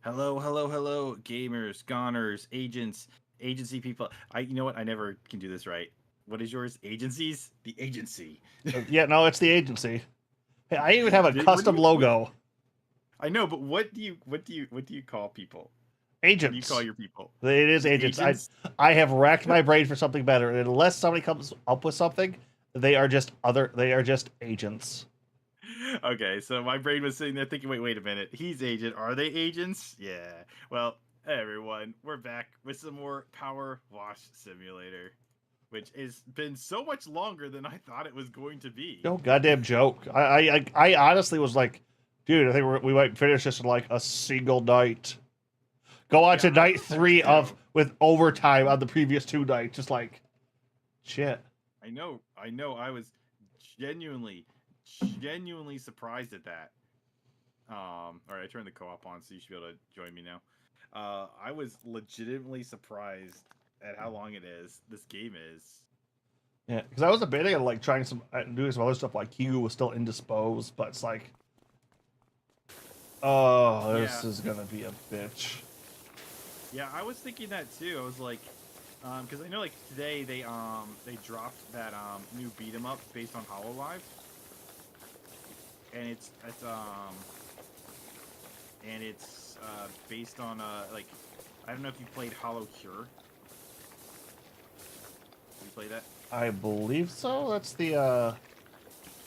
Hello, hello, hello, gamers, goners, agents, agency people. You know what? I never can do this right. What is yours? Agencies? The agency. Yeah, no, it's the agency. Hey, I even have a What do custom you? logo. I know, but what do you call people? What do you call Agents. your people? It is The agents. I agents? I have racked my brain for something better, and unless somebody comes up with something, they are just other. They are just agents. Okay, so my brain was sitting there thinking, wait a minute. He's agent. Are they agents? Yeah. Well, hey everyone, we're back with some more Power Wash Simulator, which has been so much longer than I thought it was going to be. No goddamn joke. I honestly was like, dude, I think we might finish this in like a single night. Go on Yeah, to I night thought that three of too. with overtime on the previous two nights. Just like shit. I know. I was genuinely, genuinely surprised at that. All right, I turned the co-op on, so you should be able to join me now. I was legitimately surprised at how long it is. This game is. Yeah, because I was debating on like trying some doing some other stuff. Like Kigu was still indisposed, but it's like, oh, Yeah, this is gonna be a bitch. yeah. I was thinking that too. I was like, because I know like today they dropped that new beat 'em up based on Hololive, and it's based on like I don't know if you played Hollow Cure. Have you played that? I believe so. That's the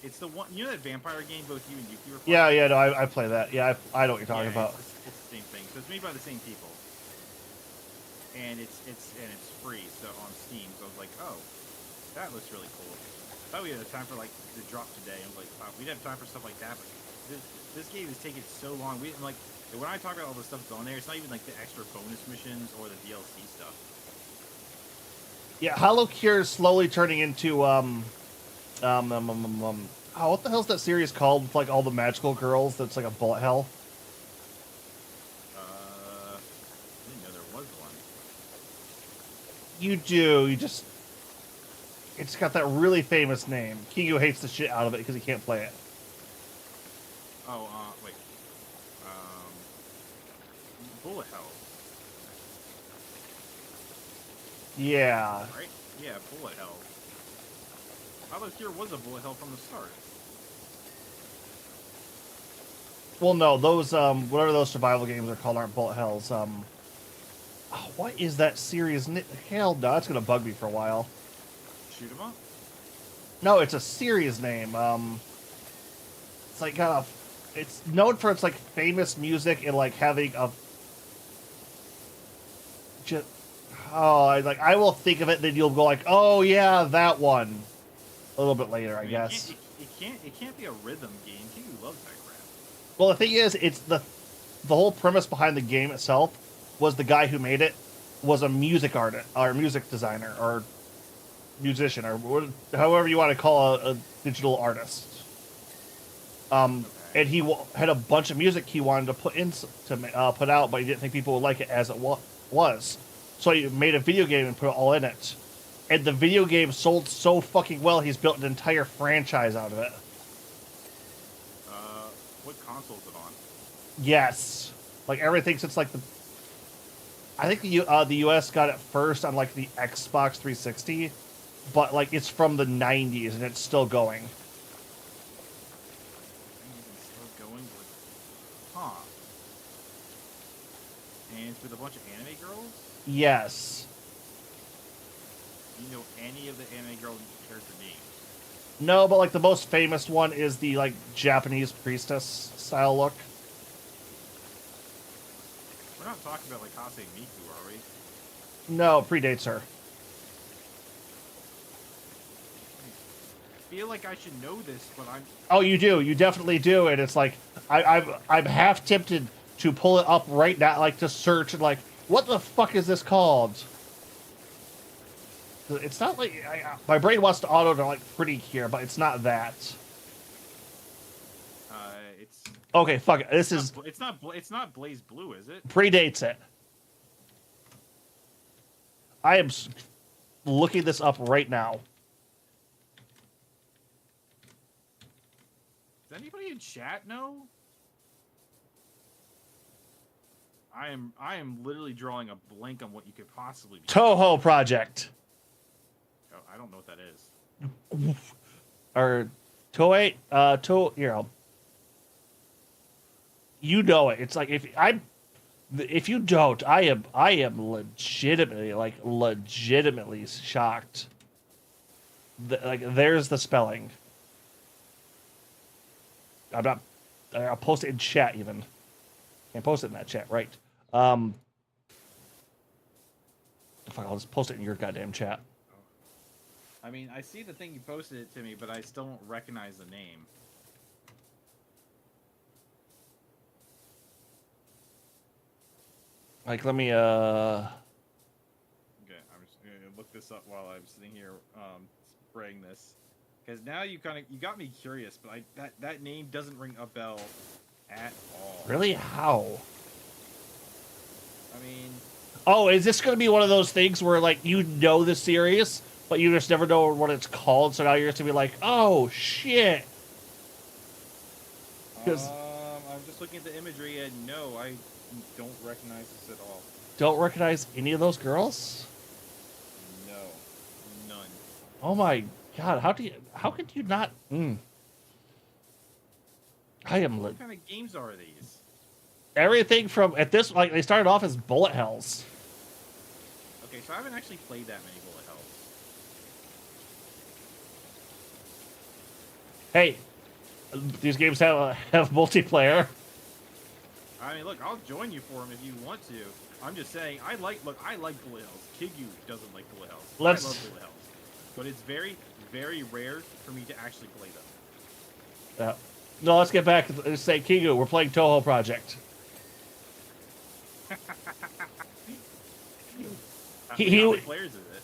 It's the one, you know, that vampire game both you and Yuki were yeah, playing. yeah. No, I play that. Yeah, I know what you're talking Yeah, about. it's the same thing. So it's made by the same people, and it's free so on Steam. So I was like, oh, that looks really cool. Thought we had time for like the drop today. I was like, wow, we'd have time for stuff like that. But this game is taking so long. We like when I talk about all the stuff that's on there, it's not even like the extra bonus missions or the DLC stuff. Yeah, Hollow Cure is slowly turning into oh, what the hell's that series called with like all the magical girls? That's like a bullet hell. I didn't know there was one. You do. You just it's got that really famous name. Kigu hates the shit out of it because he can't play it. Oh, wait. Um, Bullet Hell, Yeah. right? Yeah, Bullet Hell. Hollow Cure was a Bullet Hell from the start. Well, no, those whatever those survival games are called aren't bullet hells. Oh, what is that series? Hell no, that's gonna bug me for a while. Shoot 'em up. No, it's a series name. It's like got a. It's known for its like famous music and like having a. Just, oh, I will think of it. Then you'll go like, oh yeah, that one. A little bit later, I I mean, it can't guess. it can't be a rhythm game. Who loves that crap? Well, the thing is, it's the whole premise behind the game itself was the guy who made it was a music artist or music designer or musician or however you want to call a digital artist. Okay. And he had a bunch of music he wanted to put in to put out, but he didn't think people would like it as it was. So he made a video game and put it all in it. And the video game sold so fucking well, he's built an entire franchise out of it. Uh, what console is it on? Yes, like everything since like the I think the US got it first on like the Xbox 360, but like it's from the 90s and it's still going. 90s and still going, but huh? And it's with a bunch of anime girls. Yes. Do you know any of the anime girl character names? No, but like the most famous one is the like Japanese priestess style look. We're not talking about like Hase Miku, are we? No, predates her. I feel like I should know this, but I'm. Oh, you do. You definitely do. And it's like I'm half tempted to pull it up right now, like to search and like, what the fuck is this called? It's not like my brain wants to auto to like pretty here, but it's not that. It's Okay, fuck it. This is it's not Blaze Blue, is it? predates it. I am looking this up right now. Does anybody in chat know? I am literally drawing a blank on what you could possibly be. Toho Project. Oh, I don't know what that is. Or Toei, here, you know it. It's like if you don't, I am legitimately shocked. Like there's the spelling. I'll post it in chat even. Can't post it in that chat, right? Fuck, I'll just post it in your goddamn chat. I mean, I see the thing you posted it to me, but I still don't recognize the name. Like, let me, Okay, I'm just gonna look this up while I'm sitting here spraying this, because now you got me curious, but that name doesn't ring a bell at all. Really? How? I mean, oh, is this going to be one of those things where, like, you know the series, but you just never know what it's called, so now you're just going to be like, oh, shit. I'm just looking at the imagery, and no, I don't recognize this at all. Don't recognize any of those girls? No. None. Oh my god, how could you not? I am What kind of games are these? everything from, at this, like, they started off as bullet hells. Okay, so I haven't actually played that many bullet hells. Hey, these games have multiplayer. I mean, look, I'll join you for them if you want to. I'm just saying, I like bullet hells. Kigyu doesn't like bullet hells. I love bullet hells. But it's very, very rare for me to actually play them. No, let's get back to say, Kigu, we're playing Toho Project. How many players is it?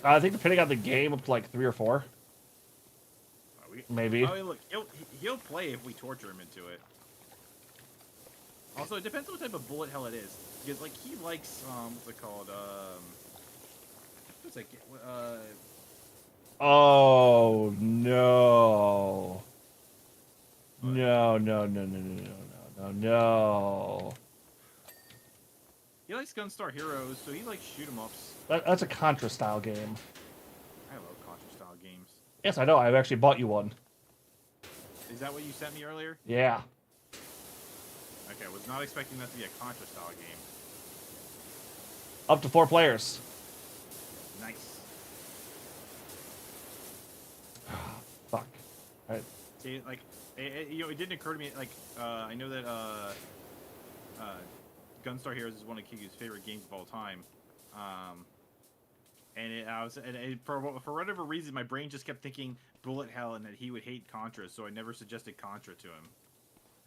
I think depending on the game, up to like 3 or 4. Maybe. I mean, look, he'll play if we torture him into it. Also, it depends on what type of bullet hell it is. Because, like, he likes, what's it called? What's that? Oh, no. No. He likes Gunstar Heroes, so he likes shoot-em-ups. That's a Contra-style game. I love Contra-style games. Yes, I know. I've actually bought you one. Is that what you sent me earlier? Yeah. Okay, I was not expecting that to be a Contra-style game. Up to 4 players. Nice. Fuck. Alright. See, like, it didn't occur to me, like, I know that, Gunstar Heroes is one of Kigu's favorite games of all time. For whatever reason, my brain just kept thinking bullet hell and that he would hate Contra, so I never suggested Contra to him.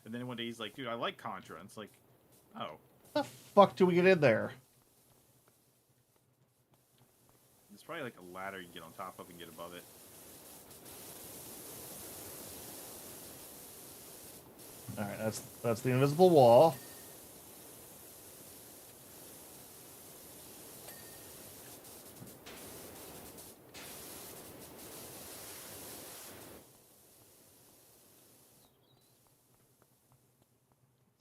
And then one day he's like, dude, I like Contra. And it's like, oh. How the fuck do we get in there? It's probably like a ladder you get on top of and get above it. Alright, that's the invisible wall.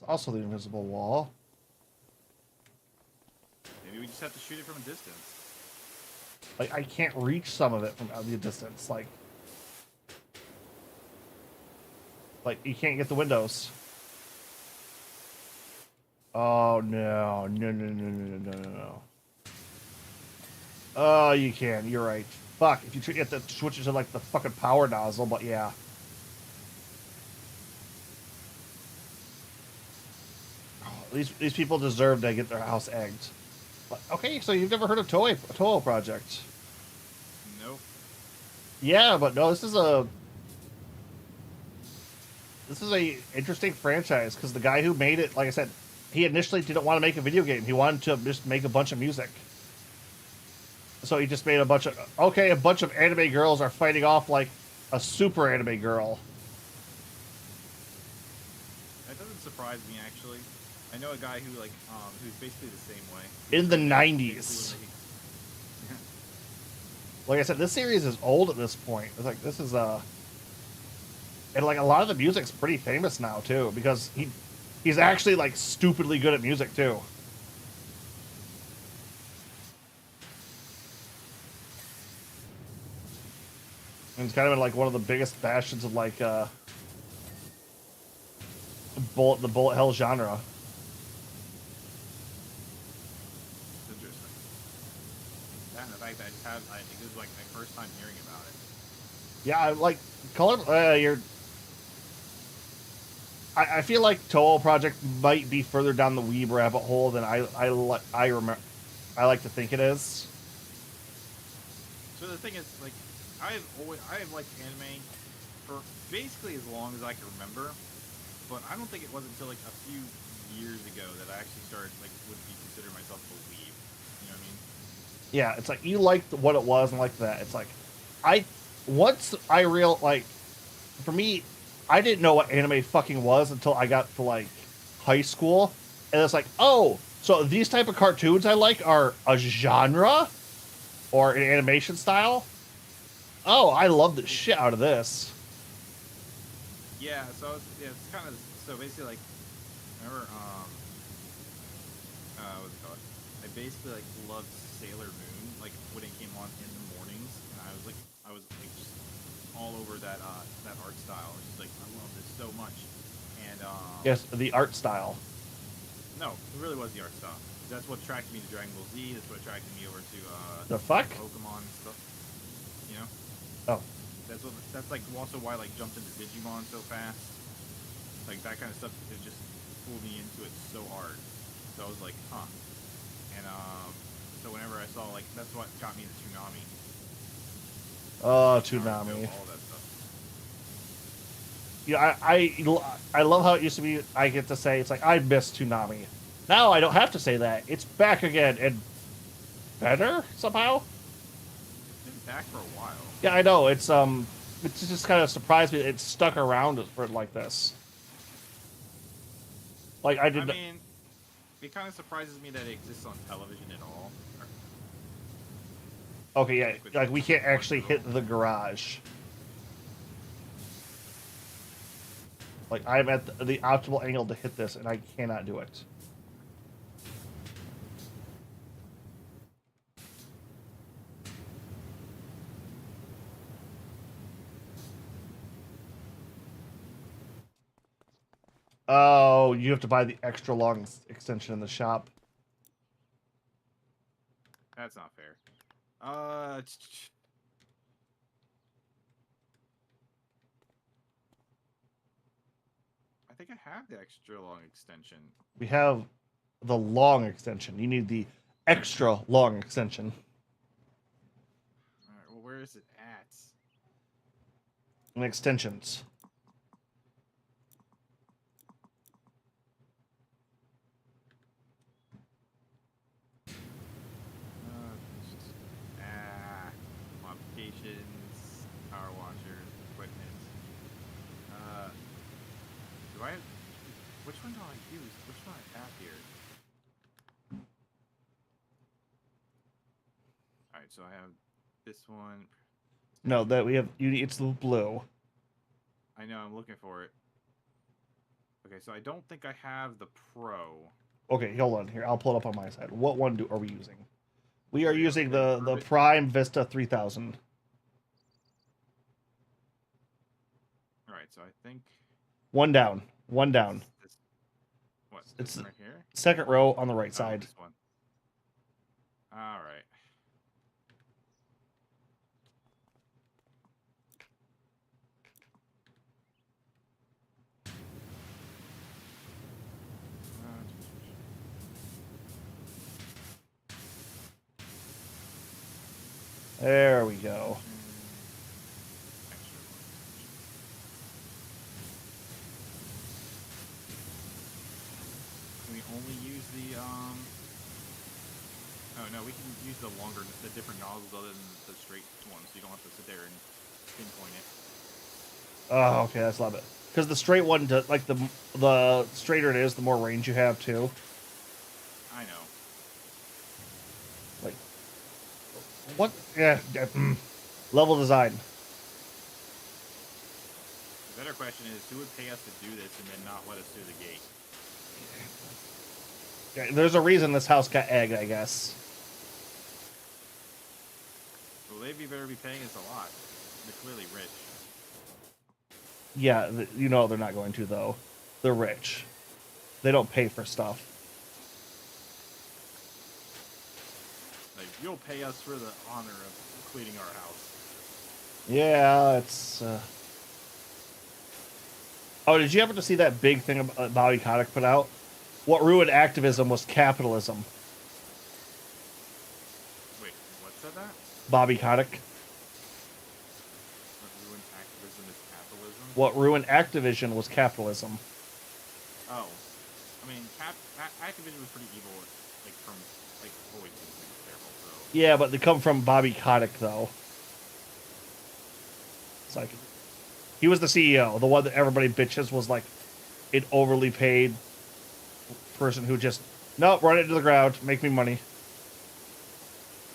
It's also the invisible wall. Maybe we just have to shoot it from a distance. Like, I can't reach some of it from the distance. Like, you can't get the windows. Oh, no. No. Oh, you can. You're right. Fuck. If you have to switch it to, like, the fucking power nozzle, but yeah. These people deserve to get their house egged. But, okay, so you've never heard of Toho Project? Nope. Yeah, but no, this is a interesting franchise because the guy who made it, like I said, he initially didn't want to make a video game. He wanted to just make a bunch of music. So he just made a bunch of anime girls are fighting off like a super anime girl. That doesn't surprise me, actually. I know a guy who, like, who's basically the same way. In the 90s. Like I said, this series is old at this point. It's like, this is, and like a lot of the music's pretty famous now, too, because He's actually like stupidly good at music too. And it's kind of been like one of the biggest bastions of like the bullet hell genre. It's interesting. Yeah, and the fact that I think this is like my first time hearing about it. Yeah, I like color. I feel like Toho Project might be further down the weeb rabbit hole than I remember. I like to think it is. So the thing is, like, I've liked anime for basically as long as I can remember, but I don't think it was until like a few years ago that I actually started would be consider myself a weeb. You know what I mean? Yeah, it's like you liked what it was and like that. It's like I once I real like for me, I didn't know what anime fucking was until I got to like high school, and it's like, oh, so these type of cartoons I like are a genre or an animation style. Oh, I love the shit out of this. Yeah. So it's kind of so basically like remember what's it called? I basically like loved Sailor Moon like when it came on in the mornings, and I was like just all over that art style. It's just like I love this so much, and Yes, the art style. no, it really was the art style. That's what attracted me to Dragon Ball Z. That's what attracted me over to The fuck? Pokemon and stuff. You know, Oh, that's like also why I like jumped into Digimon so fast. Like that kind of stuff, it just pulled me into it so hard. So I was like, huh. And so whenever I saw like that's what got me into Toonami. oh, Naruto, Toonami. all that stuff. Yeah, I love how it used to be. I get to say it's like I miss Toonami. Now I don't have to say that. It's back again and better somehow. It's been back for a while. Yeah, I know. It's just kind of surprised me that it's stuck around for like this. Like I I did. mean, it kind of surprises me that it exists on television at all. Okay, yeah, like we can't actually hit the garage. Like I'm at the optimal angle to hit this, and I cannot do it. Oh, you have to buy the extra long extension in the shop. That's not fair. I think I have the extra long extension. We have the long extension. You need the extra long extension. All right, well, where is it at? And extensions. Modifications, power washers, equipment. Uh, do I have, which one do I use? Which one I have here? Alright, so I have this one. No, that we have. It's the blue. I know, I'm looking for it. Okay, so I don't think I have the Pro. Okay, hold on here. I'll pull it up on my side. What one are we using? We are using the Perfect. Prime Vista 3000. Alright, so I think One down. One down. what? It's This right here? second row on the right Oh, side. this one. Alright. There we go. Can we only use the oh no, we can use the different nozzles other than the straight ones, so you don't have to sit there and pinpoint it. Oh, okay, that's a lot better. Because the straight one, like the straighter it is, the more range you have too. I know. Like, what? Yeah, level design. The better question is, who would pay us to do this and then not let us through the gate? Yeah, there's a reason this house got egged, I guess. Well, they better be paying us a lot. They're clearly rich. Yeah, you know they're not going to, though. They're rich. They don't pay for stuff. Like, you'll pay us for the honor of cleaning our house. Yeah, it's... Oh, did you happen to see that big thing Bobby Kotick put out? What ruined activism was capitalism. Wait, what said that? Bobby Kotick. What ruined activism is capitalism? What ruined Activision was capitalism. Oh. I mean, Activision was pretty evil, like, from, like, always been pretty terrible, so... Yeah, but they come from Bobby Kotick, though. It's like... He was the CEO. The one that everybody bitches was, like, an overly paid person who just... Nope, run it to the ground. Make me money.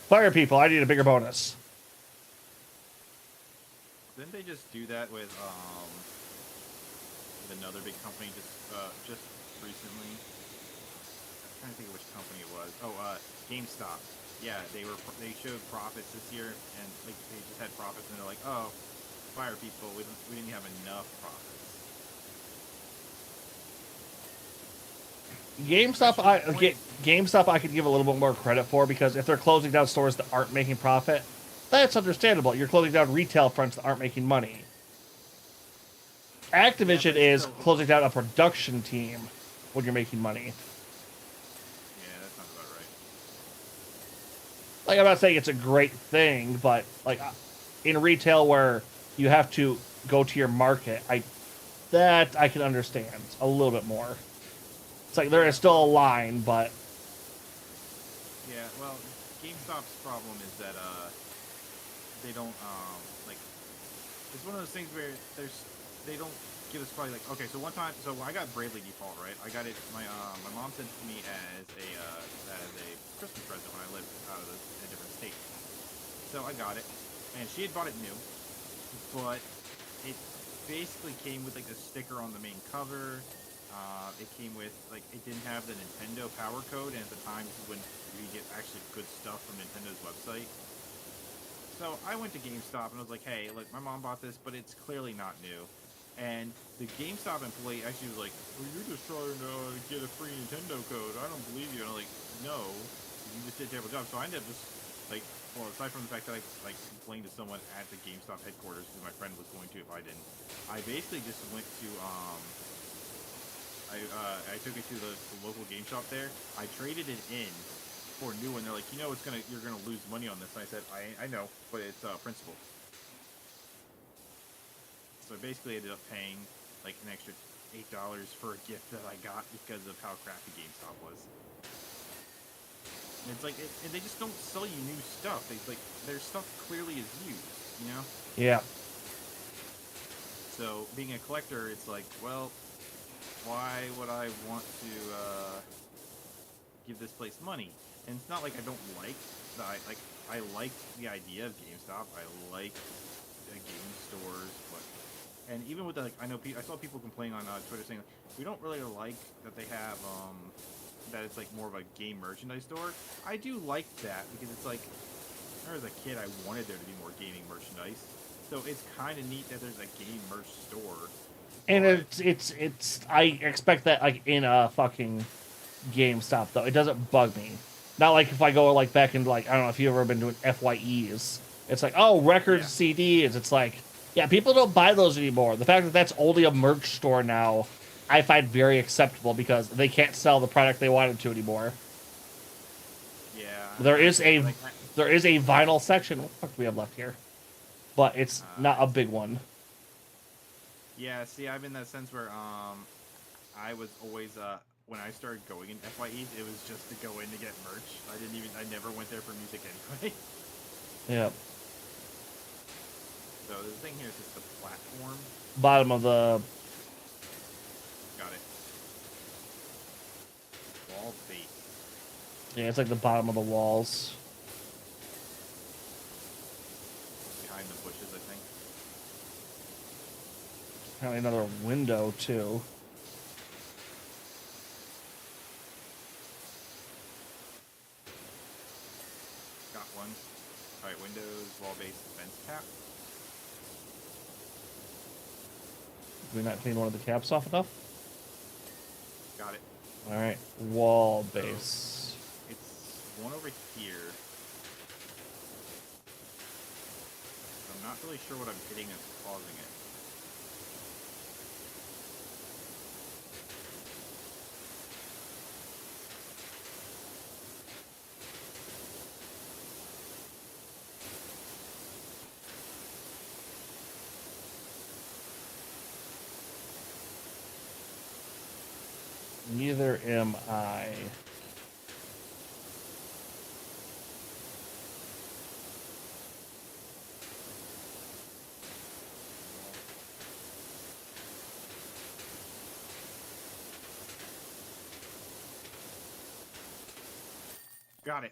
Fire people. I need a bigger bonus. Didn't they just do that with another big company just recently? I'm trying to think of which company it was. Oh, GameStop. Yeah, they showed profits this year, and like they just had profits, and they're like, oh, fire people. We didn't have enough profits. GameStop I could give a little bit more credit for, because if they're closing down stores that aren't making profit, that's understandable. You're closing down retail fronts that aren't making money. Activision is closing down a production team when you're making money. Yeah, that sounds about right. Like, I'm not saying it's a great thing, but like in retail where you have to go to your market, I can understand a little bit more. It's like there is still a line, but yeah. Well, GameStop's problem is that they don't like. It's one of those things where they don't give us probably like, okay, so one time, so I got Bravely Default, right? I got it. My mom sent it to me as a Christmas present when I lived out of a different state. So I got it, and she had bought it new, but it basically came with like a sticker on the main cover. It came with like it didn't have the Nintendo power code, and at the time this is when you get actually good stuff from Nintendo's website. So I went to GameStop and I was like, hey, look, my mom bought this, but it's clearly not new. And the GameStop employee actually was like, well, you're just trying to get a free Nintendo code. I don't believe you. And I'm like, no, you just did a terrible job. So I ended up just, like, well, aside from the fact that I, like, complained to someone at the GameStop headquarters, because my friend was going to if I didn't, I basically just went to, I took it to the local GameStop there. I traded it in for a new one. They're like, you know, you're gonna lose money on this. And I said, I know, but it's principal. So I basically ended up paying like an extra $8 for a gift that I got because of how crappy GameStop was. And it's like, and they just don't sell you new stuff. Their stuff clearly is used, you know? yeah. So being a collector, it's like, well, why would I want to give this place money? And it's not like I don't like I like the idea of GameStop. I like the game stores, but and even with the, I saw people complaining on Twitter saying we don't really like that they have that it's like more of a game merchandise store. I do like that because it's like, when I was a kid, I wanted there to be more gaming merchandise. So it's kind of neat that there's a game merch store. And it's I expect that like in a fucking GameStop though. It doesn't bug me. Not like if I go like back into like, I don't know if you've ever been doing FYEs. It's like, oh, records, CDs. It's like, yeah, people don't buy those anymore. The fact that that's only a merch store now, I find very acceptable because they can't sell the product they wanted to anymore. Yeah. There is a vinyl section. What the fuck do we have left here? But it's not a big one. Yeah, see, I'm in that sense where I was always when I started going in FYEs, it was just to go in to get merch. I never went there for music anyway. Yeah. So the thing here is just the platform. Bottom of the... Got it. Wall base. Yeah, it's like the bottom of the walls. Behind the bushes, I think. Apparently another window, too. wall-based defense cap. Did we not clean one of the caps off enough? Got it. All right, wall So, base. it's one over here. I'm not really sure what I'm hitting that's causing it. Neither am I. Got it.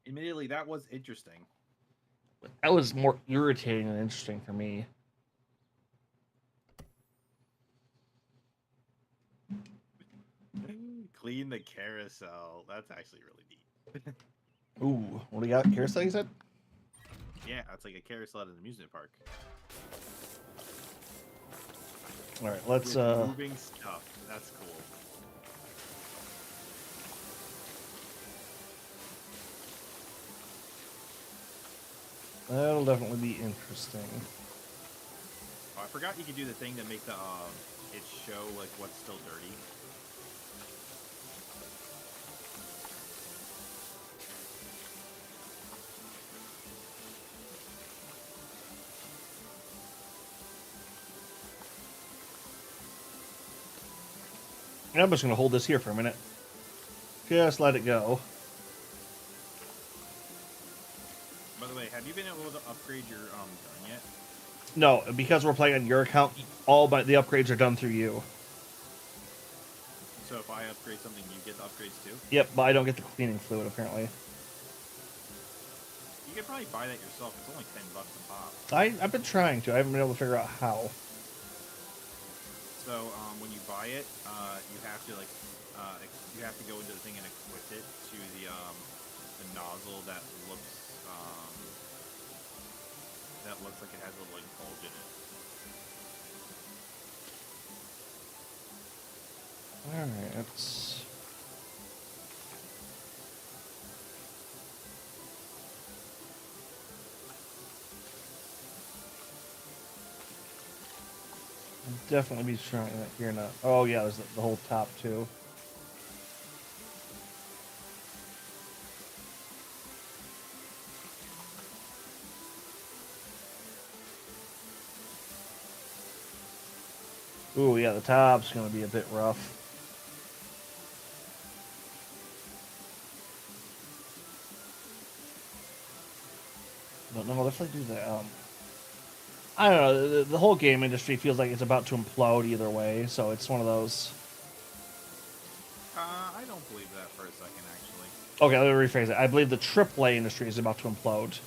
Admittedly, that was interesting. That was more irritating than interesting for me. Clean the carousel. That's actually really neat. Ooh, what do you got? Carousel, you said? Yeah, it's like a carousel at an amusement park. All right, let's With moving stuff. That's cool. That'll definitely be interesting. Oh, I forgot you could do the thing to make the it show like what's still dirty. I'm just gonna hold this here for a minute. Just let it go. By the way, have you been able to upgrade your gun yet? No, because we're playing on your account, all the upgrades are done through you. So if I upgrade something, you get the upgrades too? Yep, but I don't get the cleaning fluid apparently. You could probably buy that yourself. It's only $10 a pop. I've been trying to. I haven't been able to figure out how. So when you buy it, you have to you have to go into the thing and equip it to the nozzle that looks like it has a little like bulge in it. All right, let's. I'll definitely be trying that here now. Oh yeah, there's the whole top too. Ooh yeah, the top's gonna be a bit rough. But no, I'll definitely do that. I don't know. The whole game industry feels like it's about to implode either way, so it's one of those. I don't believe that for a second, actually. Okay, let me rephrase it. I believe the AAA industry is about to implode.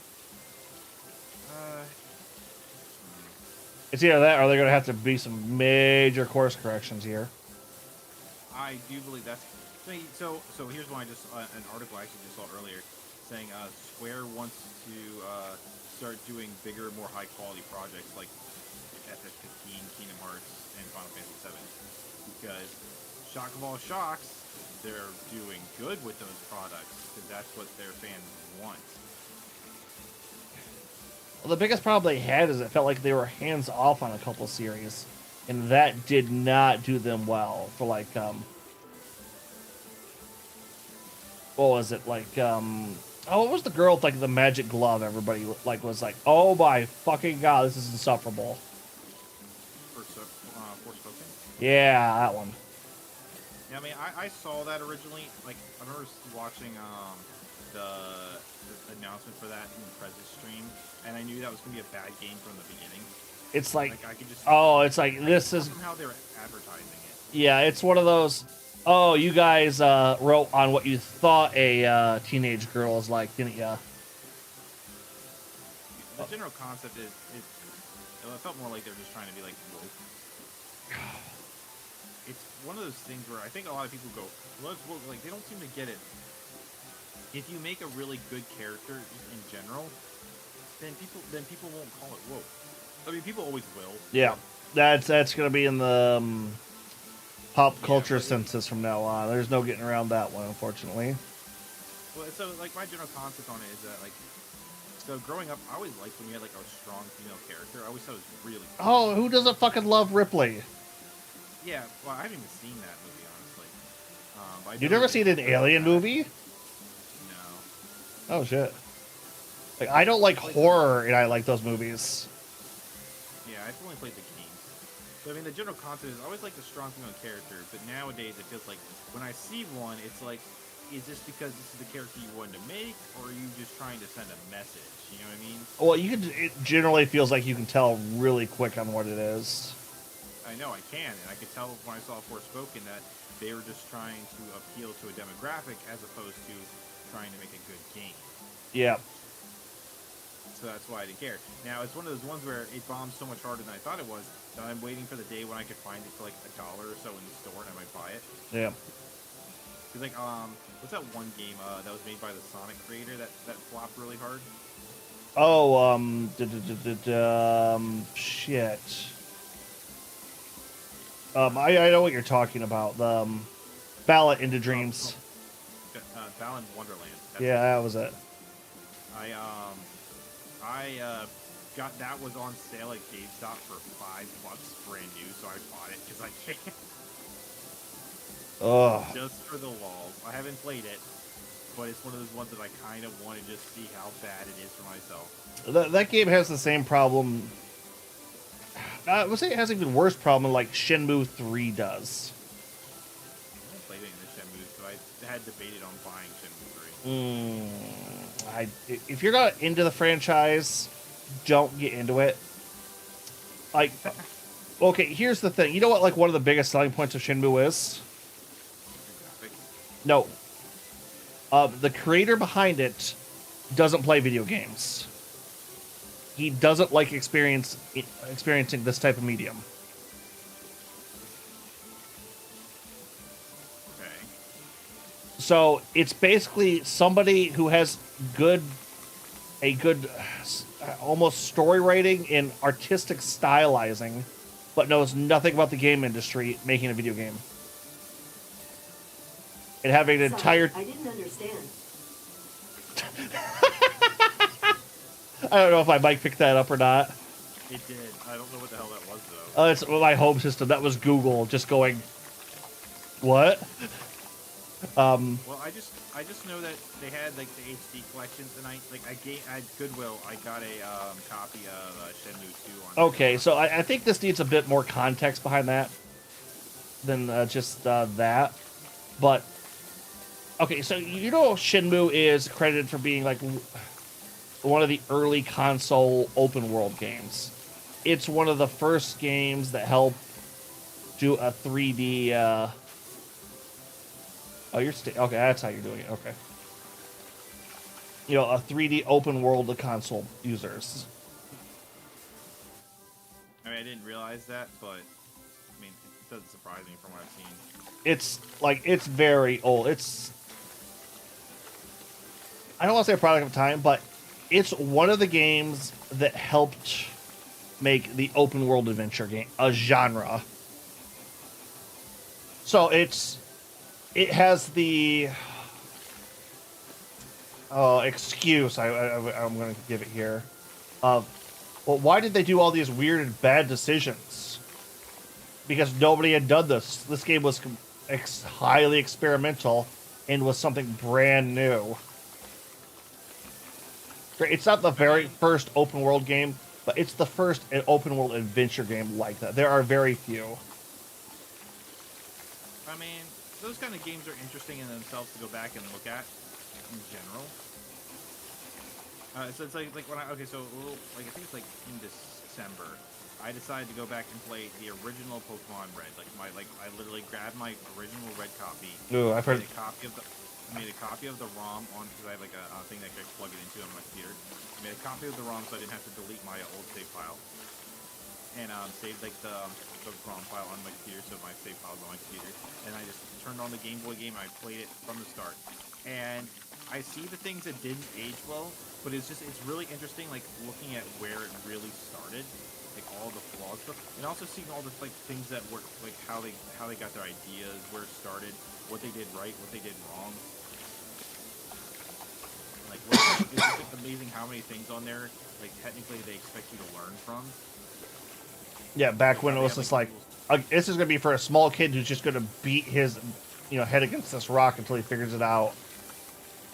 It's either that or they're going to have to be some major course corrections here. I do believe that's. So here's one I just an article I actually just saw earlier saying Square wants to start doing bigger, more high quality projects like FF15, Kingdom Hearts, and Final Fantasy VII. Because shock of all shocks, they're doing good with those products because that's what their fans want. Well, the biggest problem they had is it felt like they were hands off on a couple series, and that did not do them well. For like, what was it like? What was the girl with like the magic glove? Everybody like was like, oh my fucking god, this is insufferable. Forspoken? Yeah, that one. Yeah, I mean, I saw that originally. Like, I remember watching the announcement for that in the Prez's stream, and I knew that was going to be a bad game from the beginning. It's like I could just it's like this is how they were advertising it. yeah, it's one of those. Oh, you guys wrote on what you thought a teenage girl is like, didn't ya? The general concept is it felt more like they were just trying to be like woke. one of those things where I think a lot of people go, like they don't seem to get it. If you make a really good character just in general, then people won't call it woke. I mean, people always will. Yeah, that's gonna be in the pop culture but census from now on. There's no getting around that one, unfortunately. Well, so like my general concept on it is that like, so growing up, I always liked when you had like a strong female character. I always thought it was really cool. Oh, who doesn't fucking love Ripley? Yeah, well, I haven't even seen that movie honestly. But I You know never that seen an it's Alien bad. movie? No. Oh shit! Like I don't like horror, and I like those movies. Yeah, I've only played the games. So I mean, the general concept is I always like the strong female character, but nowadays it feels like when I see one, it's like, is this because this is the character you wanted to make, or are you just trying to send a message? You know what I mean? Well, you can. It generally feels like you can tell really quick on what it is. I know I can, and I could tell when I saw Forspoken that they were just trying to appeal to a demographic as opposed to trying to make a good game. Yeah. So that's why I didn't care. Now it's one of those ones where it bombs so much harder than I thought it was that I'm waiting for the day when I could find it for like $1 or so in the store and I might buy it. Yeah. Cause like what's that one game that was made by the Sonic creator that flopped really hard? Oh, shit. I know what you're talking about. The Ballot into Dreams. Balan Wonderland. Yeah, that was it. I got that was on sale at GameStop for $5 brand new, so I bought it because I can. Ugh. Just for the lulz. I haven't played it, but it's one of those ones that I kind of want to just see how bad it is for myself. That game has the same problem. I would say it has an even worse problem like Shenmue 3 does. I haven't played any of the Shenmue, so I had debated on buying Shenmue 3. If you're not into the franchise, don't get into it. Like, okay, here's the thing. You know what? Like one of the biggest selling points of Shenmue is? No. The creator behind it doesn't play video games. He doesn't like experiencing this type of medium. Okay. So it's basically somebody who has a good almost story writing and artistic stylizing, but knows nothing about the game industry making a video game. And having an entire... I didn't understand. I don't know if my mic picked that up or not. It did. I don't know what the hell that was though. It's my home system. That was Google just going, what? Well, I just know that they had like the HD collections, and at Goodwill I got a copy of Shenmue 2 on. Okay, so I think this needs a bit more context behind that than just that. But okay, so you know Shenmue is credited for being like one of the early console open world games. It's one of the first games that helped do a 3D. Oh, okay. That's how you're doing it. Okay. You know, a 3D open world to console users. I mean, I didn't realize that, but I mean, it doesn't surprise me from what I've seen. It's very old. I don't want to say a product of time, but it's one of the games that helped make the open world adventure game a genre. So it has the excuse I'm going to give it here. Well, why did they do all these weird and bad decisions? Because nobody had done this. This game was highly experimental and was something brand new. It's not the very first open world game, but it's the first open world adventure game like that. There are very few. I mean, those kind of games are interesting in themselves to go back and look at in general. So it's like when I I think it's like in December, I decided to go back and play the original Pokemon Red. I literally grabbed my original Red copy. Ooh, I've heard. Made a copy of the ROM on because I have like a thing that I could plug it into on my computer. I made a copy of the ROM so I didn't have to delete my old save file. and saved like the ROM file on my computer, so my save file's on my computer. And I just turned on the Game Boy game. And I played it from the start, and I see the things that didn't age well, but it's really interesting, like looking at where it really started, like all the flawed stuff, and also seeing all the like things that were like how they got their ideas, where it started, what they did right, what they did wrong. Like, it's just like, amazing how many things on there, like, technically they expect you to learn from. Yeah, back Like, when it was just like, this is going to be for a small kid who's just going to beat his, head against this rock until he figures it out.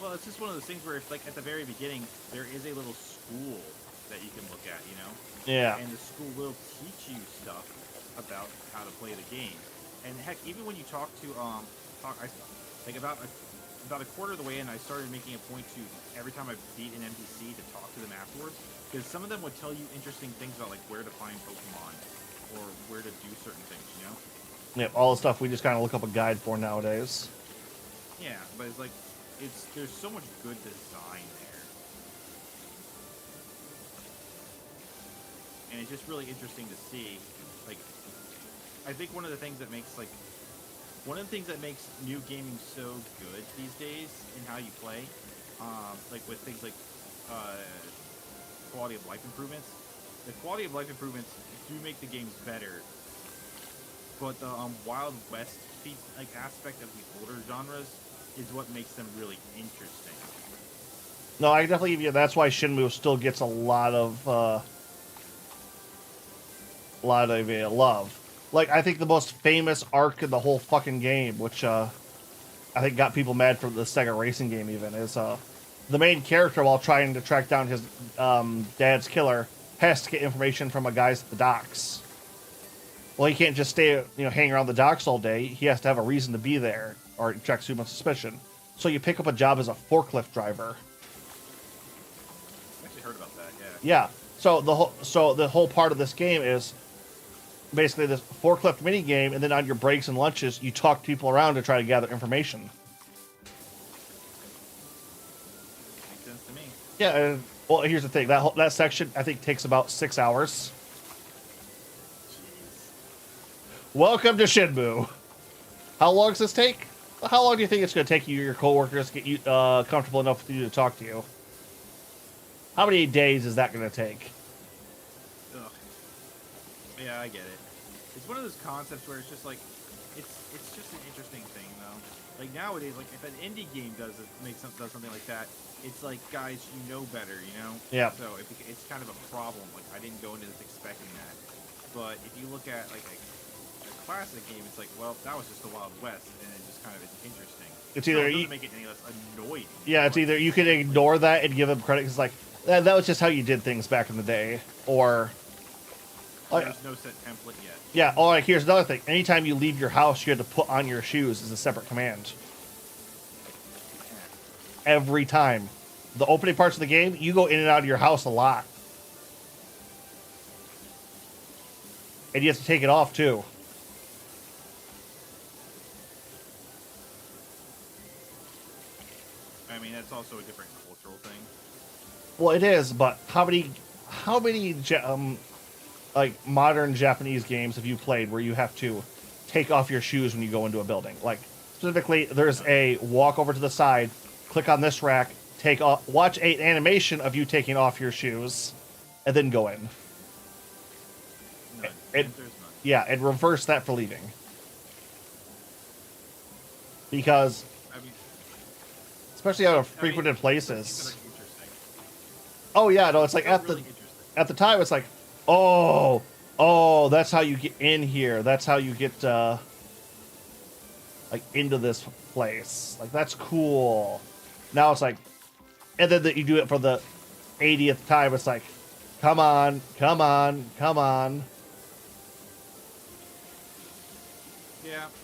Well, it's just one of those things where, it's like, at the very beginning, there is a little school that you can look at, Yeah. And the school will teach you stuff about how to play the game. And heck, even when you talk to, about a quarter of the way in, I started making a point to, every time I beat an NPC, to talk to them afterwards, because some of them would tell you interesting things about, like, where to find Pokemon, or where to do certain things, Yeah, all the stuff we just kind of look up a guide for nowadays. Yeah, but it's like, there's so much good design there. And it's just really interesting to see, like, I think one of the things that makes new gaming so good these days in how you play, like with things like quality of life improvements. The quality of life improvements do make the games better, but the Wild West aspect of the older genres is what makes them really interesting. No, I definitely give you. That's why Shenmue still gets a lot of love. Like, I think the most famous arc in the whole fucking game, which I think got people mad for the Sega Racing game even, is the main character, while trying to track down his dad's killer, has to get information from a guys at the docks. Well, he can't just stay, hang around the docks all day. He has to have a reason to be there, or it attracts human suspicion. So you pick up a job as a forklift driver. I actually heard about that. Yeah. So the whole part of this game is basically this forklift mini game, and then on your breaks and lunches, you talk to people around to try to gather information. Makes sense to me. Yeah. And, well, here's the thing. That section I think takes about 6 hours. Jeez. Welcome to Shenmue. How long does this take? How long do you think it's going to take you, your coworkers, to get you comfortable enough for you to talk to you? How many days is that going to take? Ugh. Yeah, I get it. It's one of those concepts where it's just like, it's just an interesting thing though. Like nowadays, like if an indie game does something like that, it's like, guys, you know better, Yeah. So it's kind of a problem. Like I didn't go into this expecting that. But if you look at like a classic game, it's like, well, that was just the Wild West, and it just kind of is interesting. It's either it doesn't make it any less annoying. Yeah, it's either you can ignore that and give them credit because like that was just how you did things back in the day, or there's no set template yet. Yeah. Oh, like here's another thing. Anytime you leave your house, you have to put on your shoes as a separate command. Every time. The opening parts of the game, you go in and out of your house a lot, and you have to take it off too. I mean, that's also a different cultural thing. Well, it is, but how many like modern Japanese games have you played where you have to take off your shoes when you go into a building? Like specifically, there's a walk over to the side, click on this rack, watch an animation of you taking off your shoes, and then go in. None. There's none. Yeah, and reverse that for leaving. Because, especially out of frequented places. Oh yeah, no, it's like at the time it's like, oh, that's how you get in here. That's how you get like into this place. Like that's cool. Now it's like, and then that you do it for the 80th time. It's like, come on. Yeah,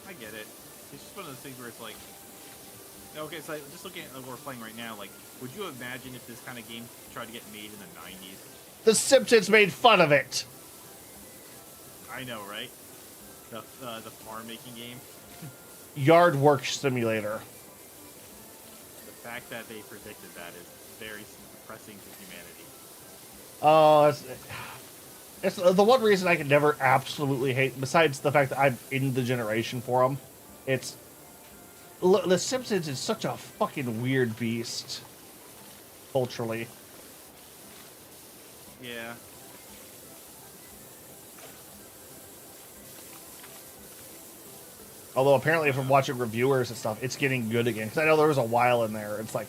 I get it. It's just one of those things where it's like, okay, so just looking at what we're playing right now, like, would you imagine if this kind of game tried to get made in the 90s? The Simpsons made fun of it. I know, right? The farm making game. Yard work simulator. The fact that they predicted that is very depressing to humanity. Oh, It's the one reason I can never absolutely hate, besides the fact that I'm in the generation for them. It's The Simpsons is such a fucking weird beast, culturally. Yeah. Although apparently, from watching reviewers and stuff, it's getting good again. Because I know there was a while in there. It's like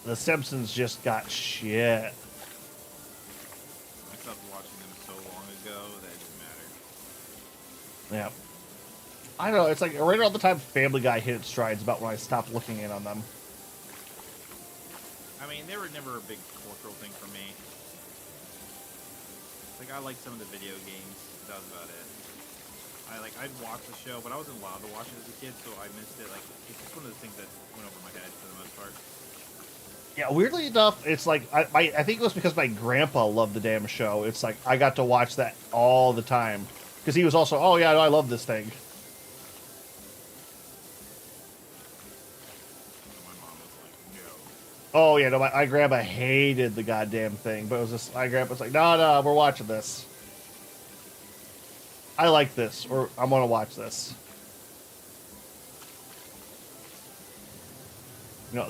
The Simpsons just got shit. I stopped watching them so long ago that it didn't matter. Yeah. I don't know. It's like right around the time Family Guy hit its strides about when I stopped looking in on them. I mean, they were never a big cultural thing for me. Like, I liked some of the video games. That was about it. I'd watch the show, but I wasn't allowed to watch it as a kid, so I missed it. Like, it's just one of those things that went over my head for the most part. Yeah, weirdly enough, it's like I think it was because my grandpa loved the damn show. It's like I got to watch that all the time because he was also, oh yeah, I love this thing. My mom was like, no. Oh yeah, no, my grandpa hated the goddamn thing, but it was just my grandpa's like, no, we're watching this. I like this, or I'm gonna watch this. You know,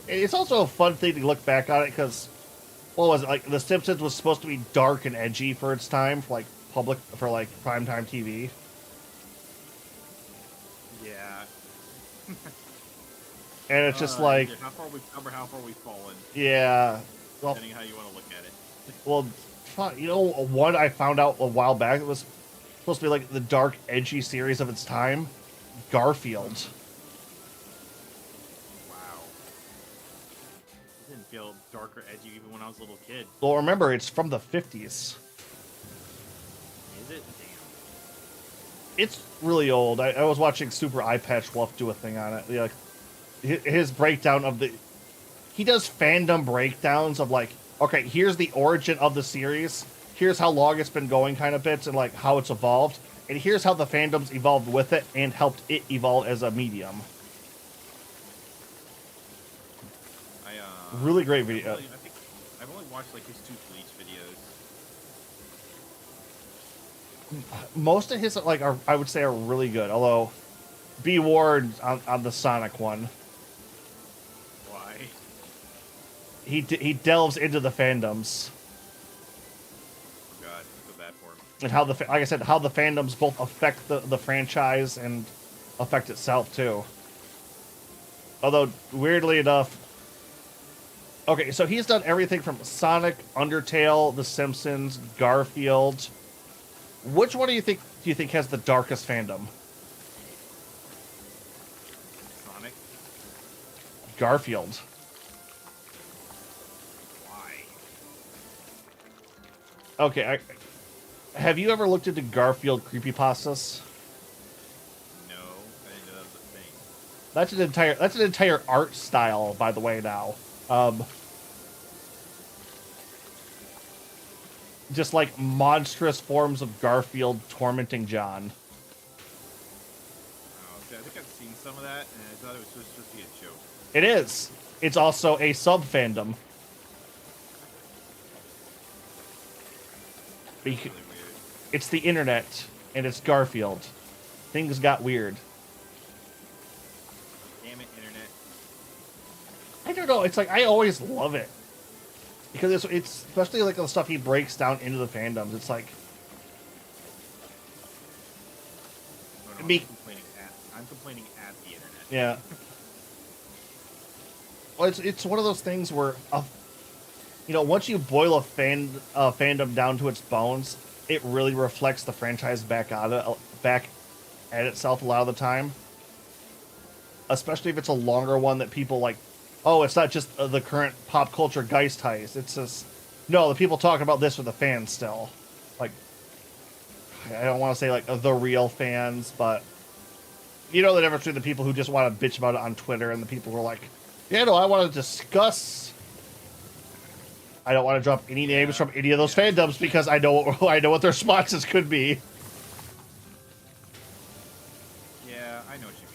it's also a fun thing to look back on it because, what was it, like The Simpsons was supposed to be dark and edgy for its time, for like primetime TV. Yeah. And it's just like, how far we've fallen. yeah, well, Depending on how you want to look at it. well, you know, one I found out a while back that was supposed to be like the dark, edgy series of its time, Garfield. Wow. It didn't feel dark or edgy even when I was a little kid. Well, remember, it's from the 50s. Is it? Damn. It's really old. I was watching Super Eye Patch Wolf do a thing on it. Like, his breakdown of he does fandom breakdowns of like, okay, here's the origin of the series, here's how long it's been going kind of bits, and like how it's evolved, and here's how the fandoms evolved with it and helped it evolve as a medium. Really great video. I think I've only watched like his 2 Bleach videos. Most of his like I would say are really good, although be warned on the Sonic one. Why? He delves into the fandoms. Oh God, I feel bad for him. And how like I said, how the fandoms both affect the franchise and affect itself too. Although weirdly enough, okay, so he's done everything from Sonic, Undertale, The Simpsons, Garfield. Which one do you think has the darkest fandom? Sonic? Garfield. Why? Okay, have you ever looked into Garfield creepypastas? No, I didn't know that was a thing. That's an entire art style, by the way. Now, just like monstrous forms of Garfield tormenting John. Oh, okay, I think I've seen some of that, and I thought it was supposed to be a joke. It is. It's also a sub fandom. Really weird. It's the internet, and it's Garfield. Things got weird. Damn it, internet. I don't know. It's like I always love it because it's especially like the stuff he breaks down into the fandoms. It's like Oh, no, I'm complaining at the internet. yeah. Well, it's one of those things where once you boil a fandom down to its bones, it really reflects the franchise back at itself a lot of the time. Especially if it's a longer one that people like. Oh, it's not just the current pop culture Geist. It's just no, the people talking about this are the fans still. Like, I don't want to say like the real fans, but you know the difference between the people who just want to bitch about it on Twitter and the people who are like, yeah, no, I want to discuss. I don't want to drop any names from any of those fandoms because I know what their responses could be. Yeah, I know what you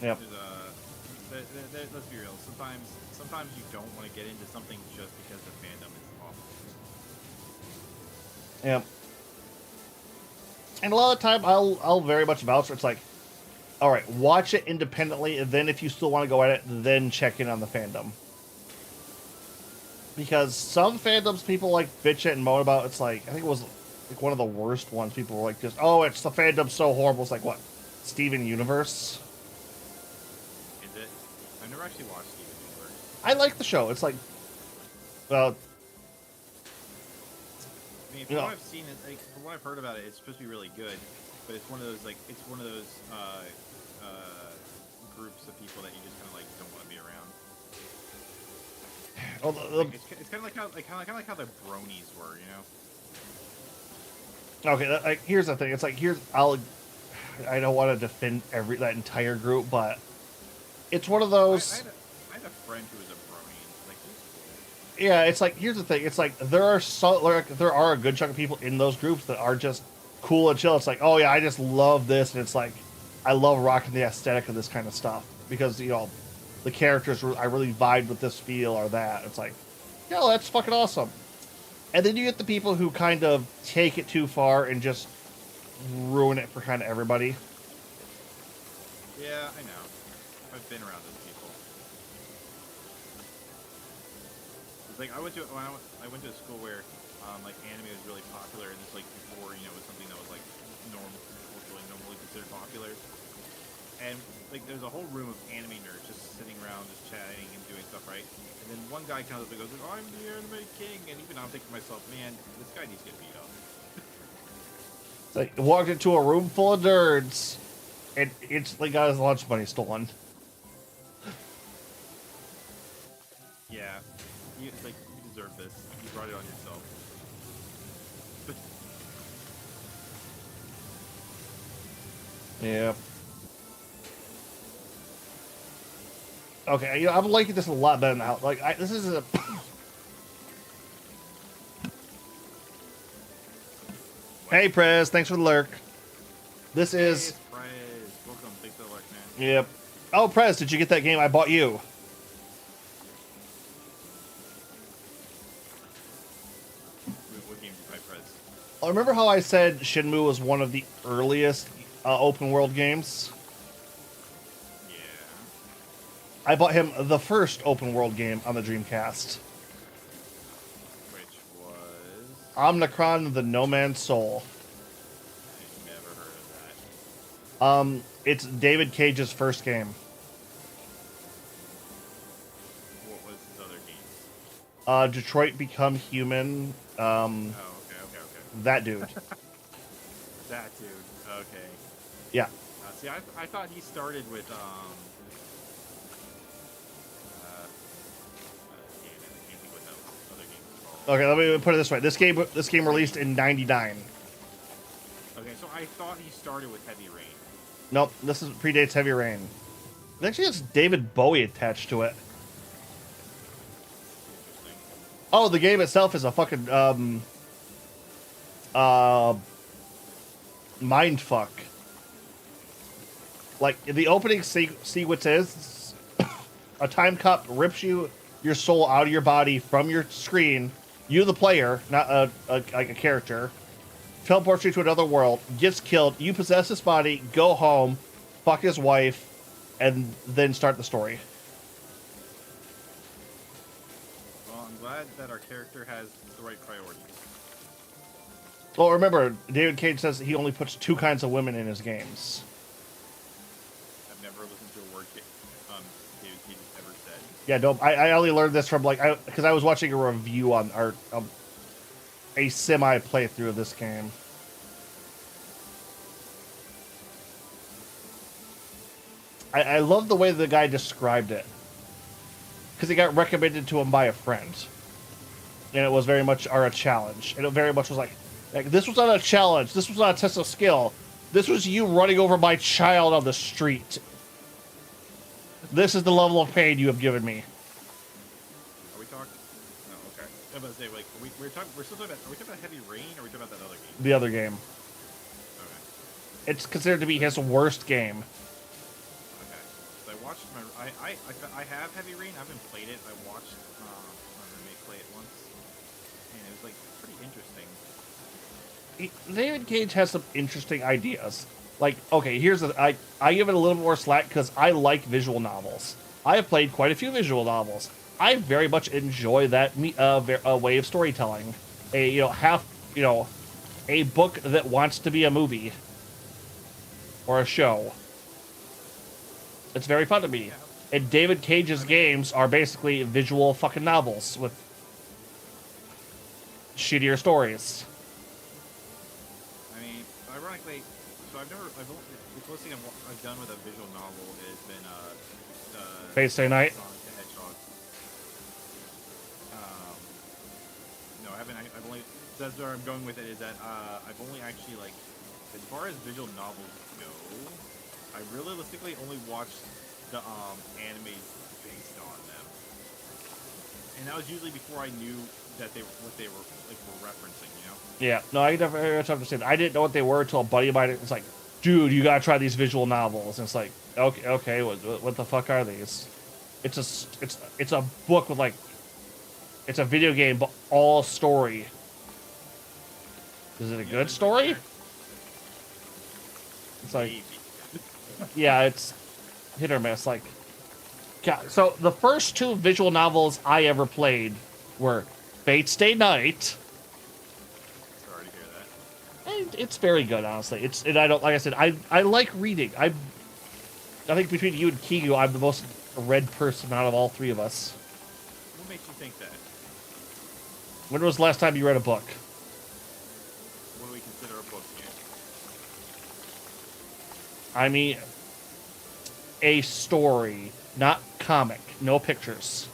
mean. Yep. There's let's be real. Sometimes you don't want to get into something just because the fandom is awful. Yeah. And a lot of the time, I'll very much vouch for it's like, all right, watch it independently, and then if you still want to go at it, then check in on the fandom. Because some fandoms people like bitch it and moan about. It's like, I think it was like one of the worst ones. People were like, just, oh, it's the fandom's so horrible. It's like, what, Steven Universe? Is it? I've never actually watched Steven Universe. I like the show. It's like, well, I mean, from what I've seen, like, from what I've heard about it, it's supposed to be really good. But it's one of those groups of people that you just kind of like don't want to be around. well, It's kind of like how the bronies were, you know. okay. Like, here's the thing. It's like I don't want to defend that entire group, but it's one of those. I had a friend who was a brony. Like, he was cool. Yeah, it's like, here's the thing. It's like there are a good chunk of people in those groups that are just cool and chill. It's like, oh yeah, I just love this, and it's like, I love rocking the aesthetic of this kind of stuff because the characters, I really vibe with this feel or that. It's like, yeah, that's fucking awesome. And then you get the people who kind of take it too far and just ruin it for kind of everybody. Yeah, I know. I've been around those people. It's like I went to a school where like anime was really popular, and it's like before it was something that was like normally considered popular. And like there's a whole room of anime nerds just sitting around, just chatting and doing stuff, right? And then one guy comes up and goes, "Oh, I'm the anime king," and even I'm thinking to myself, "Man, this guy needs to get beat up." It's like, walked into a room full of nerds and instantly got his lunch money stolen. Yeah, it's like, you deserve this. You brought it on yourself. Yeah. Okay, I'm liking this a lot better now. Like, this is a. Hey, Prez, thanks for the lurk. This is. Hey, Prez. Welcome. Thanks for the lurk, man. Yep. Oh, Prez, did you get that game I bought you? What game did you buy, Prez? Oh, remember how I said Shenmue was one of the earliest open world games? I bought him the first open world game on the Dreamcast. Which was? Omnicron: The No Man's Soul. I've never heard of that. It's David Cage's first game. What was his other games? Detroit Become Human. Oh, okay. That dude. That dude. Okay. Yeah. See, I thought he started with damn it, I can't think what that other game was called. Okay, let me put it this way. This game released in '99. Okay, so I thought he started with Heavy Rain. Nope, this predates Heavy Rain. It actually has David Bowie attached to it. Interesting. Oh, the game itself is a fucking mind fuck. Like, the opening sequence is a time cop rips your soul out of your body from your screen. You, the player, not like a character, teleports you to another world, gets killed. You possess his body, go home, fuck his wife, and then start the story. Well, I'm glad that our character has the right priorities. Well, remember, David Cage says he only puts 2 kinds of women in his games. I've never listened to a word David Cage has ever said. Yeah, no, I only learned this from, like, because I was watching a review on a semi playthrough of this game. I love the way the guy described it, because it got recommended to him by a friend, and it was very much a challenge, and it very much was like, this was not a challenge, this was not a test of skill, this was you running over my child on the street. This is the level of pain you have given me. Are we talking? No, okay. I'm about to say, like, we're still talking about, are we talking about Heavy Rain, or are we talking about that other game? The other game. Okay. It's considered to be his worst game. Okay. So I watched watched my. I have Heavy Rain. I haven't played it. I watched my roommate play it once, and it was like pretty interesting. David Cage has some interesting ideas. Like, okay, here's I give it a little more slack because I like visual novels. I have played quite a few visual novels. I very much enjoy that way of storytelling. A a book that wants to be a movie or a show. It's very fun to me. Yeah. And David Cage's games are basically visual fucking novels with shittier stories. I mean, ironically, so the closest thing I've done with a visual novel has been Fate Stay Night. Sonic the Hedgehog. No, I haven't. I've only. That's where I'm going with it. Is that I've only actually like, as far as visual novels go, I realistically only watched the animes based on them, and that was usually before I knew that what they were referencing. You know? Yeah, no, I never understand. I didn't know what they were until a buddy of mine was like, "Dude, you gotta try these visual novels." And it's like, okay, what the fuck are these? It's a book with like, it's a video game, but all story. Is it a good story? It's like, yeah, it's hit or miss. Like, God, so the first two visual novels I ever played were Fate Stay Night. Sorry to hear that. And it's very good, honestly. And I don't, like I said, I like reading. I think between you and Kigu, I'm the most read person out of all three of us. What makes you think that? When was the last time you read a book? What do we consider a book here? I mean, a story, not comic, no pictures.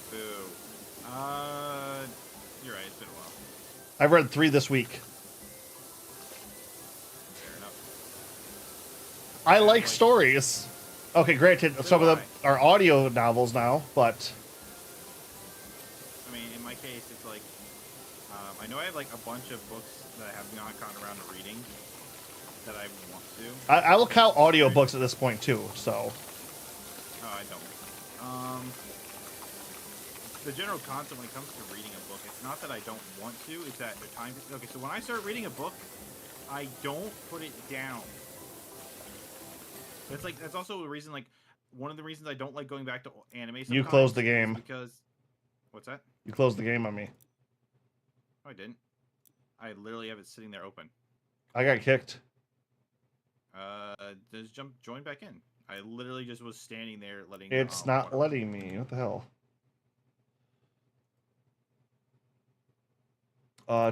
Boo. You're right. It's been a while. I've read 3 this week. Fair enough. I like stories. Okay, granted, So some do of them are audio novels now, but I mean, in my case, it's like I know I have like a bunch of books that I have not gotten around to reading that I want to. I will count audiobooks at this point too. So Oh, I don't. The general concept when it comes to reading a book, it's not that I don't want to, it's that the time. Okay, so when I start reading a book, I don't put it down. That's also the reason, like, one of the reasons I don't like going back to anime sometimes. You closed the game. Because, what's that? you closed the game on me. Oh, I didn't. I literally have it sitting there open. I got kicked. Just join back in. I literally just was standing there letting. It's not letting me. What the hell?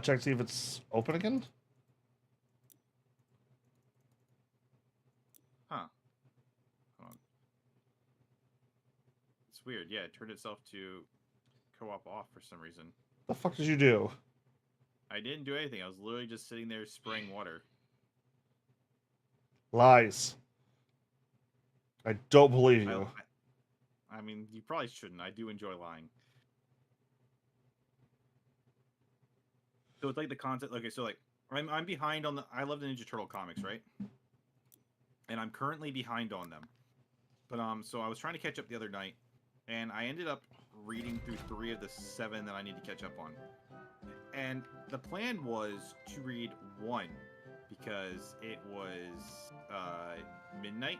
Check to see if it's open again. Huh. Hold on. It's weird. Yeah, it turned itself to co-op off for some reason. The fuck did you do? I didn't do anything. I was literally just sitting there spraying water. Lies. I don't believe you. I mean, you probably shouldn't. I do enjoy lying. So it's like the concept. Okay, so like I'm behind on the. I love the Ninja Turtle comics, right? And I'm currently behind on them. But so I was trying to catch up the other night, and I ended up reading through 3 of the 7 that I need to catch up on. And the plan was to read 1 because it was midnight,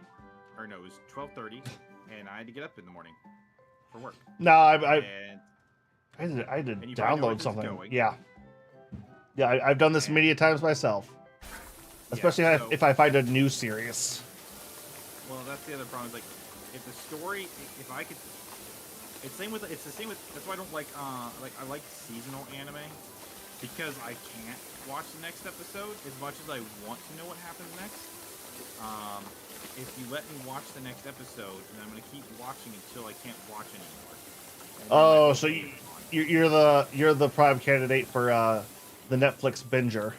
or no, it was 12:30, and I had to get up in the morning for work. No, I And had to and you probably know where download this is something. going. Yeah. Yeah, I've done this And- many times myself. Especially Yeah, so- if I find a new series. Well, that's the other problem. Is like, if the story, if I could, it's the same with. That's why I don't like. I like seasonal anime because I can't watch the next episode as much as I want to know what happens next. If you let me watch the next episode, then I'm gonna keep watching until I can't watch anymore. And then Oh, my so focus is on. you're the prime candidate for the Netflix binger.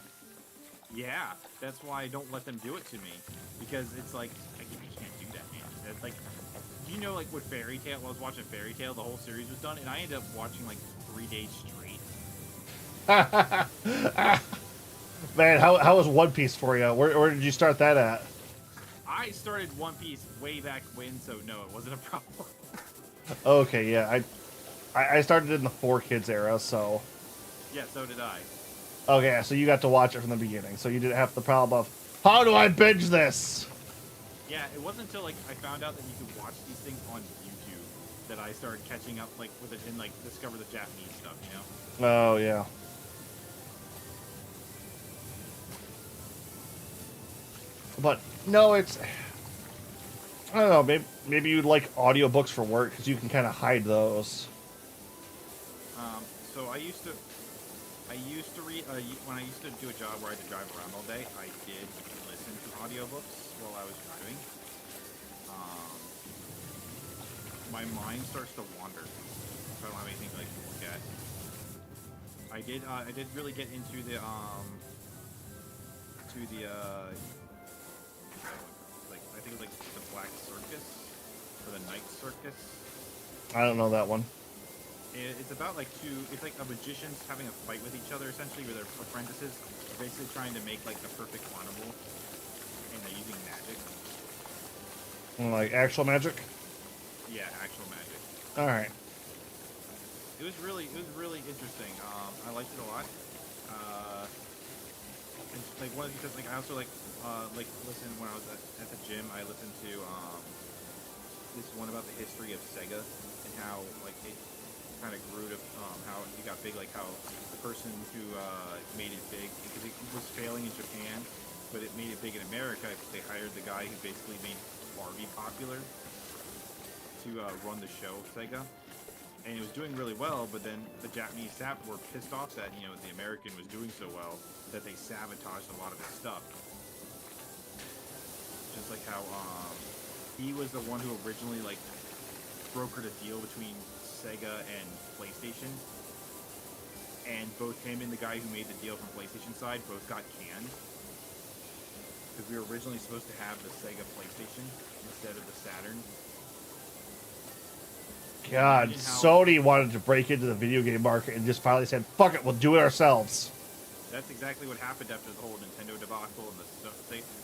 Yeah, that's why I don't let them do it to me, because it's like I can't do that, man. That's like, do you know like with Fairy Tail? When I was watching Fairy Tail, the whole series was done, and I ended up watching like 3 days straight. Man, how was One Piece for you? Where did you start that at? I started One Piece way back when, so no, it wasn't a problem. Okay, yeah, I started in the 4Kids era, so Yeah, so did I. okay, so you got to watch it from the beginning, so you didn't have the problem of how do I binge this? Yeah, it wasn't until like I found out that you could watch these things on YouTube that I started catching up like with it and like discover the Japanese stuff, you know? Oh yeah. But no, it's I don't know. Maybe you'd like audiobooks for work because you can kind of hide those. So I used to read when I used to do a job where I had to drive around all day. I did listen to audiobooks while I was driving. Um, my mind starts to wander if I don't have anything like to look at. I did really get into the to the like I think it was like the Black Circus or the Night Circus. I don't know that one. It's about like it's like a magicians having a fight with each other essentially, where they're apprentices, basically trying to make like the perfect carnival, and they're using magic. Like actual magic. Yeah, actual magic. All right. It was really interesting. I liked it a lot. And like one because like I also like listen when I was at the gym. I listened to this one about the history of Sega and how like it kind of grew to how it got big, like how the person who made it big because it was failing in Japan, but it made it big in America because they hired the guy who basically made Barbie popular to run the show of Sega, and it was doing really well. But then the Japanese staff were pissed off that the American was doing so well that they sabotaged a lot of his stuff. Just like how he was the one who originally like brokered a deal between Sega and PlayStation, and both him and the guy who made the deal from PlayStation side both got canned because we were originally supposed to have the Sega PlayStation instead of the Saturn. God, Sony wanted to break into the video game market and just finally said, "Fuck it, we'll do it ourselves." That's exactly what happened after the whole Nintendo debacle and the stuff.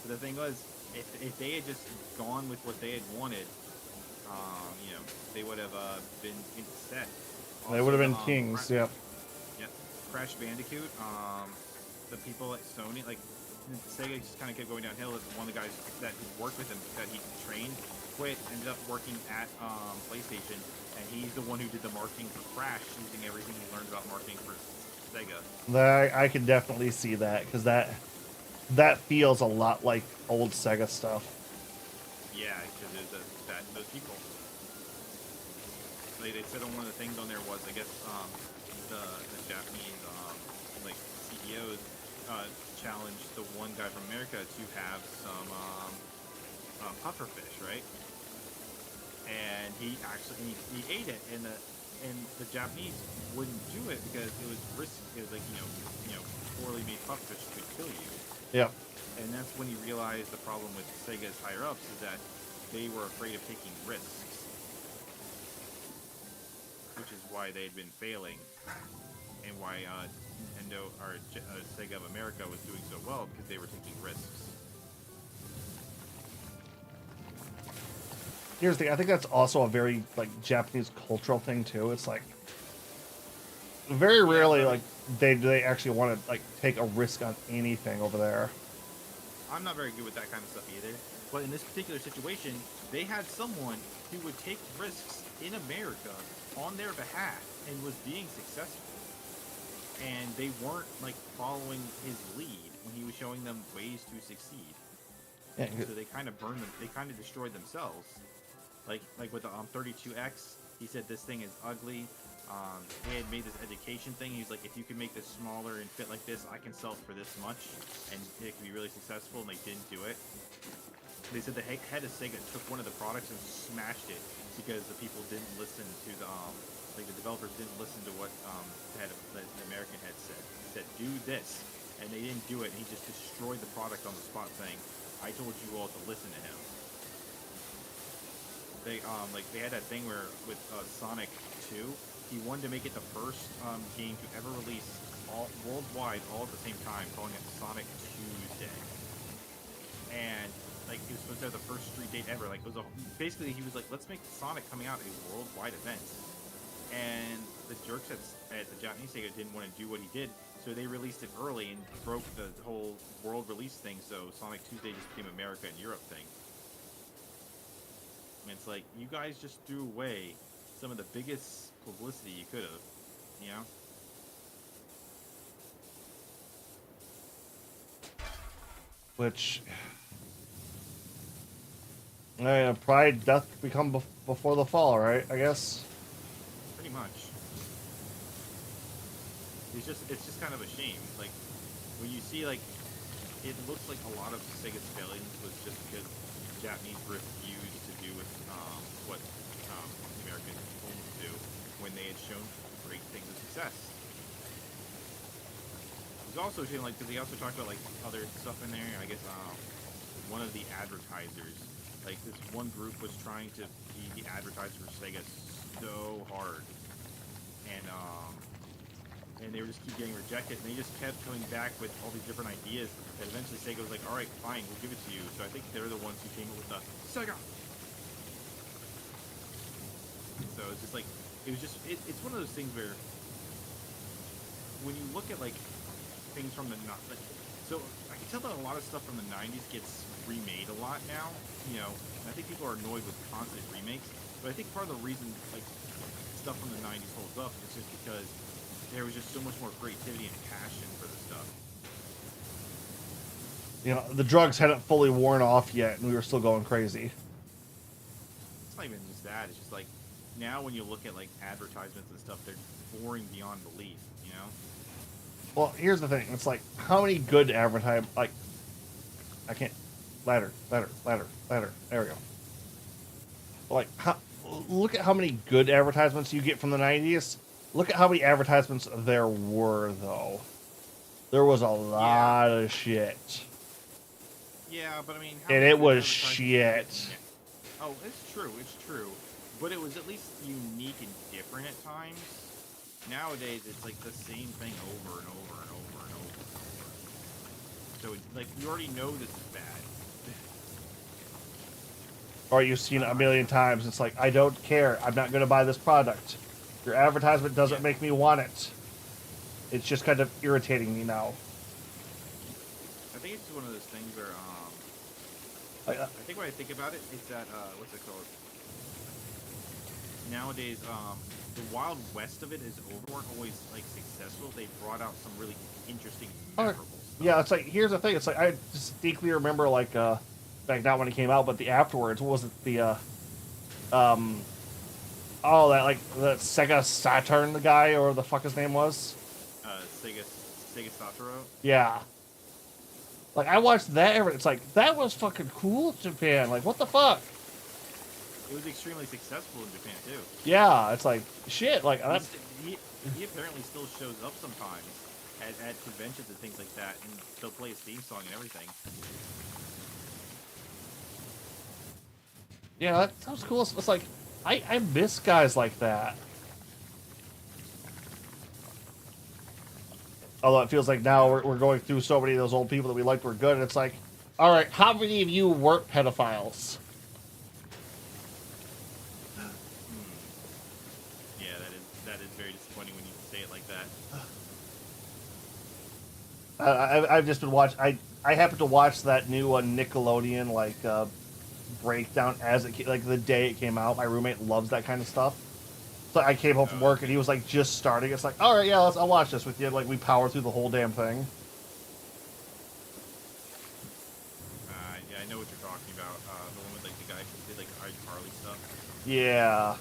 The thing was, if they had just gone with what they had wanted, they would have been set. They would have been kings, yeah. Yeah, Crash Bandicoot. The people at Sony, like Sega, just kind of kept going downhill. One of the guys that worked with him, that he trained, quit, ended up working at PlayStation, and he's the one who did the marketing for Crash, using everything he learned about marketing for Sega. I can definitely see that because that feels a lot like old Sega stuff. Yeah, because those people. They said on one of the things on there was, I guess, the Japanese like CEOs challenged the one guy from America to have some pufferfish, right? And he ate it, and the Japanese wouldn't do it because it was risky. It was like poorly made pufferfish could kill you. Yep. And that's when he realized the problem with Sega's higher ups is that they were afraid of taking risks, which is why they had been failing, and why Nintendo or Sega of America was doing so well, because they were taking risks. Here's the thing. I think that's also a very like Japanese cultural thing too. It's like very rarely like they actually want to like take a risk on anything over there. I'm not very good with that kind of stuff either. But in this particular situation, they had someone who would take risks in America on their behalf and was being successful. And they weren't like following his lead when he was showing them ways to succeed. Yeah, so they kind of burned them. They kind of destroyed themselves. Like with the 32X, he said this thing is ugly. They had made this education thing. He was like, if you can make this smaller and fit like this, I can sell it for this much, and it can be really successful. And they didn't do it. They said the head of Sega took one of the products and smashed it because the people didn't listen to the developers didn't listen to what the American head said. He said, do this, and they didn't do it. And he just destroyed the product on the spot, saying, I told you all to listen to him. They had that thing where with Sonic 2, he wanted to make it the first game to ever release worldwide all at the same time, calling it Sonic Tuesday. And like he was supposed to have the first street date ever. Like it was basically he was like, let's make Sonic coming out a worldwide event. And the jerks at the Japanese Sega didn't want to do what he did, so they released it early and broke the whole world release thing. So Sonic Tuesday just became America and Europe thing. And it's like you guys just threw away some of the biggest publicity you could have, you know. Which, pride doth become before the fall, right? I guess. Pretty much. It's just kind of a shame. Like when you see like it looks like a lot of Sega's failings was just because the Japanese refused to do what the American homes do when they had shown great things of success. There's also a shame, like, because they also talked about like other stuff in there. I guess one of the advertisers, like this one group was trying to be the advertiser for Sega so hard, and they were just keep getting rejected, and they just kept coming back with all these different ideas that eventually Sega was like, all right, fine, we'll give it to you. So I think they're the ones who came up with the Sega. So it's just like, it's one of those things where when you look at like things from the like, so I can tell that a lot of stuff from the 90s gets remade a lot now, you know, and I think people are annoyed with constant remakes, but I think part of the reason like stuff from the 90s holds up is just because there was just so much more creativity and passion for the stuff. You know, the drugs hadn't fully worn off yet, and we were still going crazy. It's not even just that. It's just like now when you look at like advertisements and stuff, they're boring beyond belief. You know. Well, here's the thing. It's like how many good like I can't ladder. There we go. Like look at how many good advertisements you get from the 90s. Look at how many advertisements there were, though. There was a lot of shit. Yeah, but I mean... And it was shit. Oh, it's true, But it was at least unique and different at times. Nowadays, it's like the same thing over and over and over and over and over. So, like, you already know this is bad. Or you've seen it a million times. It's like, I don't care. I'm not going to buy this product. Your advertisement doesn't make me want it. It's just kind of irritating me now. I think it's one of those things where, I think when I think about it, it's that, what's it called? Nowadays, the Wild West of it is over. Weren't always, like, successful. They brought out some really interesting, memorable stuff. Yeah, it's like, here's the thing. It's like, I distinctly remember, like, back not when it came out, but the afterwards. What was it? The, oh, that, like, the Sega Saturn guy, or the fuck his name was? Sega Satoru? Yeah. Like, I watched that, it's like, that was fucking cool in Japan. Like, what the fuck? It was extremely successful in Japan, too. Yeah, it's like, shit, like... He apparently still shows up sometimes at conventions and things like that, and he'll play his theme song and everything. Yeah, that sounds cool. It's like, I miss guys like that. Although it feels like now we're going through so many of those old people that we liked were good, and it's like, all right, how many of you weren't pedophiles? Yeah, that is very disappointing when you say it like that. I've just been watching. I happened to watch that new Nickelodeon like breakdown as it like the day it came out. My roommate loves that kind of stuff. So I came home from work and he was like just starting. It's like, all right, yeah, I'll watch this with you. Like we power through the whole damn thing. Yeah, I know what you're talking about. The one with like the guy who did like iCarly stuff. Yeah.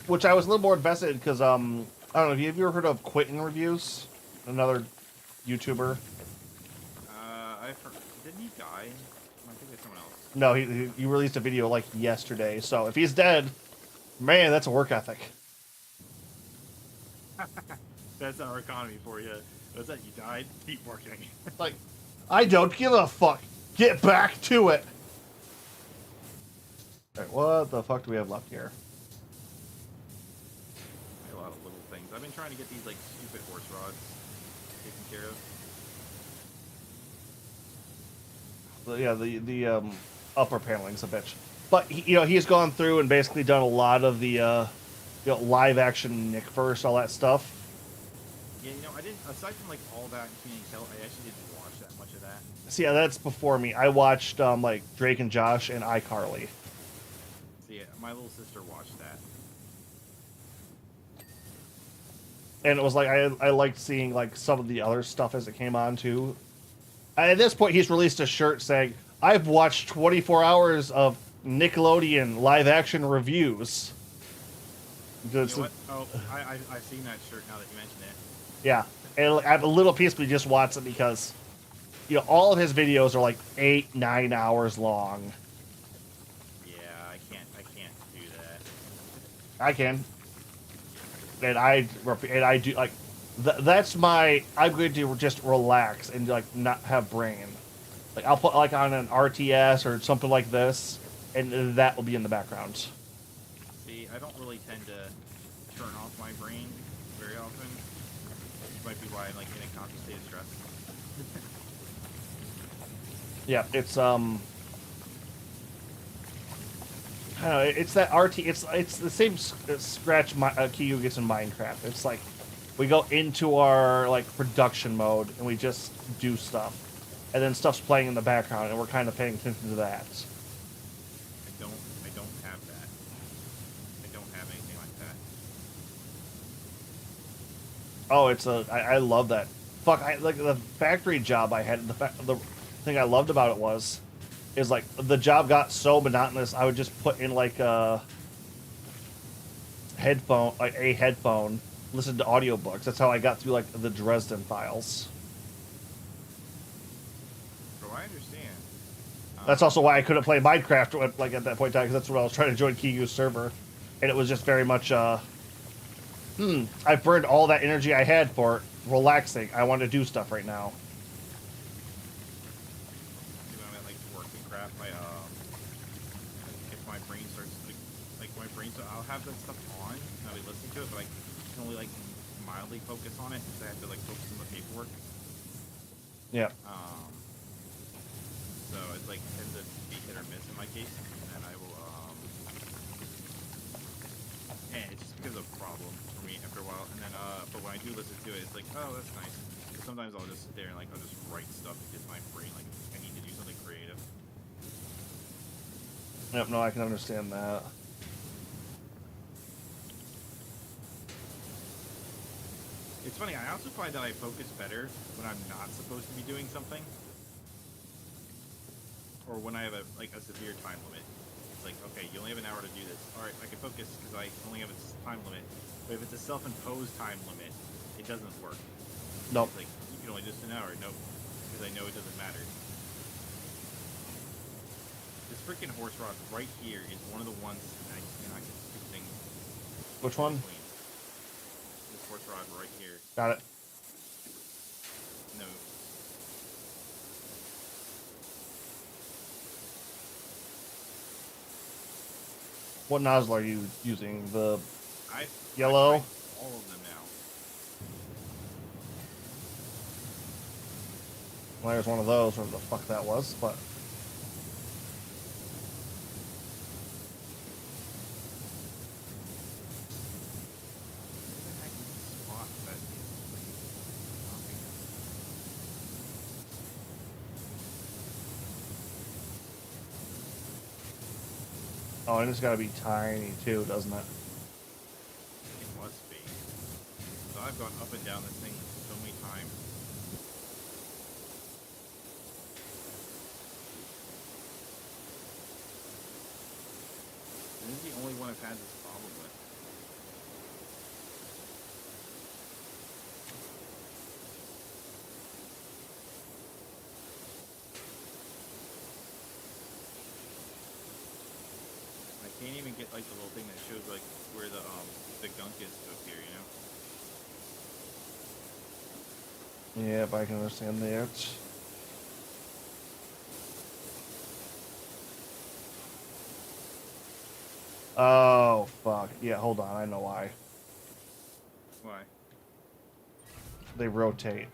Which I was a little more invested in because I don't know. Have you ever heard of Quentin Reviews? Another YouTuber. I've heard. Didn't he die? I think it's someone else. No, he released a video like yesterday. So if he's dead, man, that's a work ethic. That's our economy for you. That's that you died. Keep working. Like, I don't give a fuck. Get back to it. Alright, what the fuck do we have left here? A lot of little things. I've been trying to get these like stupid horse rods taken care of. the upper paneling's a bitch. But he's gone through and basically done a lot of the live action Nick first, all that stuff. Yeah, I didn't. Aside from like all that and Keenan Kel, I actually didn't watch that much of that. See, yeah, that's before me. I watched like Drake and Josh and iCarly. See, my little sister watched that. And it was like I liked seeing like some of the other stuff as it came on too. At this point, he's released a shirt saying, "I've watched 24 hours of Nickelodeon live action reviews." You know what? Oh, I've seen that shirt now that you mention it. Yeah, and I have a little piece, but he just wants it because all of his videos are like 8-9 hours long. Yeah, I can't do that. I can, and I do like that's my. I'm going to just relax and like not have brain. Like I'll put like on an RTS or something like this, and that will be in the background. See, I don't really tend to turn off my brain very often. Which might be why I'm like in a constant state of stress. Yeah, it's I don't know, it's that RT. It's the same scratch Kyu gets in Minecraft. It's like we go into our like production mode and we just do stuff, and then stuff's playing in the background, and we're kind of paying attention to that. I don't have that. I don't have anything like that. Oh, I love that. Fuck, I like the factory job I had. The thing I loved about it is like the job got so monotonous. I would just put in like a headphone, listen to audiobooks. That's how I got through like the Dresden Files. Bro, I understand. That's also why I couldn't play Minecraft like at that point in time, because that's when I was trying to join Kiyu's server, and it was just very much I burned all that energy I had for relaxing. I want to do stuff right now. When I'm at like work and crap, if my brain starts like my brain, so I'll have that stuff on and I'll be listening to it, but I can only like mildly focus on it because I have to like focus on the paperwork. Yeah. So it's like tends to be hit or miss in my case, and I will and it's just because of a problem for me after a while. And then but when I do listen to it, it's like, oh, that's nice. Sometimes I'll just sit there and like I'll just write stuff because my brain like I need to do something creative. Yep. No, I can understand that. It's funny, I also find that I focus better when I'm not supposed to be doing something. Or when I have a severe time limit. It's like, okay, you only have an hour to do this. Alright, I can focus because I only have a time limit. But if it's a self-imposed time limit, it doesn't work. Nope. It's like, you can only do this an hour. Nope. Because I know it doesn't matter. This freaking horse rod right here is one of the ones I just cannot get this stupid thing. Which one? Clean. This horse rod right here. Got it. No. What nozzle are you using? The I yellow? all of them now. Well, there's one of those, whatever the fuck that was, but What the heck is this spot that is nothing? oh, and it's got to be tiny too, doesn't it? It must be. So I've gone up and down this thing so many times. And this is the only one I've had this problem with. I can't even get like the little thing that shows like where the gunk is up here, you know? Yeah, if I can understand that. Oh, fuck. Yeah, hold on. I know why. Why? They rotate.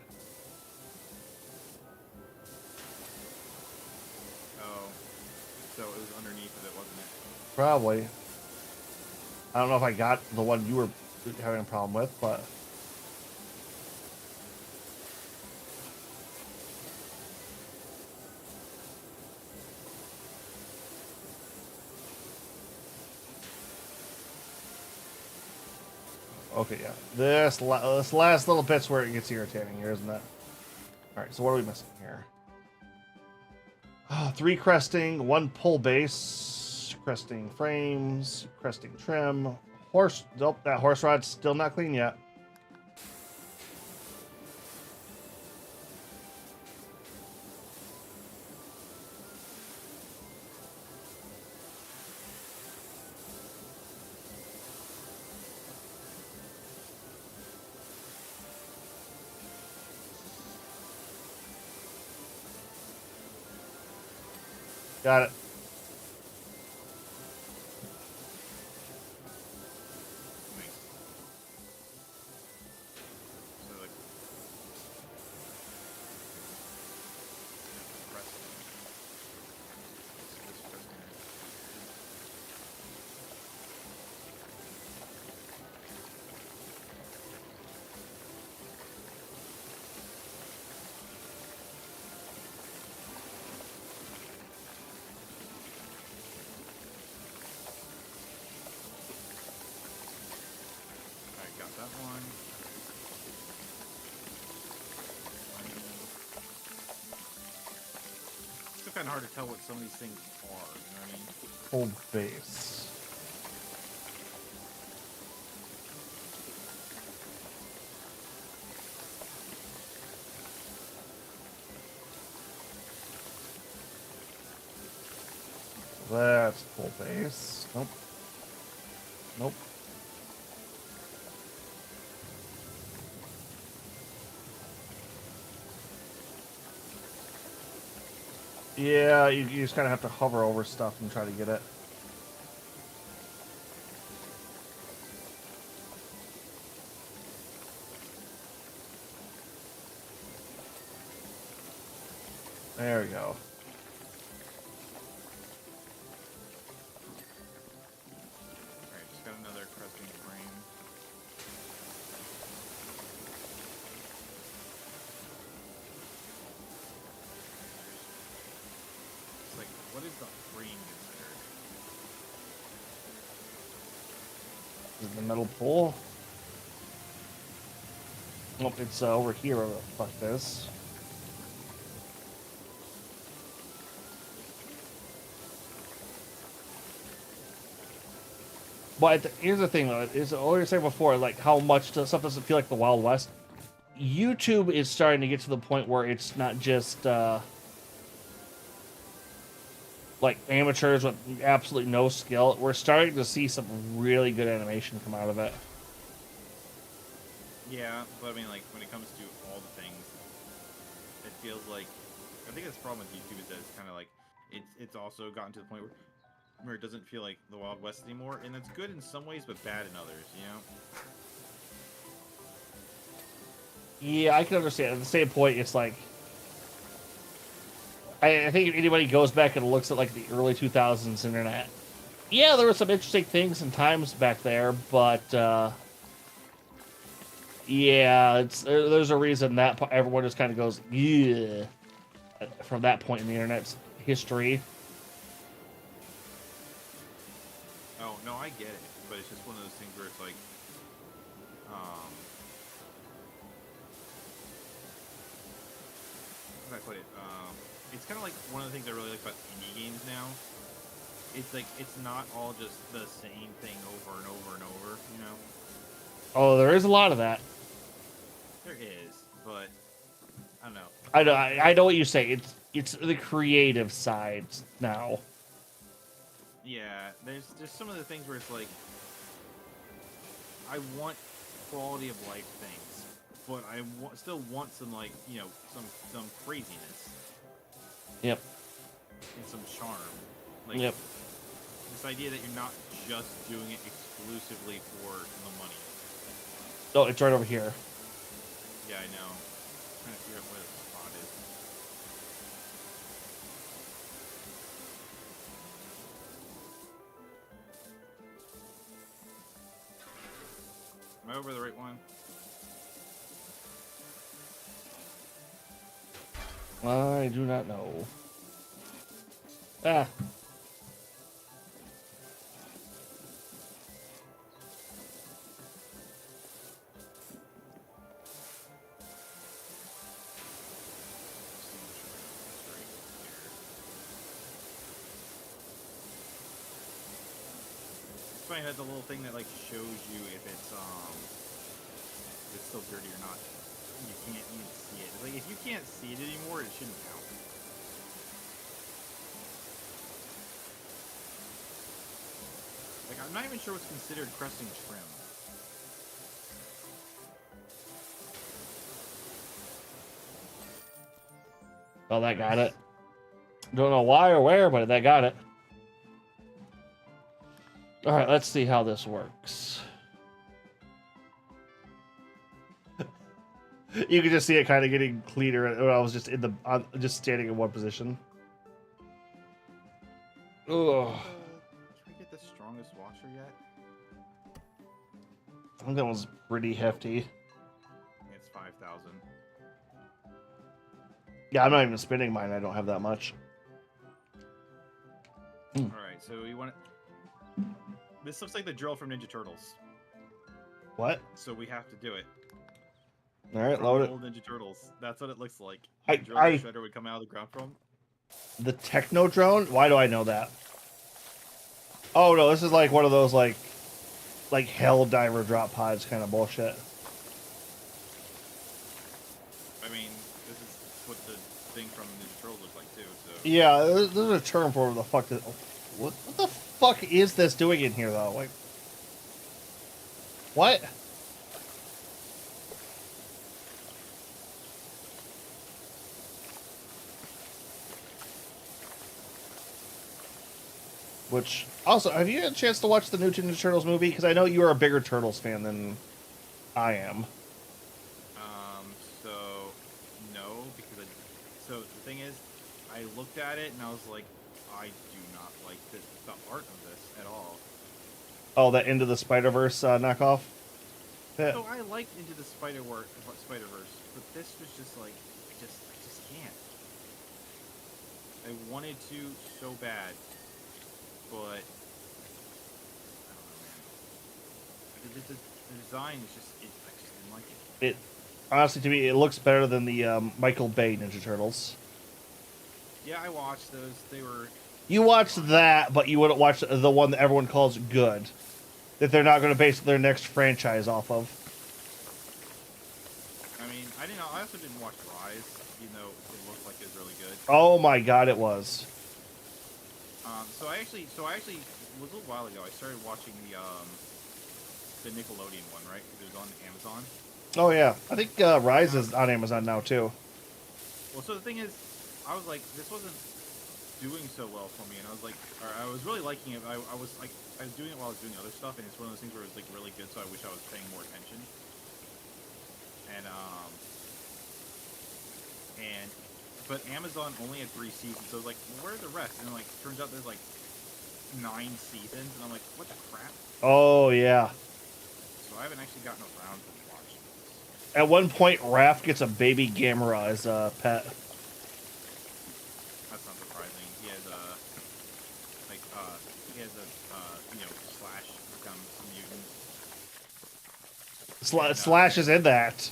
so it was underneath of it, wasn't it? Probably. I don't know if I got the one you were having a problem with, but... Okay, yeah. This last little bit's where it gets irritating here, isn't it? Alright, so what are we missing here? 3 cresting, 1 pull base, cresting frames, cresting trim, horse... Nope, that horse rod's still not clean yet. Got it. Nice. So like press this press here. Alright, got that one. It's still kind of hard to tell what some of these things are, you know what I mean? Pull base. That's pull base. Nope. Nope. Yeah, you just kind of have to hover over stuff and try to get it. There we go. Alright, just got another cresting frame. It's like, what is the frame considered? Is it the metal pole? Nope, it's over here where the fuck it is. But here's the thing, though, is what you were saying before, like how much stuff doesn't feel like the Wild West. YouTube is starting to get to the point where it's not just like amateurs with absolutely no skill. We're starting to see some really good animation come out of it. Yeah, but I mean, like, when it comes to all the things, it feels like, I think that's the problem with YouTube is that it's kind of like, it's also gotten to the point where it doesn't feel like the Wild West anymore, and that's good in some ways, but bad in others, you know? Yeah, I can understand. At the same point, it's like, I think if anybody goes back and looks at like the early 2000s internet, yeah, there were some interesting things and times back there, but yeah, there's a reason that everyone just kind of goes, yeah, from that point in the internet's history. Oh, no, I get it, but it's just one of those things where it's like, how do I put it? It's kind of like one of the things I really like about indie games now. It's like, it's not all just the same thing over and over and over, you know? Oh, there is a lot of that. There is, but I don't know. I know what you say. It's the creative side now. Yeah, there's some of the things where it's like, I want quality of life things, but I still want some, like, you know, some craziness. Yep. And some charm. Like, Yep. this idea that you're not just doing it exclusively for the money. Oh, it's right over here. Yeah, I know. I'm trying to figure out where the spot is. I over the right one? I do not know. Ah. It's funny that the little thing that like shows you if it's still dirty or not. You can't even see it. Like if you can't see it anymore, it shouldn't count. Like I'm not even sure what's considered cresting trim. Well, that got it. Don't know why or where, but that got it. All right, let's see how this works. You can just see it kind of getting cleaner when I was just just standing in one position. Ugh. Can we get the strongest washer yet? I think that one's pretty hefty. It's 5,000. Yeah, I'm not even spinning mine. I don't have that much. All right, so we want it. This looks like the drill from Ninja Turtles. What? So we have to do it. All right, From load the it. old Ninja Turtles. That's what it looks like. I- The drill I- the shredder would come out of the ground from. The Techno Drone? Why do I know that? Oh no, this is like one of those like hell diver drop pods kind of bullshit. I mean, this is what the thing from Ninja Turtles looks like too. So Yeah, there's a term for the fuck. What the fuck is this doing in here though? Like, what? Which also, have you had a chance to watch the new Ninja Turtles movie? Because I know you are a bigger Turtles fan than I am. So no, because so the thing is, I looked at it and I was like, I do not like the art of this at all. Oh, that Into the Spider-Verse knockoff. Yeah. So I liked Into the Spider-Verse, but this was just like, I just can't. I wanted to so bad, but I don't know, man. The design is just, I just didn't like it. It honestly, to me, it looks better than the Michael Bay Ninja Turtles. Yeah, I watched those. They were. You watched that, but you wouldn't watch the one that everyone calls good. That they're not going to base their next franchise off of. I mean, I didn't know. I also didn't watch Rise, even though it looked like it was really good. Oh my god, it was. So I actually, it was a little while ago. I started watching the Nickelodeon one, right? It was on Amazon. Oh yeah, I think Rise is on Amazon now too. Well, so the thing is, I was like, this wasn't doing so well for me, and I was like, or I was really liking it. I was like, I was doing it while I was doing other stuff, and it's one of those things where it was like really good. So I wish I was paying more attention. But Amazon only had 3 seasons, so I was like, well, where are the rest? And like, turns out there's like 9 seasons, and I'm like, what the crap? Oh yeah. So I haven't actually gotten around to watching this. At one point, Raph gets a baby Gamera as a pet. That's not surprising. He has Slash becomes a mutant. Slash is in that.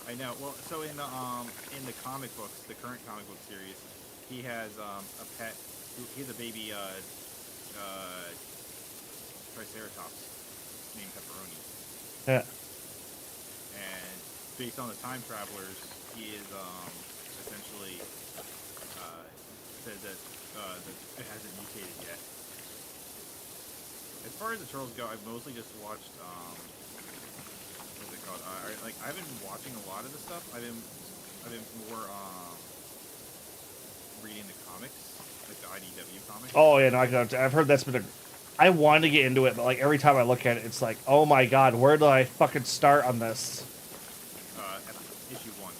I know. Well, so in the comic books, the current comic book series, he has a pet. He's a baby Triceratops named Pepperoni. Yeah. And based on the time travelers, he is essentially said that it hasn't mutated yet. As far as the turtles go, I've mostly just watched what's it called? I've been watching a lot of the stuff. I've been more reading the comics, like the IDW comics. Oh yeah, no, I've heard that's been a. I wanted to get into it, but like every time I look at it, it's like, oh my god, where do I fucking start on this? At issue 1.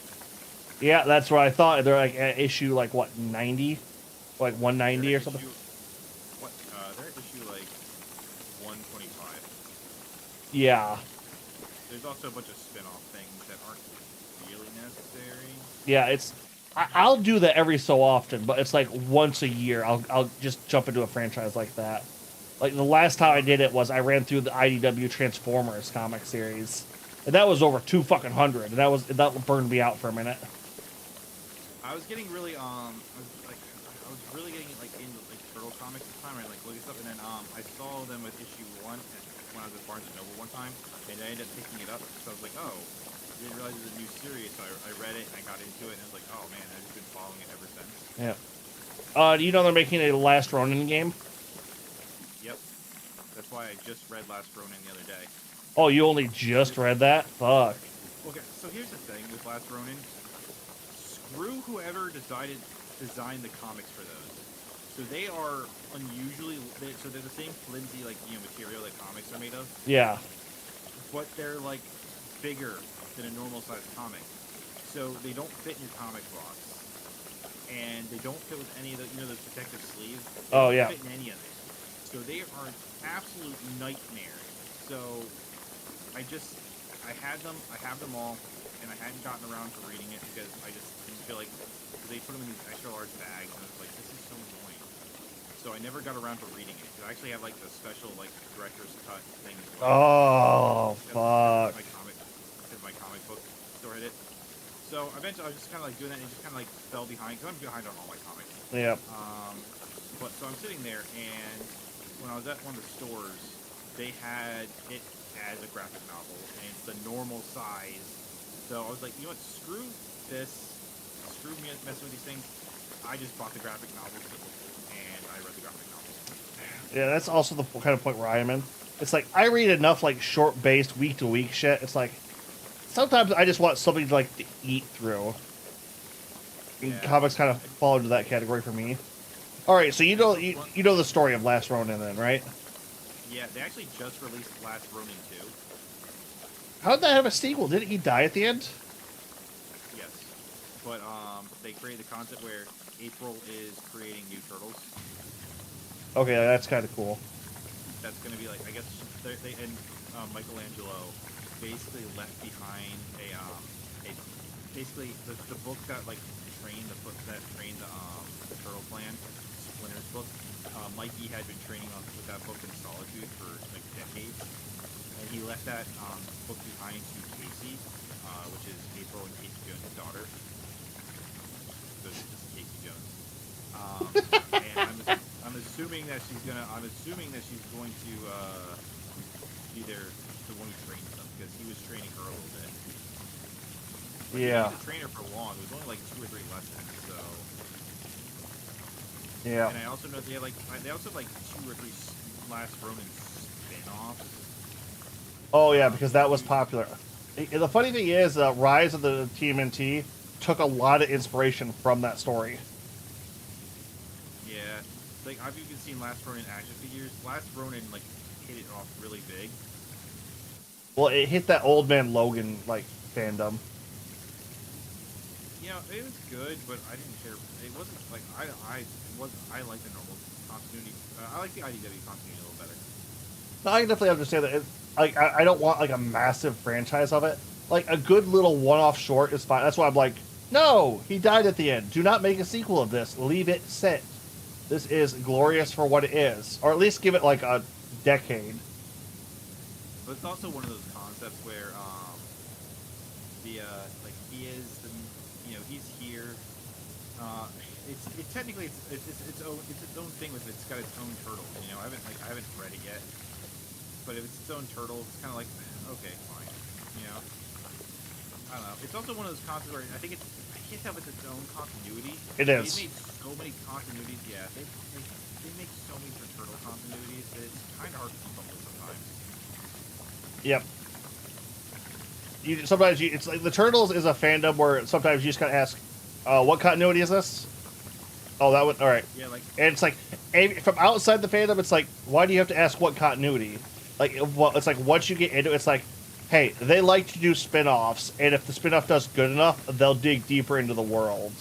Yeah, that's what I thought. They're like at issue like what 90, like 190 or something. They're at issue like 125. Yeah. there's also a bunch of spin-off things that aren't really necessary. Yeah, I'll do that every so often, but it's like once a year. I'll just jump into a franchise like that. Like the last time I did it was I ran through the IDW Transformers comic series, and that was over 200, and that burned me out for a minute. I was getting really I was really getting like into like turtle comics at the time, right? Like looking stuff, and then I saw them with issue 1 when I was at Barnes and Noble one time, and I ended up picking it up. So I was like, oh, I didn't realize it was a new series. So I read it and I got into it, and I was like, oh man, I've just been following it ever since. Yeah. Do you know they're making a Last Ronin game? Yep. That's why I just read Last Ronin the other day. Oh, you only just read that? Fuck. Okay, so here's the thing with Last Ronin. Screw whoever designed the comics for those. So they are unusually, so they're the same flimsy material that comics are made of. Yeah. But they're like bigger than a normal sized comic. So they don't fit in your comic box. And they don't fit with any of the those protective sleeves. They Oh, don't yeah. fit in any of it. So they are an absolute nightmare. So I have them all, and I hadn't gotten around to reading it because I just didn't feel like they put them in these extra large bags, and I was like, this is so annoying. So I never got around to reading it. I actually have like the special director's cut thing as well. Oh, fuck. Because my comic book store had it. So eventually I was just kind of like doing that, and it just kind of like fell behind because I'm behind on all my comics. Yep. But so I'm sitting there, and when I was at one of the stores, they had it as a graphic novel, and it's the normal size. So I was like, you know what? Screw this. Screw me messing with these things. I just bought the graphic novel, and I read the graphic novel. Yeah, that's also the kind of point where I am in. It's like I read enough like short-based week-to-week shit. It's like sometimes I just want something to eat through. And Yeah. comics kind of fall into that category for me. All right, so you know the story of Last Ronin, then, right? Yeah, they actually just released Last Ronin 2. How did that have a sequel? Didn't he die at the end? Yes, but they created the concept where April is creating new turtles. Okay, that's kind of cool. That's going to be like, I guess they and Michelangelo basically left behind a basically the book that trained the turtle clan, Splinter's book. Mikey had been training with that book in solitude for decades, and he left that book behind to Casey, which is April and Casey Jones' daughter. So this is Casey Jones. And I'm assuming that she's going to be the one who trains them, because he was training her a little bit. But Yeah. he was a trainer for long. It was only 2 or 3 lessons, so. Yeah. And I also know they also have 2 or 3 Last Ronin spin-offs. Oh yeah, because that was popular. The funny thing is, Rise of the TMNT took a lot of inspiration from that story. Yeah, I've even seen Last Ronin action figures. Last Ronin hit it off really big. Well, it hit that Old Man Logan fandom. You know, it was good, but I didn't care. It wasn't I like the normal continuity. I like the IDW continuity a little better. No, I can definitely understand that. I don't want a massive franchise of it. A good little one-off short is fine. That's why I'm like, no, he died at the end. Do not make a sequel of this. Leave it sit. This is glorious for what it is, or at least give it a decade. But it's also one of those concepts where he is he's here. It's technically its own thing with it's got its own turtle. I haven't read it yet, but if it's its own turtle, it's kind of like okay, fine. I don't know. It's also one of those concepts where I can't tell if it's its own continuity. It is. They made so many continuities. Yeah, they make so many turtle continuities that it's kind of hard to keep up with sometimes. Yep. It's like the Turtles is a fandom where sometimes you just gotta ask, what continuity is this? Oh, that one. All right. Yeah, And it's from outside the fandom, it's why do you have to ask what continuity? It's once you get into it, it's hey, they like to do spin-offs, and if the spin-off does good enough, they'll dig deeper into the world.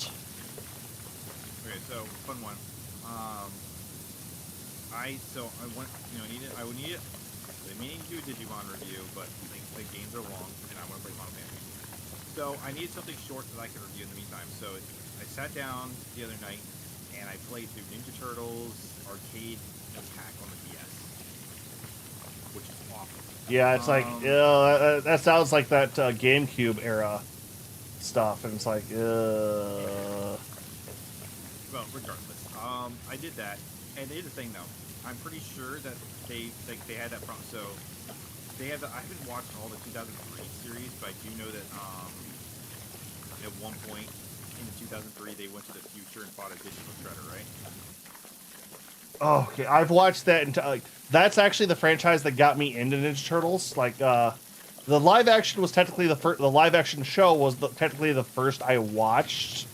Okay, so fun one. I would need it. I've been meaning to do a Digimon review, but The games are long, and I want to play Final Fantasy. So I needed something short that I could review in the meantime. So I sat down the other night, and I played through Ninja Turtles Arcade Attack on the DS, which is awful. Yeah, it's like, that sounds like that GameCube era stuff, and it's like, Well, regardless, I did that, and here's the thing though. I'm pretty sure that they had that problem. So they have. I haven't watched all the 2003 series, but I do know that at one point in the 2003 they went to the future and fought a digital shredder, right? oh, okay. I've watched that, and that's actually the franchise that got me into Ninja Turtles. Like, the live action was technically the first. The live action show was technically the first I watched,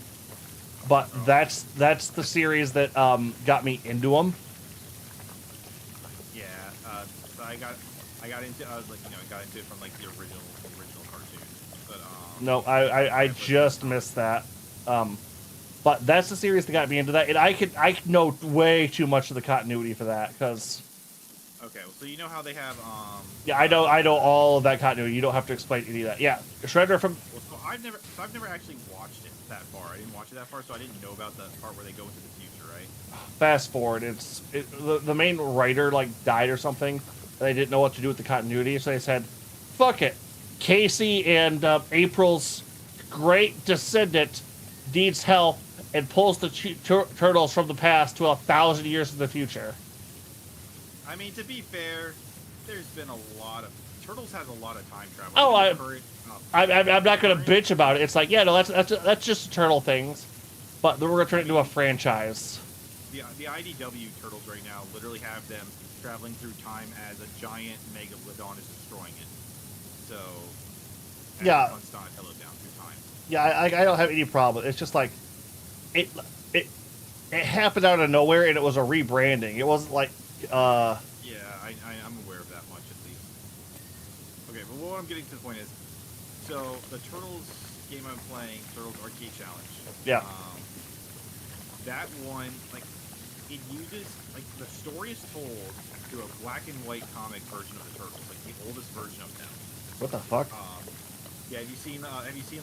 but that's the series that got me into them. Yeah. So I got into. I was like, I got into it from like the original cartoon. But No, I just missed that. But that's the series that got me into that, and I know way too much of the continuity for that because. Okay, well, so you know how they have Yeah, I know all of that continuity. You don't have to explain any of that. Yeah, Shredder from. Well, so I've never actually watched it that far. I didn't watch it that far, so I didn't know about the part where they go into the future, right? Fast forward, the main writer like died or something. They didn't know what to do with the continuity, so they said, "Fuck it." Casey and April's great descendant needs help and pulls the turtles from the past to 1,000 years in the future. I mean, to be fair, there's been a lot of Turtles has a lot of time travel. Oh, I'm not gonna current- bitch about it. It's like, yeah, no, that's just turtle things, but then we're gonna turn it into a franchise. The IDW Turtles right now literally have them traveling through time as a giant megalodon is destroying it. So Yeah. Donatello down through time. Yeah, I don't have any problem. It's just like, it happened out of nowhere, and it was a rebranding. It wasn't like, Yeah, I'm aware of that much at least. Okay, but what I'm getting to the point is, so the Turtles game I'm playing, Turtles Arcade Challenge. Yeah. That one, like, it uses, like, the story is told through a black and white comic version of the Turtles, like the oldest version of them. what the fuck? Yeah, have you seen,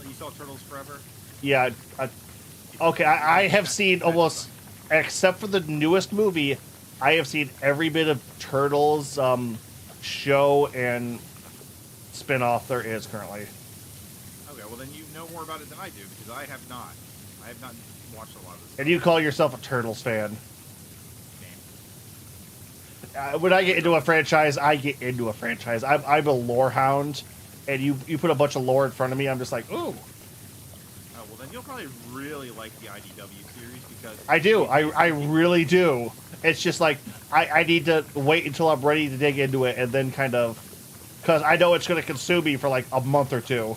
you saw Turtles Forever? Yeah, okay, I have seen almost, except for the newest movie, I have seen every bit of Turtles show and spin-off there is currently. Okay, well then you know more about it than I do, because I have not. I have not watched a lot of this. And you call yourself a Turtles fan. game. When I get into a franchise, I get into a franchise. I'm a lore hound, and you put a bunch of lore in front of me, I'm just like, ooh. Oh, well then you'll probably really like the IDW series, because... I do. I really do. It's just like, I need to wait until I'm ready to dig into it, and then kind of... Because I know it's going to consume me for like a month or two.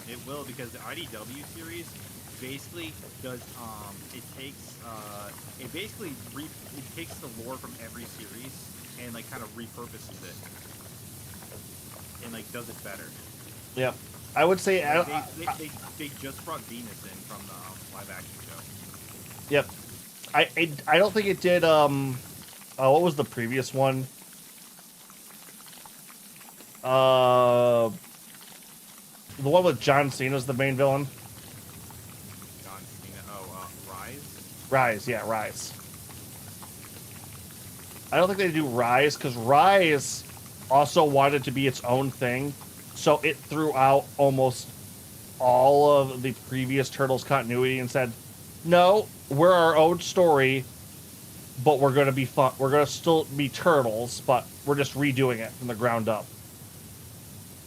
It will, because the IDW series basically does, it takes the lore from every series and like kind of repurposes it and like does it better. Yeah. I would say... They just brought Venus in from the live action show. Yep. I don't think it did, what was the previous one? The one with John Cena's the main villain. John Cena. Rise? Rise, yeah, Rise. I don't think they do Rise, because Rise also wanted to be its own thing, so it threw out almost all of the previous Turtles continuity and said, no, we're our own story, but we're going to be fun. We're going to still be Turtles, but we're just redoing it from the ground up.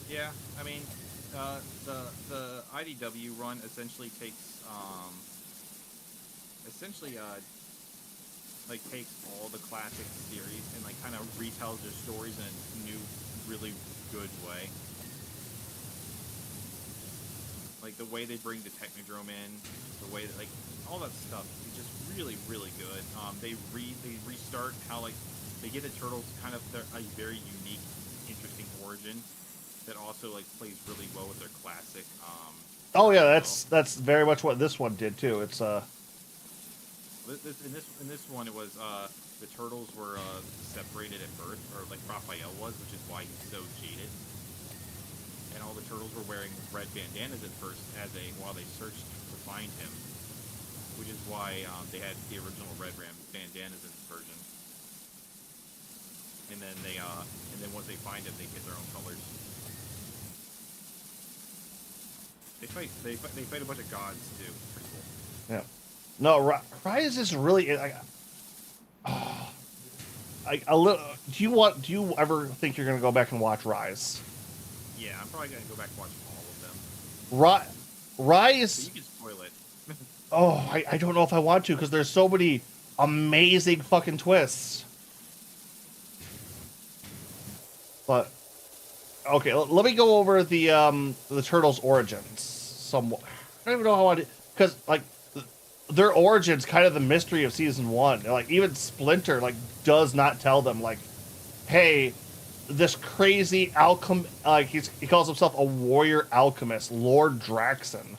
Yeah, I mean, the IDW run essentially takes like takes all the classic series and like kind of retells their stories in a new, really good way. Like the way they bring the Technodrome in, the way that like all that stuff is just really, really good. They restart how like they give the Turtles kind of a very unique, interesting origin that also like plays really well with their classic. Oh yeah, that's very much what this one did too. It's in this one it was the Turtles were separated at birth, or like Raphael was, which is why he's so jaded. and all the turtles were wearing red bandanas at first while they searched to find him, which is why they had the original red bandanas in this version. And then once they find him, they get their own colors. They fight a bunch of gods too. Pretty cool. Yeah. No, Rise is really a little. Do you ever think you're gonna go back and watch Rise? Yeah, I'm probably gonna go back and watch all of them. Rise. But you can spoil it. Oh, I don't know if I want to because there's so many amazing fucking twists. But okay, let me go over the turtles' origins. Somewhat. I don't even know how I because like their origins kind of the mystery of season 1. Like even Splinter like does not tell them like, hey, this crazy he calls himself a warrior alchemist, Lord Draxon,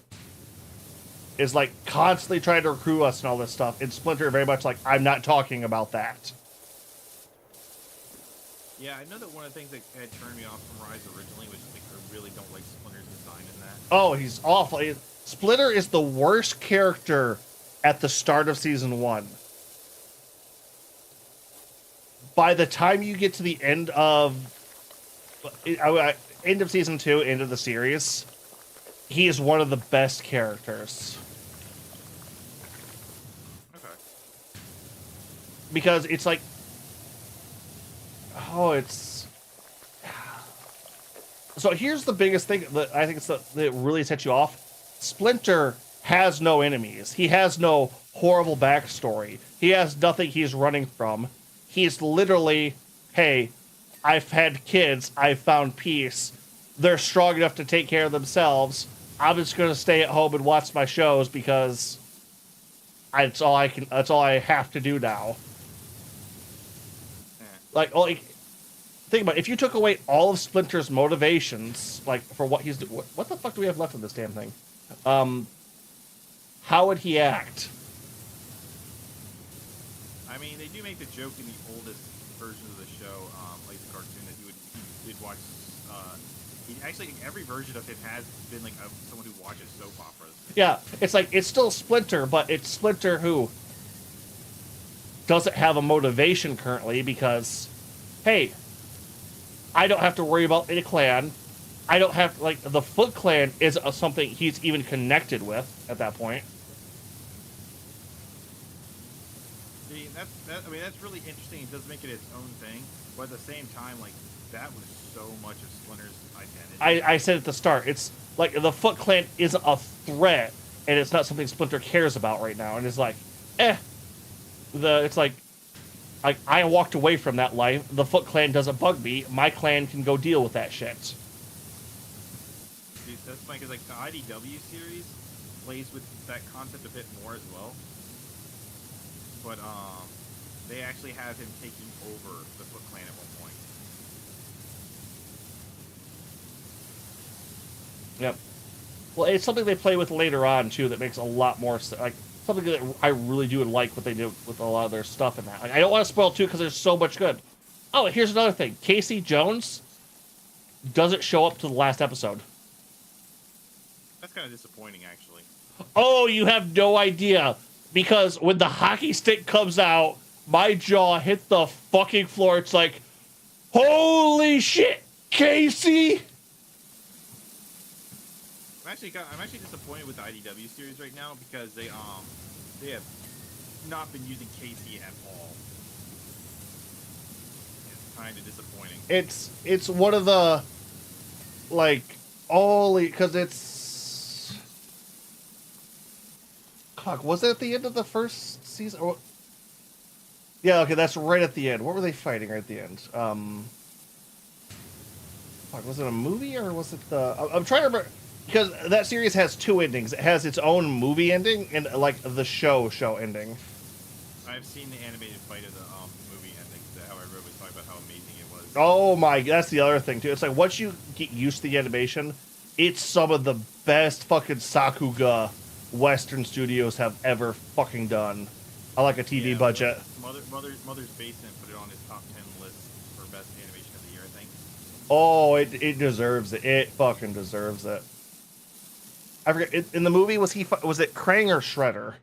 is like constantly trying to recruit us and all this stuff. And Splinter very much like, I'm not talking about that. Yeah, I know that one of the things that had turned me off from Rise originally was like I really don't like Splinter's design in that. Oh, he's awful. Splinter is the worst character at the start of season 1. By the time you get to the end of season 2, end of the series, he is one of the best characters. Okay. Because it's like, so here's the biggest thing that I think that really sets you off. Splinter has no enemies. He has no horrible backstory. He has nothing he's running from. He's literally, hey, I've had kids. I've found peace. They're strong enough to take care of themselves. I'm just going to stay at home and watch my shows because that's all I have to do now. Like, think about it. If you took away all of Splinter's motivations, like for what he's doing, what the fuck do we have left of this damn thing? How would he act? I mean, they do make the joke in the oldest version of the show, like the cartoon, that he'd watch. Actually, every version of him has been like someone who watches soap operas. Yeah, it's like it's still Splinter, but it's Splinter who doesn't have a motivation currently because, hey, I don't have to worry about a clan. I don't have like the Foot Clan is something he's even connected with at that point. See, that's really interesting. It does make it its own thing, but at the same time, like that was so much of Splinter's identity. I said at the start, it's like the Foot Clan is a threat, and it's not something Splinter cares about right now. And it's like, it's like I walked away from that life. The Foot Clan doesn't bug me. My clan can go deal with that shit. Dude, that's funny because like the IDW series plays with that concept a bit more as well. But they actually have him taking over the Foot Clan at one point. Yep. Well, it's something they play with later on too that makes a lot more like something that I really do like what they do with a lot of their stuff in that. Like, I don't want to spoil too because there's so much good. Oh, here's another thing. Casey Jones doesn't show up to the last episode. That's kind of disappointing, actually. Oh, you have no idea. Because when the hockey stick comes out, my jaw hit the fucking floor. It's like, holy shit, Casey! I'm actually disappointed with the IDW series right now because they have not been using Casey at all. It's kind of disappointing. It's one of the like only because it's fuck. Was it at the end of the first season? Or, yeah, okay, that's right at the end. What were they fighting right at the end? Fuck, was it a movie or was it the? I'm trying to remember. Because that series has two endings. It has its own movie ending and like the show ending. I've seen the animated fight of the movie ending. How everybody was talking about how amazing it was. Oh my, that's the other thing too. It's like once you get used to the animation, it's some of the best fucking Sakuga Western studios have ever fucking done. I like a TV budget. Mother's Basement put it on his top 10 list for best animation of the year, I think. Oh, it deserves it. It fucking deserves it. I forget. In the movie, was it Krang or Shredder?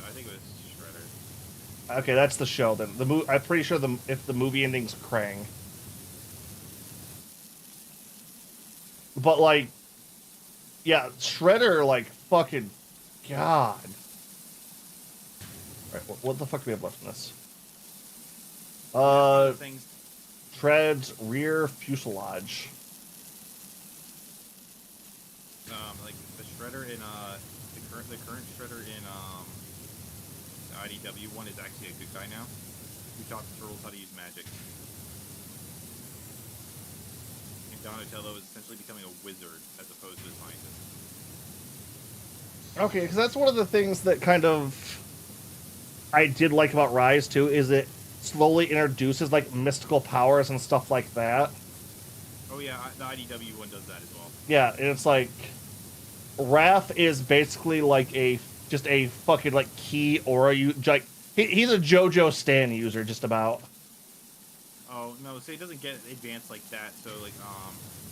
I think it was Shredder. Okay, that's the show then. I'm pretty sure if the movie ending's Krang. But like, yeah, Shredder, like, fucking God. All right, what the fuck do we have left in this? Things. Treads rear fuselage. Like the Shredder in the current Shredder in the IDW one is actually a good guy now. Who taught the turtles how to use magic. And Donatello is essentially becoming a wizard as opposed to a scientist. Okay, because that's one of the things that kind of I did like about Rise too, is it slowly introduces like mystical powers and stuff like that. Oh yeah, the IDW one does that as well. Yeah, and it's like Wrath is basically like just a fucking like key aura. Like he's a JoJo Stan user, just about. Oh no, so it doesn't get advanced like that. So like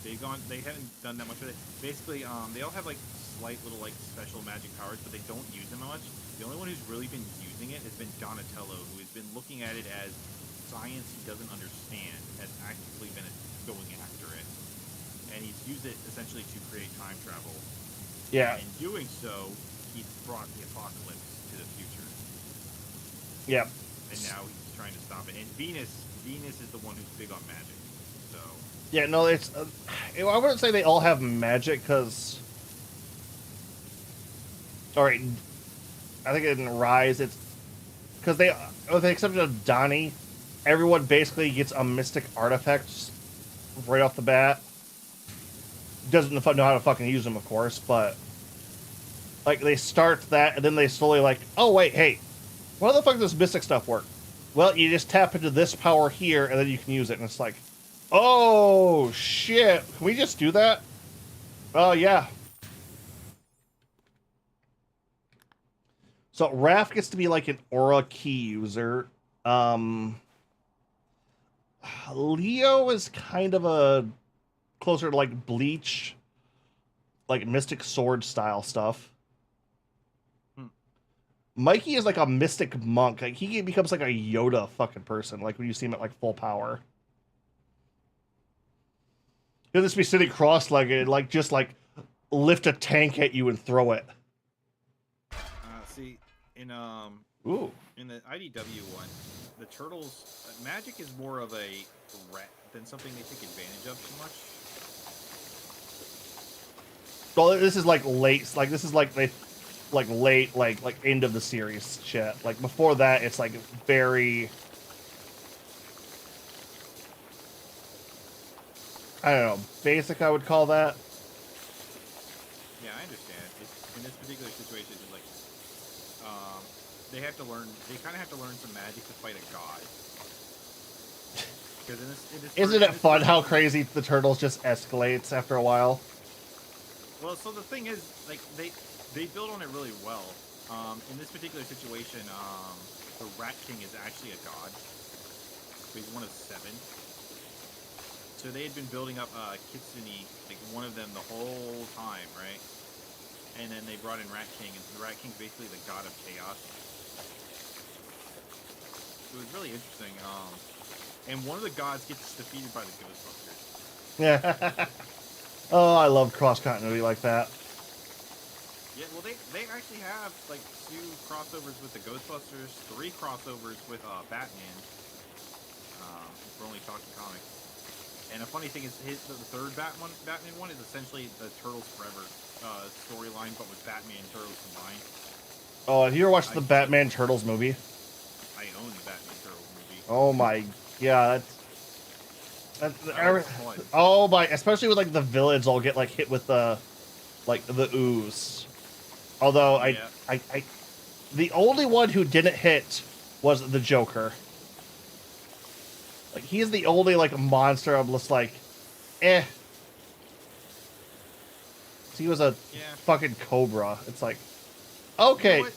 they haven't done that much with it. Basically, they all have like slight little like special magic powers, but they don't use them much. The only one who's really been using it has been Donatello, who has been looking at it as science he doesn't understand, has actively been going after it, and he's used it essentially to create time travel. Yeah. And in doing so, he's brought the apocalypse to the future. Yeah. And now he's trying to stop it. And Venus is the one who's big on magic. So Yeah, no, it's. I wouldn't say they all have magic, because. Alright, I think in Rise, it's. Because with the exception of Donnie, everyone basically gets a mystic artifact right off the bat. Doesn't know how to fucking use them, of course, but. Like, they start that, and then they slowly, like, oh, wait, hey, how the fuck does mystic stuff work? Well, you just tap into this power here, and then you can use it, and it's like, oh, shit, can we just do that? Oh, yeah. So, Raph gets to be, like, an aura key user. Leo is kind of a closer to, like, Bleach, like, mystic sword style stuff. Mikey is like a mystic monk. Like he becomes like a Yoda fucking person. Like when you see him at like full power, he'll just be sitting cross-legged, like just like lift a tank at you and throw it. see in Ooh. in the IDW one, the turtles magic is more of a threat than something they take advantage of too much. Well, this is like late. Like this is like they. Like late, like end of the series shit. Like before that, it's like very, I don't know, basic. I would call that. Yeah, I understand. In this particular situation, it's like they have to learn. They kind of have to learn some magic to fight a god. Because isn't it fun how crazy the turtles just escalates after a while? Well, so the thing is, like they build on it really well. In this particular situation, the Rat King is actually a god. He's one of 7. So they had been building up Kitsune, like one of them, the whole time, right? And then they brought in Rat King, and the Rat King's basically the god of chaos. It was really interesting. And one of the gods gets defeated by the Ghostbusters. Yeah. Oh, I love cross continuity like that. Yeah, well, they actually have like 2 crossovers with the Ghostbusters, 3 crossovers with Batman. We're only talking comics. And a funny thing is, the third Batman one is essentially the Turtles Forever storyline, but with Batman and Turtles combined. Oh, have you ever watched the Batman Turtles movie? I own the Batman Turtles movie. Oh my god, oh my! Especially with like the villains all get like hit with the ooze. Although I, the only one who didn't hit was the Joker. Like he's the only like monster I'm just like, eh. He was a fucking cobra. It's like, okay. You know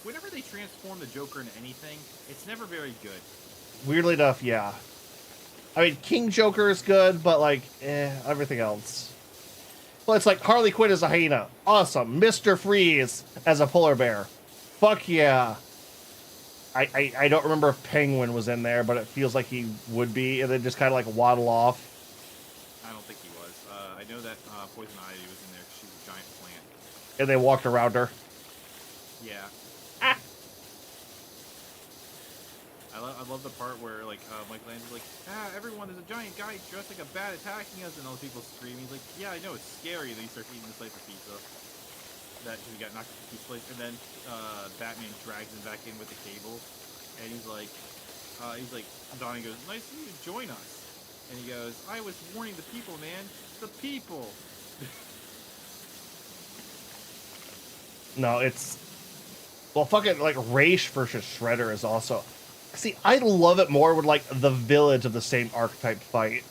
whenever they transform the Joker into anything, it's never very good. Weirdly enough, yeah. I mean, King Joker is good, but like, everything else. Well, it's like Harley Quinn as a hyena. Awesome. Mr. Freeze as a polar bear. Fuck yeah. I don't remember if Penguin was in there, but it feels like he would be, and then just kind of like waddle off. I don't think he was. I know that Poison Ivy was in there 'cause she's a giant plant. And they walked around her. Yeah. Ah. I love the part where like Michelangelo's like, everyone, there's a giant guy dressed like a bat attacking us, and all the people scream. He's like, yeah, I know, it's scary. And then he starts eating the slice of pizza. That he got knocked into pizza place, and then Batman drags him back in with the cable, and he's like, Donnie goes, nice of you to join us, and he goes, I was warning the people, man, the people. No, it's well, fucking like Raish versus Shredder is also. See, I love it more with like the village of the same archetype fight.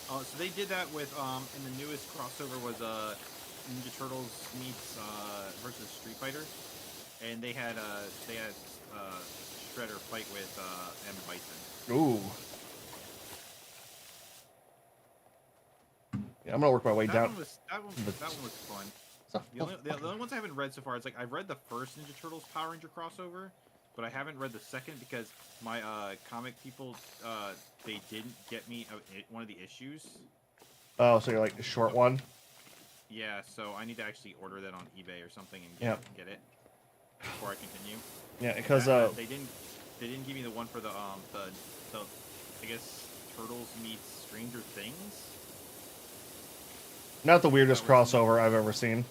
So they did that with in the newest crossover was Ninja Turtles meets versus Street Fighter, and they had Shredder fight with M. Bison. Ooh. Yeah, I'm gonna work my way down. That one was fun. The only ones I haven't read so far is like I've read the first Ninja Turtles Power Ranger crossover, but I haven't read the second because my comic people they didn't get me one of the issues. Oh, so you're like the short one? Yeah, so I need to actually order that on eBay or something and get it before I continue. Yeah, because they didn't give me the one for the I guess Turtles meets Stranger Things. Not the weirdest crossover I've ever seen.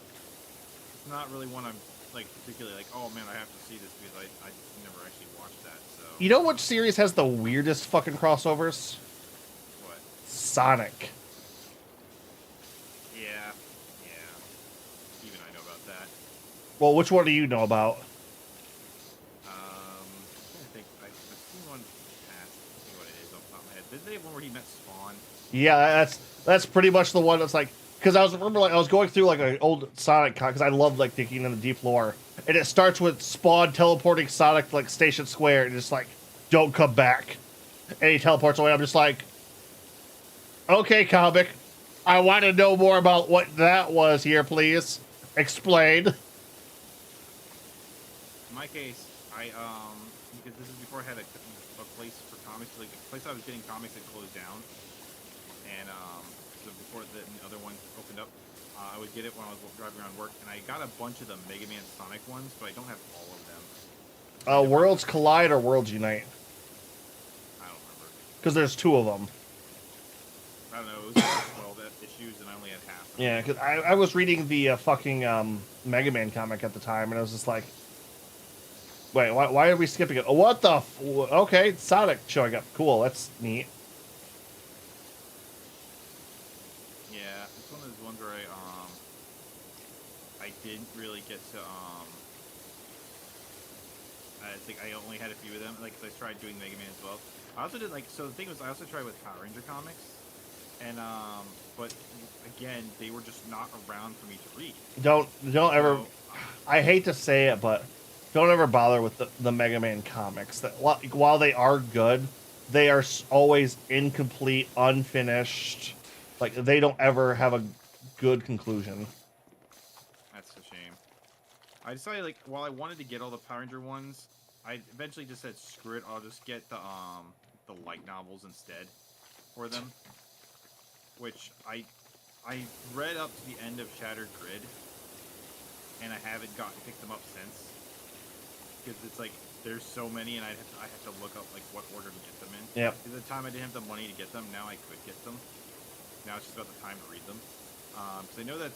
It's not really one I'm like particularly like, oh man, I have to see this because I never actually watched that. So you know what series has the weirdest fucking crossovers? What? Sonic. Yeah. Even I know about that. Well, which one do you know about? I'm trying to think. I've seen one past. I think what it is off the top of my head. Did they have one where he met Spawn? Yeah, that's pretty much the one that's like, because I was going through like an old Sonic because I love like digging in the deep lore, and it starts with Spawn teleporting Sonic to like Station Square and just like, don't come back, and he teleports away. I'm just like, okay, comic, I want to know more about what that was here, please explain. In my case, because this is before I had a place for comics, like the place I was getting comics had closed down, and so before the other one opened up, I would get it when I was driving around work, and I got a bunch of the Mega Man Sonic ones, but I don't have all of them. Worlds Collide or Worlds Unite? I don't remember. Because there's two of them. I don't know. It was like 12 issues, and I only had half. Yeah, because I was reading the fucking Mega Man comic at the time, and I was just like, wait, why are we skipping it? Oh, what the? Okay, Sonic showing up. Cool, that's neat. Yeah, it's one of those ones where I didn't really get to I think I only had a few of them. Like, 'cause I tried doing Mega Man as well. I also did so the thing was I also tried with Power Ranger comics, and but again they were just not around for me to read. Don't ever. I hate to say it, but don't ever bother with the Mega Man comics. That while they are good, they are always incomplete, unfinished. Like they don't ever have a good conclusion. That's a shame. I decided like while I wanted to get all the Power Ranger ones, I eventually just said screw it. I'll just get the light novels instead for them. Which I read up to the end of Shattered Grid, and I haven't picked them up since. Because it's like there's so many, and I have to look up like what order to get them in. Yep. At the time I didn't have the money to get them. Now I could get them. Now it's just about the time to read them. So I know that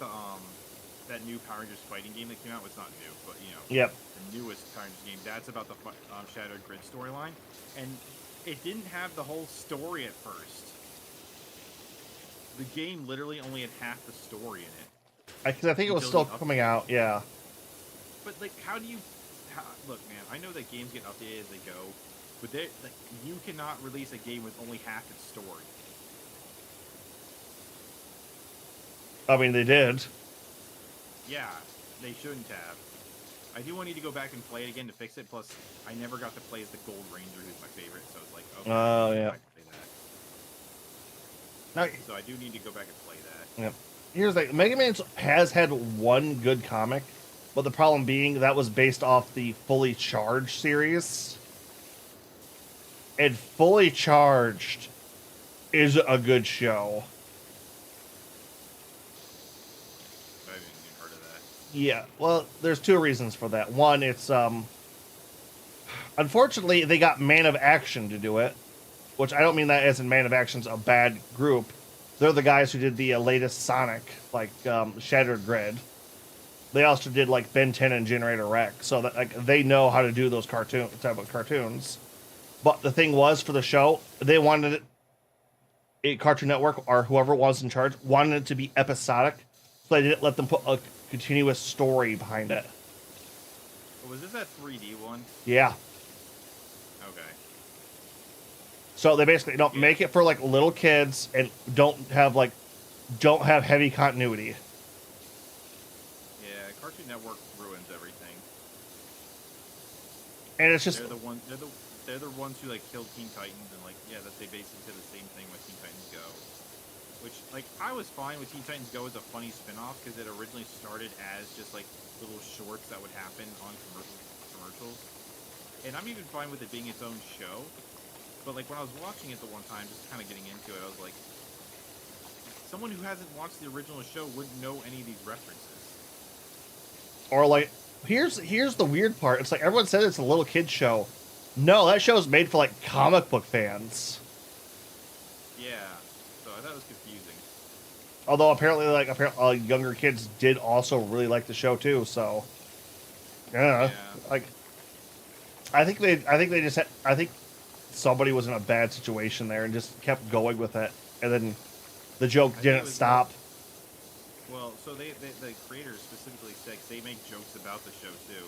that new Power Rangers fighting game that came out was not new, but you know, Yep. the newest Power Rangers game. That's about the Shattered Grid storyline, and it didn't have the whole story at first. The game literally only had half the story in it. Because I think it was still coming out. Yeah. But like, how do you? Look, man, I know that games get updated as they go, but you cannot release a game with only half its story. I mean, they did. Yeah, they shouldn't have. I do need to go back and play it again to fix it. Plus, I never got to play as the Gold Ranger, who's my favorite. So it's like, okay, Oh, yeah. I can play that. Now, So I do need to go back and play that. yeah. Here's the thing. Mega Man has had one good comic, but the problem being that was based off the Fully Charged series. And Fully Charged is a good show. I haven't even heard of that. Yeah, well, there's two reasons for that. One, it's unfortunately they got Man of Action to do it, which I don't mean that as in Man of Action's a bad group. They're the guys who did the latest Sonic, like Shattered Grid. They also did like Ben 10 and Generator Rex, so that like they know how to do those type of cartoons. But the thing was, for the show, they wanted it, Cartoon Network or whoever was in charge wanted it to be episodic, so they didn't let them put a continuous story behind it. Was this that 3D one? Yeah. Okay. So they basically don't make it for like little kids and don't have heavy continuity. Yeah, Cartoon Network ruins everything. And it's just They're the ones who like killed Teen Titans, and like that they basically did the same thing with Teen Titans Go. Which like I was fine with Teen Titans Go as a funny spin-off because it originally started as just like little shorts that would happen on commercials. And I'm even fine with it being its own show. But like when I was watching it the one time, just kind of getting into it, I was like, someone who hasn't watched the original show wouldn't know any of these references. or like here's the weird part. It's like everyone said it's a little kid show. No, that show's made for like comic book fans. Yeah, so I thought it was confusing. Although apparently younger kids did also really like the show too. So yeah, like I think somebody was in a bad situation there and just kept going with it, and then the joke didn't stop. Well, so the creators specifically said, 'cause they make jokes about the show too,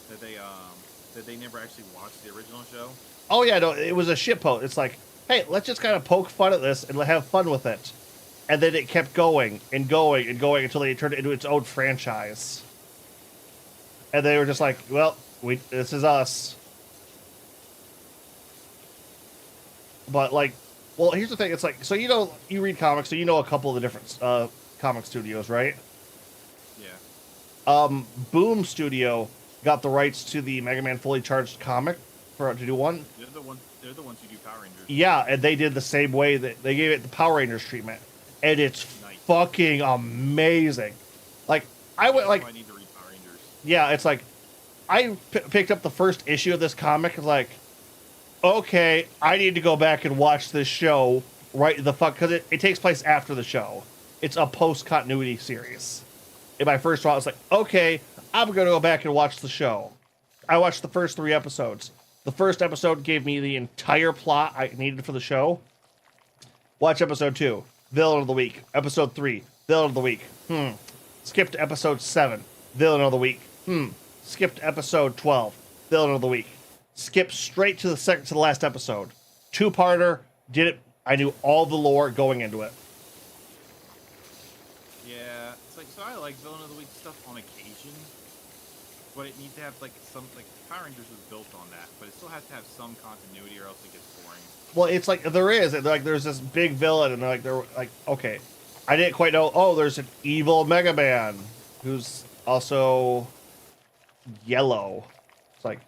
that they never actually watched the original show. Oh yeah, no, it was a shitpost. It's like, hey, let's just kind of poke fun at this and have fun with it, and then it kept going and going and going until they turned it into its own franchise. And they were just like, well, this is us. But like, well, here's the thing. It's like, so you read comics, so you know a couple of the different comic studios, right? Yeah. Boom Studio got the rights to the Mega Man Fully Charged comic to do one. They're the ones who do Power Rangers. Yeah, and they did the same way that they gave it the Power Rangers treatment, and it's nice. Fucking amazing. Like I went like, I need to read Power Rangers. Yeah, it's like I picked up the first issue of this comic. Like, okay, I need to go back and watch this show right the fuck because it takes place after the show. It's a post continuity series. And my first thought was like, okay, I'm gonna go back and watch the show. I watched the first 3 episodes. The first episode gave me the entire plot I needed for the show. Watch episode 2, Villain of the Week. Episode 3, Villain of the Week. Skip to episode 7, Villain of the Week. Skip to episode 12, Villain of the Week. Skip straight to the last episode. 2-parter, did it. I knew all the lore going into it. Yeah, it's like, so I like Villain of the Week stuff on occasion, but it needs to have like some, like Power Rangers was built on that, but it still has to have some continuity or else it gets boring. Well, it's like there's this big villain, and they're like, okay, I didn't quite know. Oh, there's an evil Mega Man who's also yellow. It's like,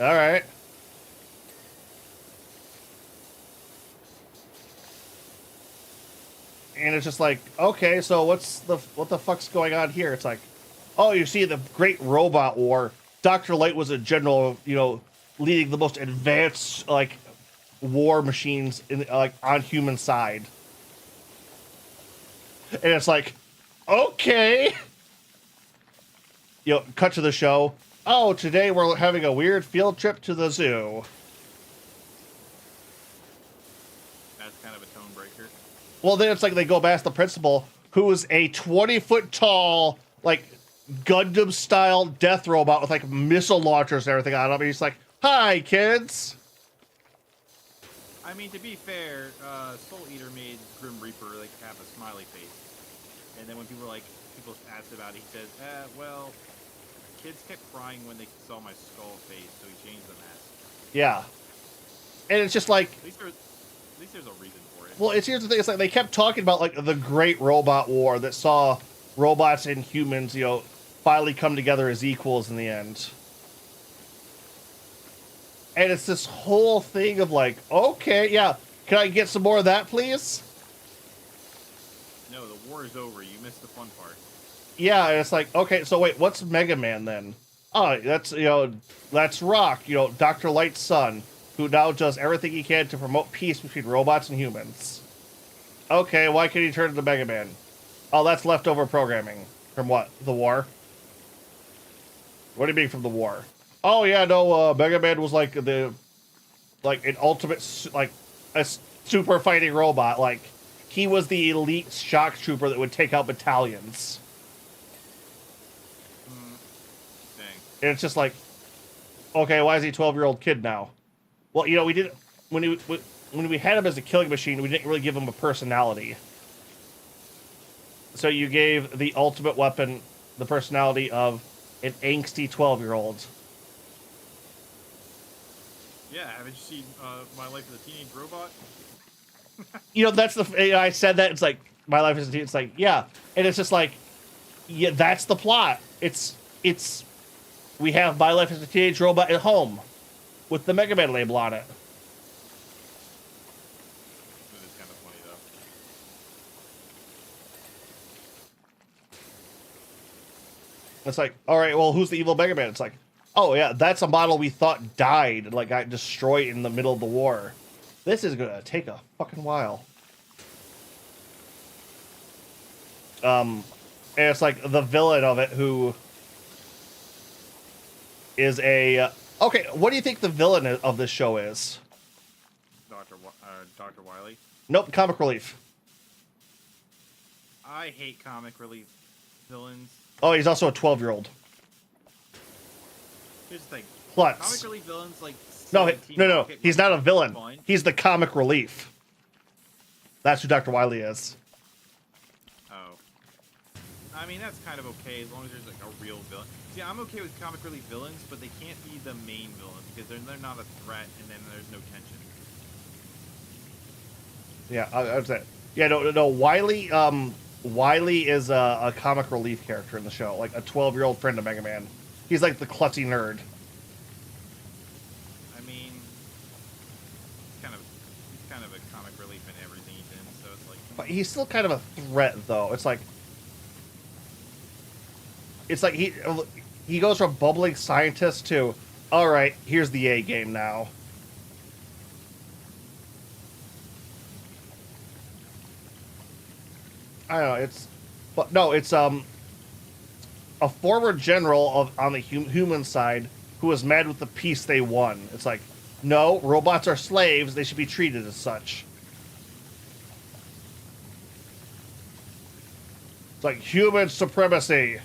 all right. And it's just like, okay, so what the fuck's going on here? It's like, oh, you see the Great Robot War. Dr. Light was a general, leading the most advanced war machines in on human side. And it's like, okay. Cut to the show. Oh, today we're having a weird field trip to the zoo. That's kind of a tone breaker. Well, then it's like they go past the principal, who is a 20-foot tall, Gundam-style death robot with, missile launchers and everything on him. And he's like, hi, kids. I mean, to be fair, Soul Eater made Grim Reaper, have a smiley face. And then when people asked about it, he says, well, kids kept crying when they saw my skull face, so he changed the mask. Yeah. And it's just like... At least there's a reason for it. Well, here's the thing. It's like they kept talking about like the great robot war that saw robots and humans, finally come together as equals in the end. And it's this whole thing of like, okay, yeah, can I get some more of that, please? No, the war is over. You missed the fun part. Yeah, and it's like, okay, so wait, what's Mega Man then? Oh, that's Rock, Dr. Light's son, who now does everything he can to promote peace between robots and humans. Okay, why can't he turn into Mega Man? Oh, that's leftover programming. From what? The war? What do you mean from the war? Oh, yeah, no, Mega Man was like an ultimate, like, a super fighting robot. Like, he was the elite shock trooper that would take out battalions. Dang. And it's just like, okay, why is he a 12-year-old kid now? Well, we didn't, when we had him as a killing machine, we didn't really give him a personality. So you gave the ultimate weapon the personality of an angsty 12-year-old. Yeah, haven't you seen My Life as a Teenage Robot? That's I said that, it's like, My Life as a Teenage, it's like, yeah. And it's just like, yeah, that's the plot. It's, we have My Life as a Teenage Robot at home with the Mega Man label on it. That is kind of funny, though. It's like, all right, well, who's the evil Mega Man? It's like, oh, yeah, that's a model we thought died and, like, got destroyed in the middle of the war. This is going to take a fucking while. And it's like the villain of it who is a... okay, what do you think the villain of this show is? Dr. Wily. Nope, comic relief. I hate comic relief villains. Oh, he's also a 12-year-old. Here's the thing. Klutz. Comic relief villains like... No. He's not a villain. He's the comic relief. That's who Dr. Wily is. Oh. I mean, that's kind of okay as long as there's like a real villain. See, I'm okay with comic relief villains, but they can't be the main villain because they're not a threat and then there's no tension. Yeah, I was that. Yeah, no. Wily is a comic relief character in the show, like a 12-year-old friend of Mega Man. He's like the klutzy nerd. I mean, he's kind of a comic relief in everything he's in, so it's like... But he's still kind of a threat, though. It's like he goes from bumbling scientist to, all right, here's the A game now. I don't know, it's a former general on the human side who was mad with the peace they won. It's like, no, robots are slaves, they should be treated as such. It's like human supremacy.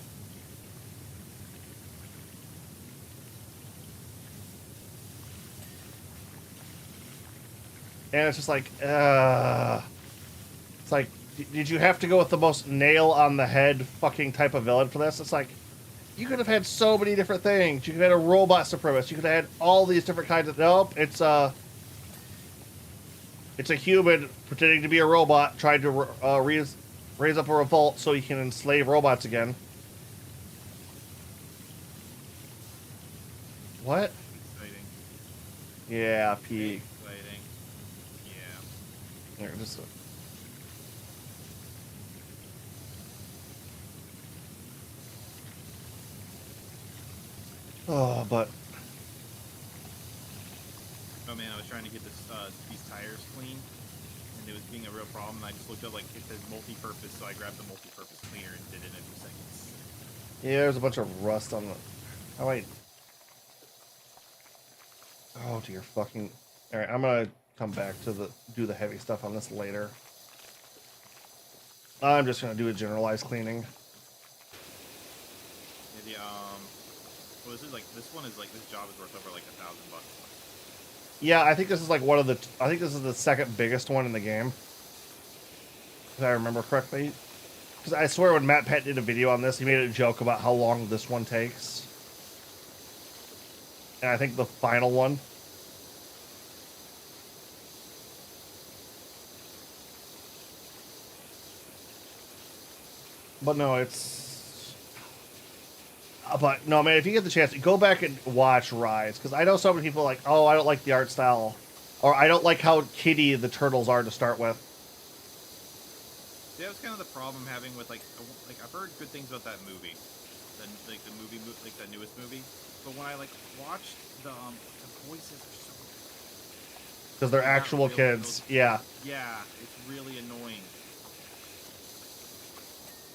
And it's just like, it's like, did you have to go with the most nail on the head fucking type of villain for this? It's like, you could have had so many different things. You could have had a robot supremacist. You could have had all these different kinds of... Nope, it's a human pretending to be a robot trying to raise up a revolt so he can enslave robots again. What? Exciting. Yeah, P. Exciting. Yeah. Here, just... Oh, but... Oh man, I was trying to get these tires clean, and it was being a real problem, and I just looked up, like, it says multi-purpose, so I grabbed the multi-purpose cleaner and did it in 2 seconds. Yeah, there's a bunch of rust on the... Oh, wait. Oh, dear fucking... Alright, I'm gonna come back to do the heavy stuff on this later. I'm just gonna do a generalized cleaning. Yeah, well, this one is like, this job is worth over like $1,000. Yeah, I think this is like one of the... I think this is the second biggest one in the game. If I remember correctly. Because I swear when Matt Pett did a video on this, he made a joke about how long this one takes. And I think the final one... But no, it's. But no, man, if you get the chance, go back and watch Rise, because I know so many people are like, oh, I don't like the art style, or I don't like how kiddie the turtles are to start with. Yeah, that was kind of the problem having with like I've heard good things about that movie, the movie like the newest movie, but when I like watched the voices are so Because they're like, not actual real, kids. Yeah. yeah, it's really annoying.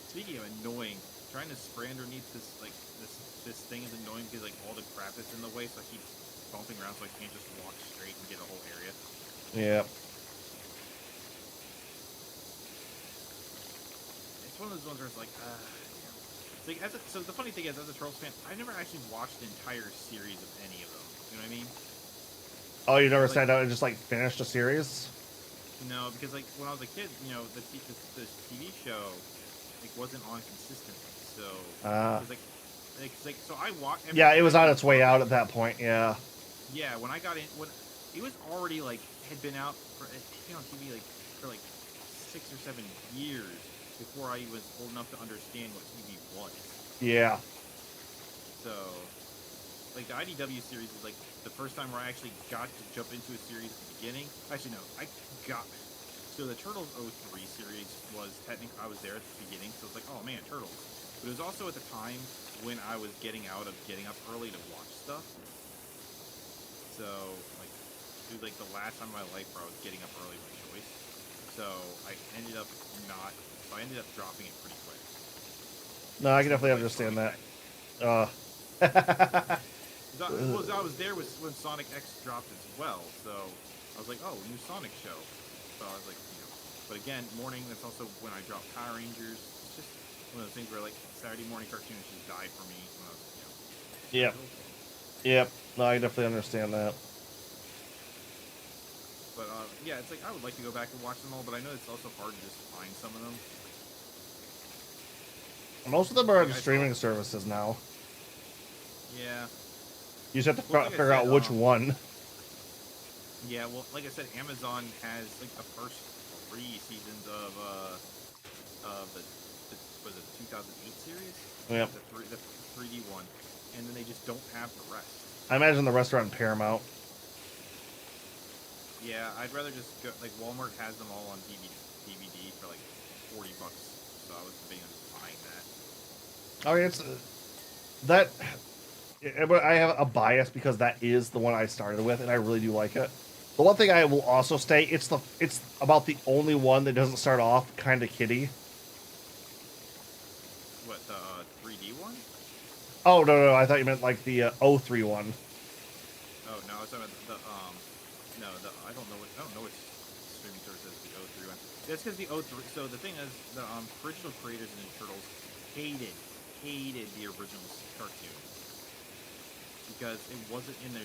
Speaking of annoying, trying to spray underneath this thing is annoying because like all the crap is in the way, so I keep bumping around so I can't just walk straight and get a whole area. Yeah. It's one of those ones where it's like, it's like so the funny thing is, as a Turtles fan, I've never actually watched the entire series of any of them. You know what I mean? Oh, you never Like, sat down and just like finished a series? no, because like when I was a kid, you know, the TV show like wasn't on consistently, so it was like so I watched. Yeah, it was on its way out at that point. Yeah. Yeah, when I got in, when it was already like had been out for it's been on TV like for like 6 or 7 years before I was old enough to understand what TV was. Yeah. So, like the IDW series is like the first time where I actually got to jump into a series at the beginning. Actually, no, I got. So the Turtles '03 series was technically I was there at the beginning, so it's like, oh man, Turtles. But it was also at the time when I was getting out of getting up early to watch stuff. So like, it was like the last time in my life where I was getting up early by choice. So I ended up not. So I ended up dropping it pretty quick. No, I can definitely understand that. I was there when Sonic X dropped as well, so I was like, oh, new Sonic show. So I was like, you know. But again, morning, that's also when I dropped Power Rangers. It's just one of those things where, like, Saturday morning cartoons just died for me when I was, you know. Yep. Yep. No, I definitely understand that. But, yeah, it's like, I would like to go back and watch them all, but I know it's also hard to just find some of them. Most of them are on streaming services now. Yeah. You just have to Well, figure out which one. Yeah, well, like I said, Amazon has like the first 3 seasons of the was it the 2008 series? Yeah. The 3D one, and then they just don't have the rest. I imagine the rest are on Paramount. Yeah, I'd rather just go like Walmart has them all on DVD for like $40, so I was debating on just buying that. I mean, it's that. I have a bias because that is the one I started with, and I really do like it. The one thing I will also state, it's about the only one that doesn't start off kind of kiddie. What, the 3D one? Oh no, I thought you meant like the 03 one. Oh no, I was talking about I don't know what streaming service is the 03 one. That's because the 03. So the thing is, the original creators of the Turtles hated the original cartoon. Because it wasn't in the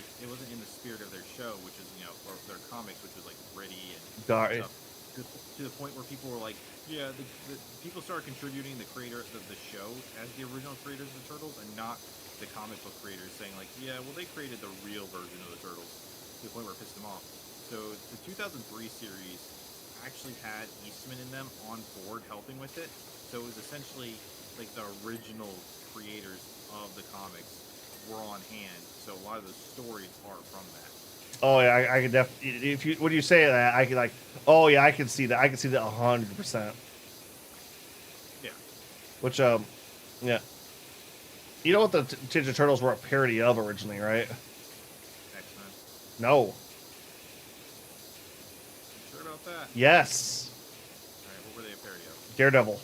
spirit of their show, which is, you know, or their comics, which was like gritty and stuff. To the point where people were like, yeah, the people started contributing the creator of the show as the original creators of the Turtles, and not the comic book creators saying like, yeah, well they created the real version of the Turtles. To the point where it pissed them off. So the 2003 series actually had Eastman in them on board helping with it. So it was essentially like the original creators of the comics were on hand, so a lot of the stories are from that. Oh yeah, I can definitely. When you say that, I can like. Oh yeah, I can see that. I can see that 100%. Yeah. Which yeah. You know what the Ninja Turtles were a parody of originally, right? X-Men. No. You sure about that? Yes. All right, what were they a parody of? Daredevil.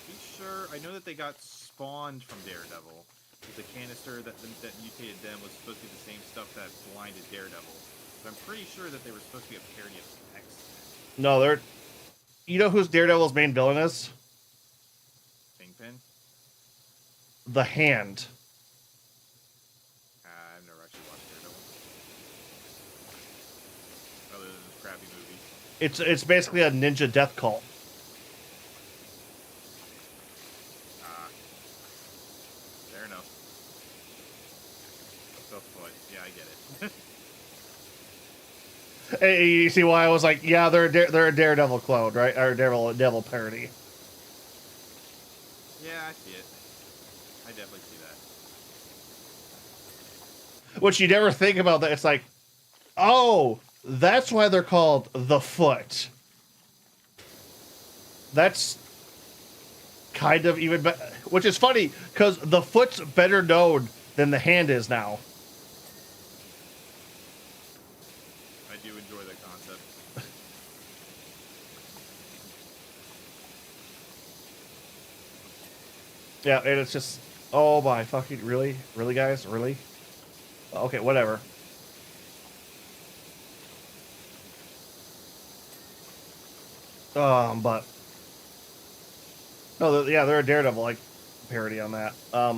Be sure. I know that they got spawned from Daredevil. The canister that mutated them was supposed to be the same stuff that blinded Daredevil. But I'm pretty sure that they were supposed to be a parody of X-Men. No, they're. You know who's Daredevil's main villain is? Kingpin? The Hand. I've never actually watched Daredevil. Other than the crappy movies. It's basically a ninja death cult. Fair enough. So, but yeah, I get it. Hey, you see why I was like, yeah, they're a Daredevil clone, right? Or Devil parody. Yeah, I see it. I definitely see that. Which you never think about that. It's like, oh, that's why they're called the Foot. That's kind of even better. Which is funny, because the Foot's better known than the Hand is now. I do enjoy that concept. Yeah, and it's just, oh my fucking, really? Really, guys? Really? Okay, whatever. But no, yeah, they're a Daredevil like parody on that. But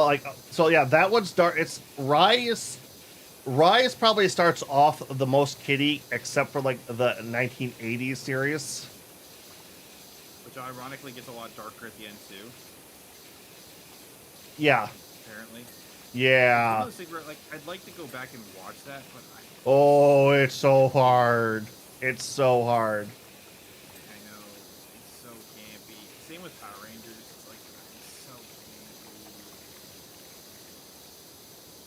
like, so yeah, that one's dark. It's Rise. Rise probably starts off the most kiddie, except for like the 1980s series. Which ironically gets a lot darker at the end too. Yeah, Apparently. It's one yeah. of those things where, like, I'd like to go back and watch that, but Oh, it's so hard. It's so hard. I know it's so campy. Same with Power Rangers. It's like it's so campy.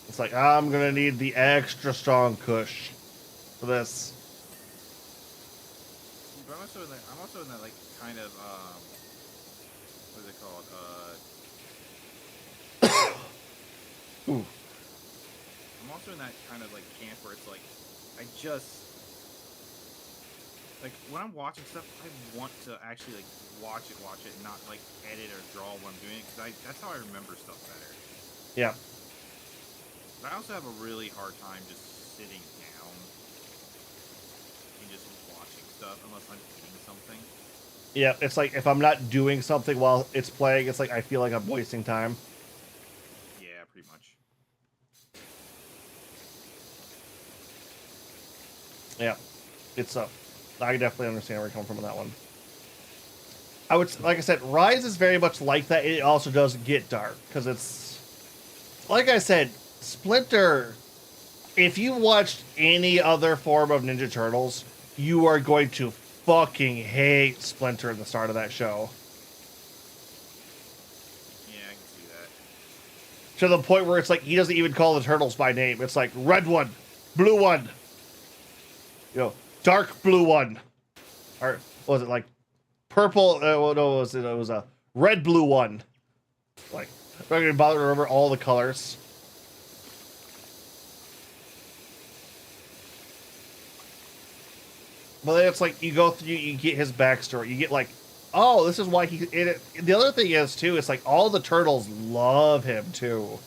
It's like I'm gonna need the extra strong cush for this. But I'm also in that like kind of what is it called? Ooh. I'm also in that kind of like camp where it's like I just like when I'm watching stuff, I want to actually like watch it, and not like edit or draw when I'm doing it because that's how I remember stuff better. Yeah. But I also have a really hard time just sitting down and just watching stuff unless I'm eating something. Yeah, it's like if I'm not doing something while it's playing, it's like I feel like I'm wasting time. Yeah, pretty much. Yeah, it's I definitely understand where you're coming from on that one. I would, like I said, Rise is very much like that. It also does get dark because it's, like I said, Splinter. If you watched any other form of Ninja Turtles, you are going to fucking hate Splinter at the start of that show. Yeah, I can see that. To the point where it's like he doesn't even call the turtles by name. It's like red one, blue one, dark blue one, or what was it like purple? Well, no, it was a red blue one. Like, I'm not gonna bother to remember all the colors. But then it's like you go through, you get his backstory. You get like, oh, this is why he. The other thing is too, it's like all the turtles love him too,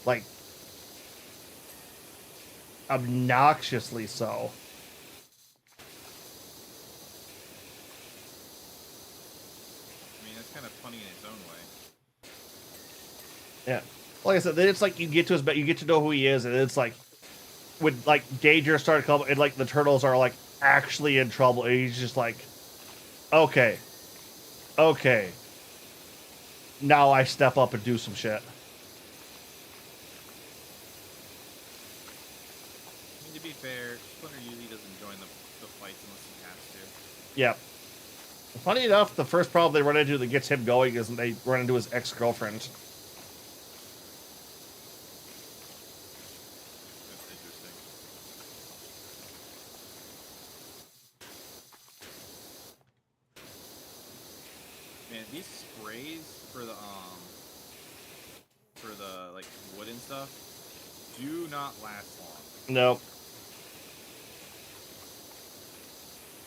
like obnoxiously so. I mean, that's kind of funny in its own way. Yeah, like I said, then it's like you get to his, you get to know who he is, and it's like when like danger started coming, and like the turtles are like actually in trouble, and he's just like, okay, now I step up and do some shit. I mean, to be fair, Splinter usually doesn't join the fights unless he has to. Yeah. Funny enough, the first problem they run into that gets him going is they run into his ex-girlfriend. That's interesting. Man, these sprays for the like wood and stuff do not last long. No.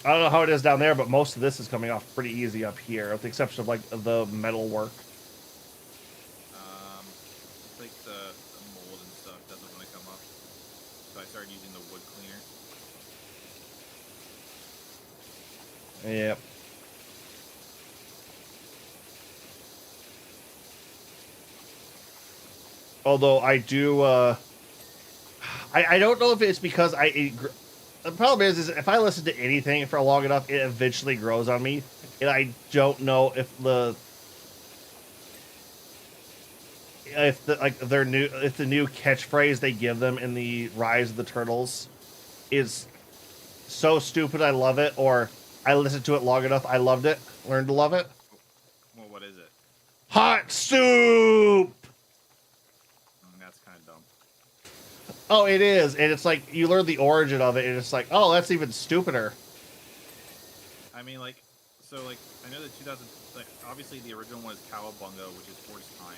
I don't know how it is down there, but most of this is coming off pretty easy up here, with the exception of like the metal work. It's like the mold and stuff doesn't want to come up, so I started using the wood cleaner. Yep. Although I do, I don't know if it's because the problem is if I listen to anything for long enough, it eventually grows on me, and I don't know if if the new catchphrase they give them in the Rise of the Turtles is so stupid I love it, or I listened to it long enough I loved it, learned to love it. Well, what is it? Hot soup. That's kind of dumb. Oh, it is, and it's like you learn the origin of it, and it's like, oh, that's even stupider. I mean, like, so, like, I know the 2000, like, obviously the original one is Cowabunga, which is Force Time.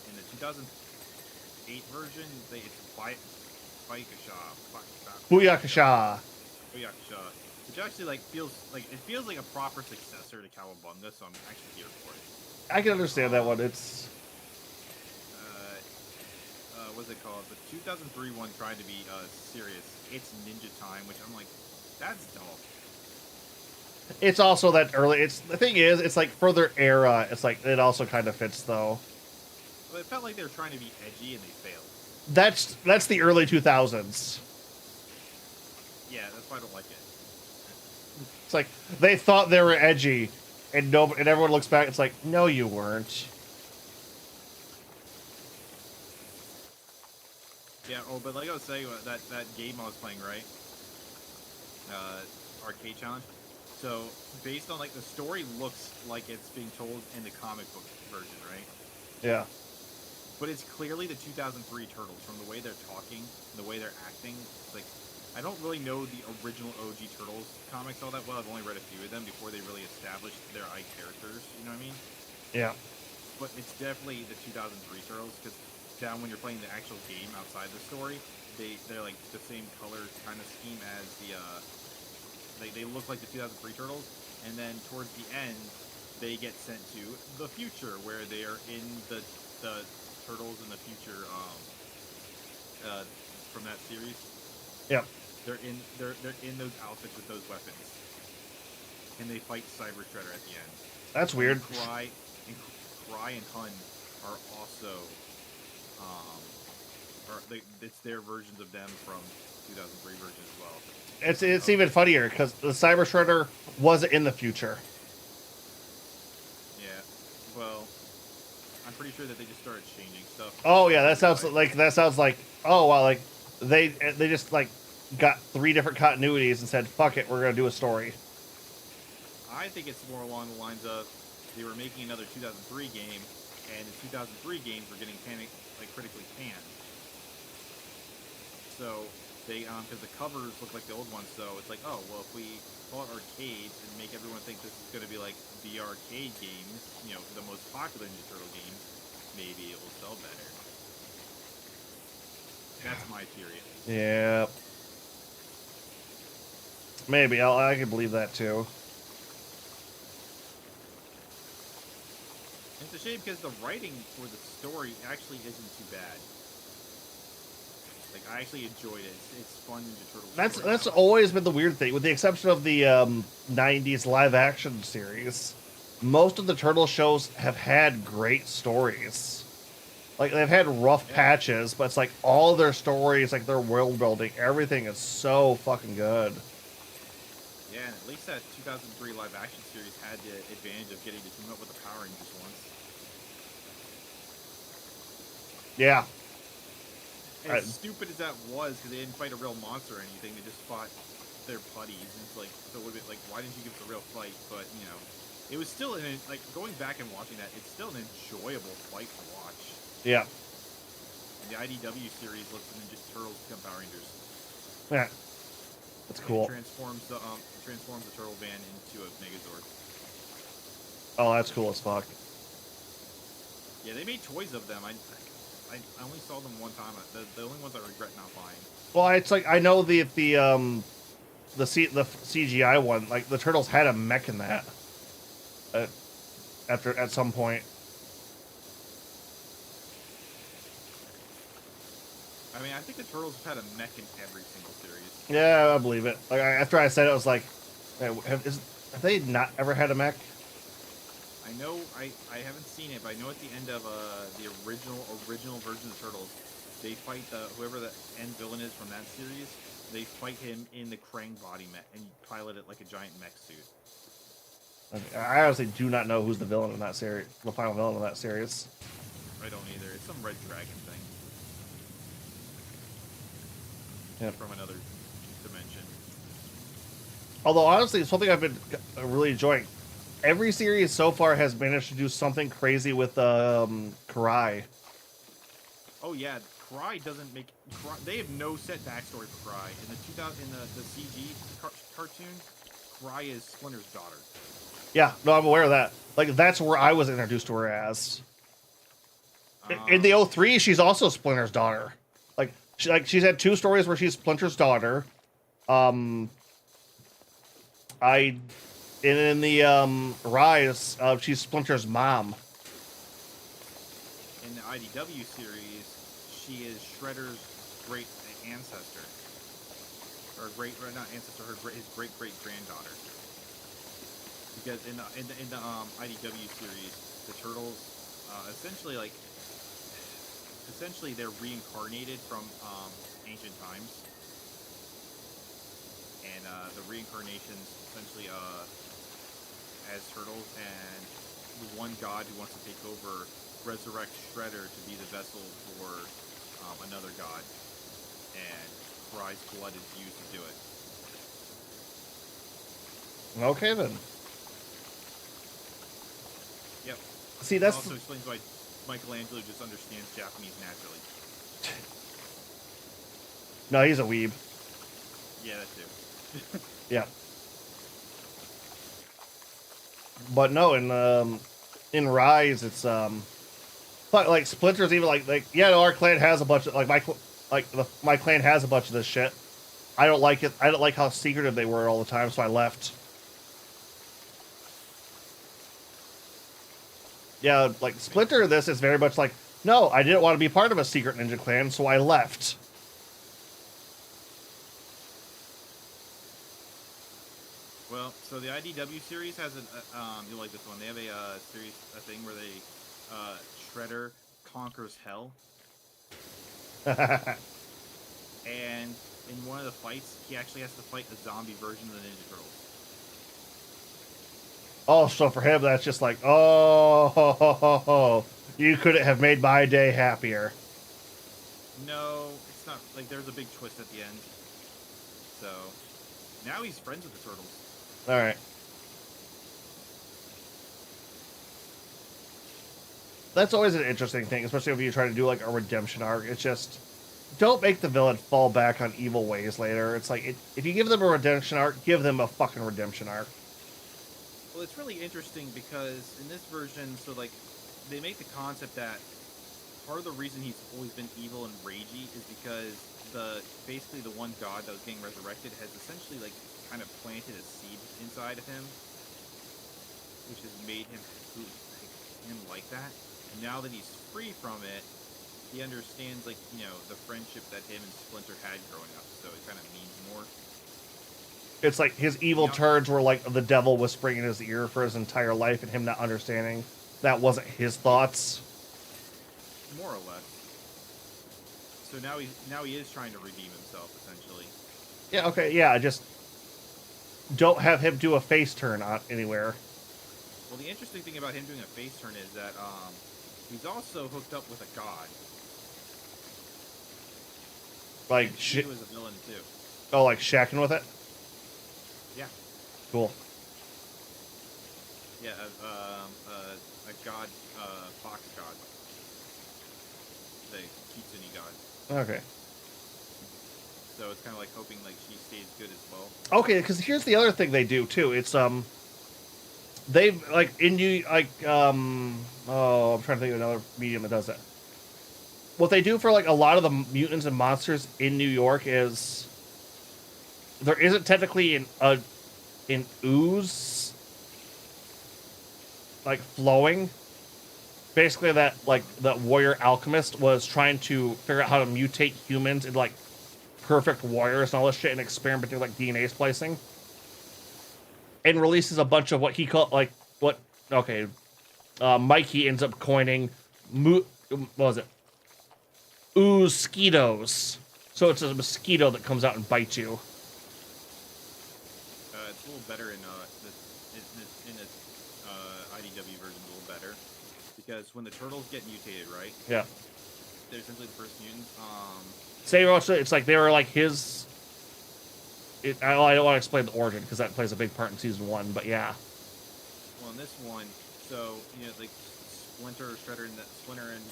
In the 2008 version, it's Booyakasha. Booyakasha, which actually, like, feels like a proper successor to Cowabunga, so I'm actually here for it. I can understand that one. It's what's it called? The 2003 one tried to be serious. It's Ninja Time, which I'm like, that's dumb. It's also that early. It's the thing is, it's like for their era. It's like it also kind of fits though. Well, it felt like they were trying to be edgy and they failed. That's the early 2000s. Yeah, that's why I don't like it. It's like they thought they were edgy, and everyone looks back. It's like, no, you weren't. Yeah. Oh, but like I was saying, that game I was playing, right? Arcade challenge. So based on like the story looks like it's being told in the comic book version, right? Yeah. But it's clearly the 2003 Turtles from the way they're talking, the way they're acting. Like, I don't really know the original OG Turtles comics all that well. I've only read a few of them before they really established their characters. You know what I mean? Yeah. But it's definitely the 2003 Turtles because down when you're playing the actual game outside the story, they're like the same color kind of scheme as the they look like the 2003 Turtles, and then towards the end they get sent to the future where they are in the Turtles in the future from that series. Yep. They're in those outfits with those weapons, and they fight Cyber Shredder at the end. That's weird. Cry and Hun are also it's their versions of them from 2003 version as well. It's even funnier because the Cyber Shredder wasn't in the future. Yeah. Well, I'm pretty sure that they just started changing stuff. Oh yeah, that sounds like oh wow, like they just like got 3 different continuities and said fuck it, we're gonna do a story. I think it's more along the lines of they were making another 2003 game, and the 2003 games were getting critically panned. So they because the covers look like the old ones, so it's like, oh well, if we call it arcades and make everyone think this is going to be like the arcade games, you know, the most popular Ninja Turtle games, maybe it will sell better. That's my theory. Yeah. Maybe I can believe that too. It's a shame because the writing for the story actually isn't too bad. Like I actually enjoyed it. It's fun Ninja Turtles. That's always been the weird thing, with the exception of the 90s live action series. Most of the Turtle shows have had great stories. Like they've had rough patches, but it's like all their stories, like their world building, everything is so fucking good. Yeah, and at least that 2003 live action series had the advantage of getting to team up with the Power Rangers once. Yeah. As stupid as that was, because they didn't fight a real monster or anything, they just fought their putties. And it's like, so it would be like, why didn't you give us a real fight? But, you know, it was still, like, going back and watching that, it's still an enjoyable fight to watch. Yeah. And the IDW series looks like Ninja Turtles become Power Rangers. Yeah. That's cool. It transforms the Turtle Band into a Megazord. Oh, that's cool as fuck. Yeah, they made toys of them. I only saw them one time. The only ones I regret not buying. Well, it's like I know the CGI one, like the Turtles had a mech in that. At some point. I mean, I think the Turtles have had a mech in every single series. Yeah, I believe it. Like after I said it, I was like, have they not ever had a mech? I know, I haven't seen it, but I know at the end of the original version of the Turtles, they fight whoever the end villain is from that series. They fight him in the Krang body mech and pilot it like a giant mech suit. I honestly do not know who's the villain in that series, the final villain in that series. I don't either. It's some red dragon thing. Yep. From another dimension. Although, honestly, it's something I've been really enjoying. Every series so far has managed to do something crazy with Karai. Oh yeah, Cry doesn't make. They have no set backstory for Cry in the 2000 in the CG cartoon. Cry is Splinter's daughter. Yeah, no, I'm aware of that. Like, that's where I was introduced to her as. In the 03, she's also Splinter's daughter. She's had 2 stories where she's Splinter's daughter. And in the Rise, she's Splinter's mom. In the IDW series, she is Shredder's great ancestor, or not ancestor, his great granddaughter. Because in the IDW series, the turtles essentially they're reincarnated from ancient times, and the reincarnations essentially as turtles, and the one god who wants to take over resurrects Shredder to be the vessel for another god, and Cry's blood is used to do it. Okay, then. Yep. See, That that's also explains why Michelangelo just understands Japanese naturally. no, he's a weeb. Yeah, that too. Yeah. But no, in Rise, it's but like Splinter's even like yeah, no, our clan has a bunch of my clan has a bunch of this shit. I don't like it. I don't like how secretive they were all the time, so I left. Yeah, like Splinter, this is very much like, no, I didn't want to be part of a secret ninja clan, so I left. Well, so the IDW series has you'll like this one. They have a thing where they Shredder conquers hell, and in one of the fights, he actually has to fight a zombie version of the Ninja Turtles. Oh, so for him, that's just like, oh, you couldn't have made my day happier. No, it's not. Like, there's a big twist at the end. So, now he's friends with the Turtles. All right. That's always an interesting thing, especially if you try to do like a redemption arc. It's just, don't make the villain fall back on evil ways later. It's like, if you give them a redemption arc, give them a fucking redemption arc. Well, it's really interesting because in this version, so like, they make the concept that part of the reason he's always been evil and ragey is because basically the one god that was getting resurrected has essentially like kind of planted a seed inside of him, which has made him like that. And now that he's free from it, he understands like, you know, the friendship that him and Splinter had growing up, so it kind of means more. It's like his evil turns were like the devil whispering in his ear for his entire life and him not understanding that wasn't his thoughts. More or less. So now he is trying to redeem himself, essentially. Yeah, okay, yeah, just don't have him do a face turn on anywhere. Well, the interesting thing about him doing a face turn is that he's also hooked up with a god. Like he was a villain too. Oh, like shacking with it? Yeah. Cool. Yeah, a god, fox god. The Kitsune god. Okay. So it's kind of like hoping like she stays good as well. Okay, because here's the other thing they do too. It's they've like in you like oh, I'm trying to think of another medium that does that. What they do for like a lot of the mutants and monsters in New York is there isn't technically an ooze like flowing. Basically, that like the warrior alchemist was trying to figure out how to mutate humans into like perfect warriors and all this shit and experimenting with like DNA splicing, and releases a bunch of what he called like Mikey ends up coining what was it? Ooze-skeetos. So it's a mosquito that comes out and bites you. It's a little better in the IDW version. A little better. because when the turtles get mutated, right? Yeah. They're essentially the first mutants. Same also, it's like they were like his. I don't want to explain the origin because that plays a big part in season 1, but yeah. Well, in this one, so like Splinter and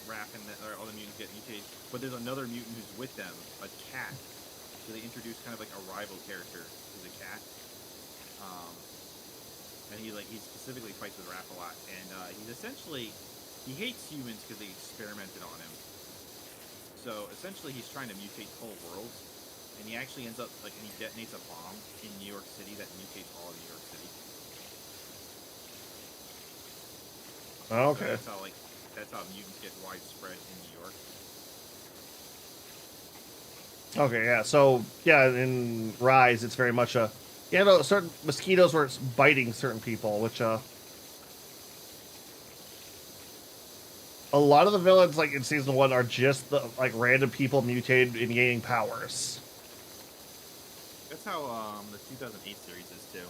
Raph and all the mutants get mutated, but there's another mutant who's with them, a cat. So they introduce kind of like a rival character who's a cat. And he specifically fights with Raph a lot, and he hates humans because they experimented on him. So essentially, he's trying to mutate whole worlds, and he actually ends up and he detonates a bomb in New York City that mutates all of New York City. Oh, okay. So that's how mutants get widespread in New York. Okay, yeah. So yeah, in Rise, it's very much a certain mosquitoes where it's biting certain people, which a lot of the villains like in season 1 are just the like random people mutated and gaining powers. That's how the 2008 series is too.